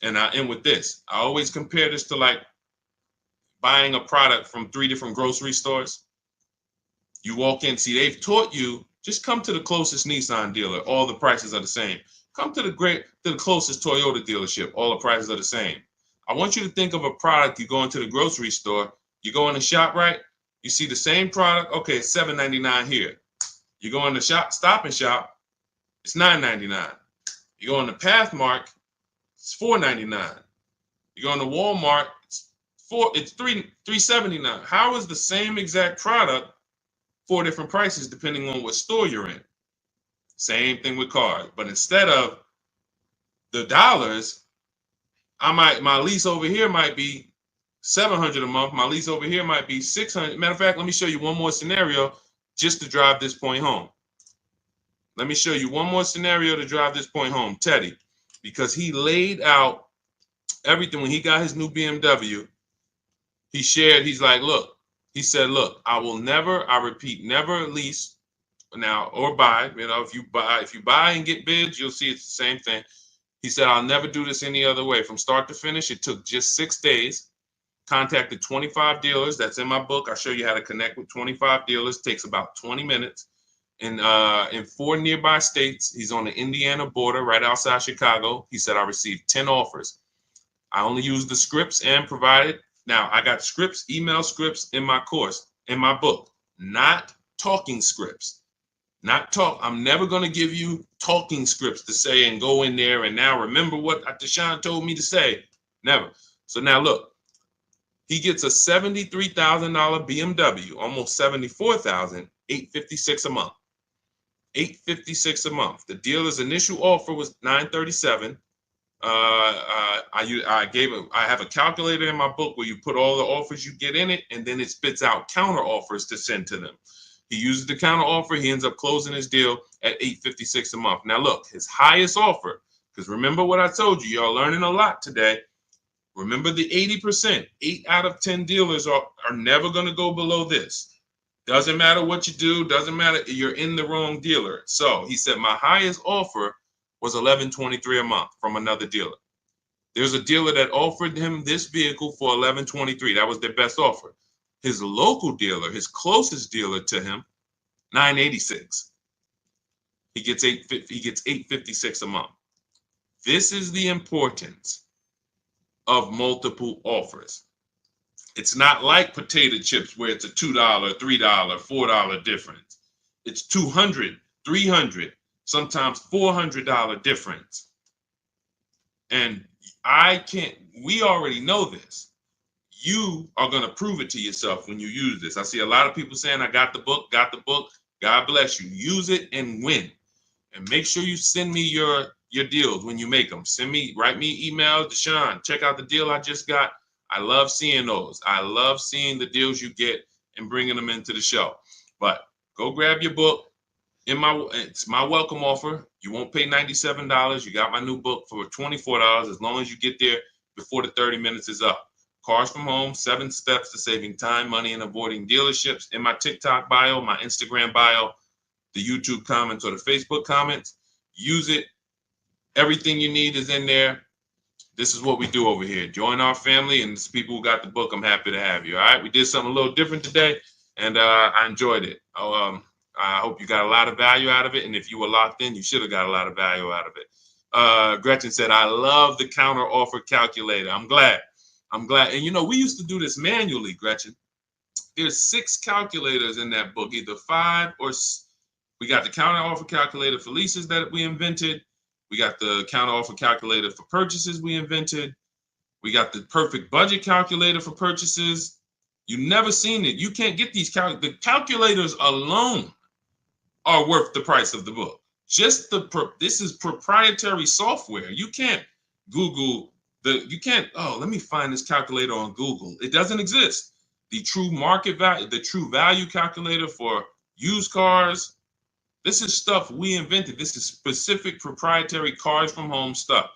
And I end with this. I always compare this to like buying a product from 3 different grocery stores. You walk in, see, they've taught you, just come to the closest Nissan dealer. All the prices are the same. Come to the closest Toyota dealership. All the prices are the same. I want you to think of a product. You go into the grocery store. You go in the shop, right? You see the same product. Okay, it's $7.99 here. You go in the shop, Stop and Shop, it's $9.99. You go in the Pathmark, it's $4.99. You go in the Walmart, it's $3.79. How is the same exact product 4 different prices depending on what store you're in? Same thing with cars, but instead of the dollars, my lease over here might be $700 a month. My lease over here might be $600. Matter of fact, let me show you one more scenario just to drive this point home. Let me show you one more scenario to drive this point home, Teddy, because he laid out everything when he got his new BMW. He shared, he's like, look, he said, look, I will never, I repeat, never lease now or buy. You know, if you buy and get bids, you'll see it's the same thing. He said, I'll never do this any other way. From start to finish, it took just 6 days. Contacted 25 dealers. That's in my book. I show you how to connect with 25 dealers. Takes about 20 minutes. In 4 nearby states. He's on the Indiana border, right outside Chicago. He said, I received 10 offers. I only used the scripts and provided. Now, I got scripts, email scripts in my course, in my book, not talking scripts. I'm never going to give you talking scripts to say and go in there and now remember what Deshaun told me to say. Never. So now look, he gets a $73,000 BMW, almost $74,000, $856 a month. $856 a month. The dealer's initial offer was $937. I have a calculator in my book where you put all the offers you get in it, and then it spits out counter offers to send to them. He uses the counter offer. He ends up closing his deal at $856 a month. Now look, his highest offer, because remember what I told you, y'all learning a lot today. Remember the 80%. 8 out of 10 dealers are never going to go below this. Doesn't matter what you do. Doesn't matter. You're in the wrong dealer. So he said my highest offer was $1,123 a month from another dealer. There's a dealer that offered him this vehicle for $1,123. That was their best offer. His local dealer, his closest dealer to him, $986. He gets $856 a month. This is the importance of multiple offers. It's not like potato chips where it's a $2, $3, $4 difference. It's $200, $300, sometimes $400 difference. And we already know this. You are going to prove it to yourself when you use this. I see a lot of people saying, I got the book. God bless you. Use it and win. And make sure you send me your deals when you make them. Write me emails, Deshaun, check out the deal I just got. I love seeing those. I love seeing the deals you get and bringing them into the show. But go grab your book. It's my welcome offer. You won't pay $97. You got my new book for $24 as long as you get there before the 30 minutes is up. Cars from Home, 7 Steps to Saving Time, Money, and Avoiding Dealerships. In my TikTok bio, my Instagram bio, the YouTube comments or the Facebook comments. Use it. Everything you need is in there. This is what we do over here. Join our family, and the people who got the book, I'm happy to have you. All right, we did something a little different today, and I enjoyed it. I hope you got a lot of value out of it, and if you were locked in, you should have got a lot of value out of it. Gretchen said, I love the counter offer calculator. I'm glad. And you know, we used to do this manually, Gretchen. There's 6 calculators in that book, either 5 or we got the counter offer calculator for leases that we invented. We got the counter offer calculator for purchases we invented. We got the perfect budget calculator for purchases. You've never seen it. You can't get these the calculators alone are worth the price of the book. This is proprietary software. You can't Google let me find this calculator on Google. It doesn't exist. The true market value, the true value calculator for used cars. This is stuff we invented. This is specific proprietary Cars from Home stuff.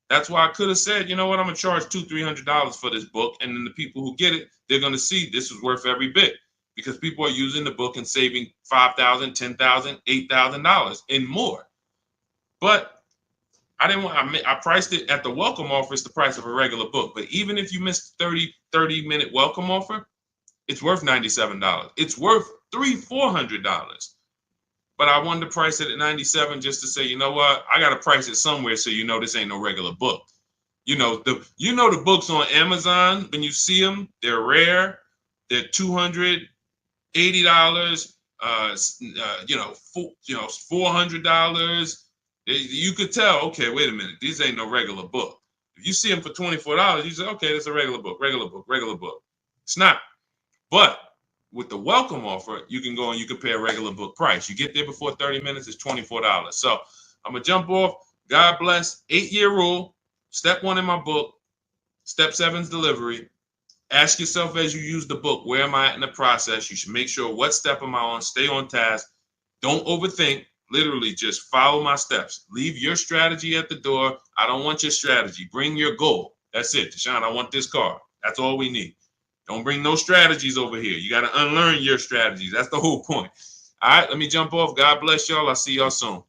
That's why I could have said, you know what, I'm going to charge $200-$300 for this book. And then the people who get it, they're going to see this is worth every bit because people are using the book and saving $5,000, $10,000, $8,000 and more. But I priced it at the welcome offer. It's the price of a regular book. But even if you missed 30-minute welcome offer, it's worth $97. It's worth $400. But I wanted to price it at $97 just to say, you know what? I got to price it somewhere so you know this ain't no regular book. You know the books on Amazon, when you see them, they're rare. they're $280. $400. You could tell, okay, wait a minute, these ain't no regular book. If you see them for $24, you say, okay, that's a regular book. It's not. But with the welcome offer, you can go and you can pay a regular book price. You get there before 30 minutes, it's $24. So I'm gonna jump off. God bless. 8-year rule. Step 1 in my book. Step 7's delivery. Ask yourself as you use the book, where am I at in the process? You should make sure what step am I on, stay on task. Don't overthink. Literally just follow my steps. Leave your strategy at the door. I don't want your strategy. Bring your goal. That's it. Deshaun, I want this car. That's all we need. Don't bring no strategies over here. You got to unlearn your strategies. That's the whole point. All right, let me jump off. God bless y'all. I'll see y'all soon.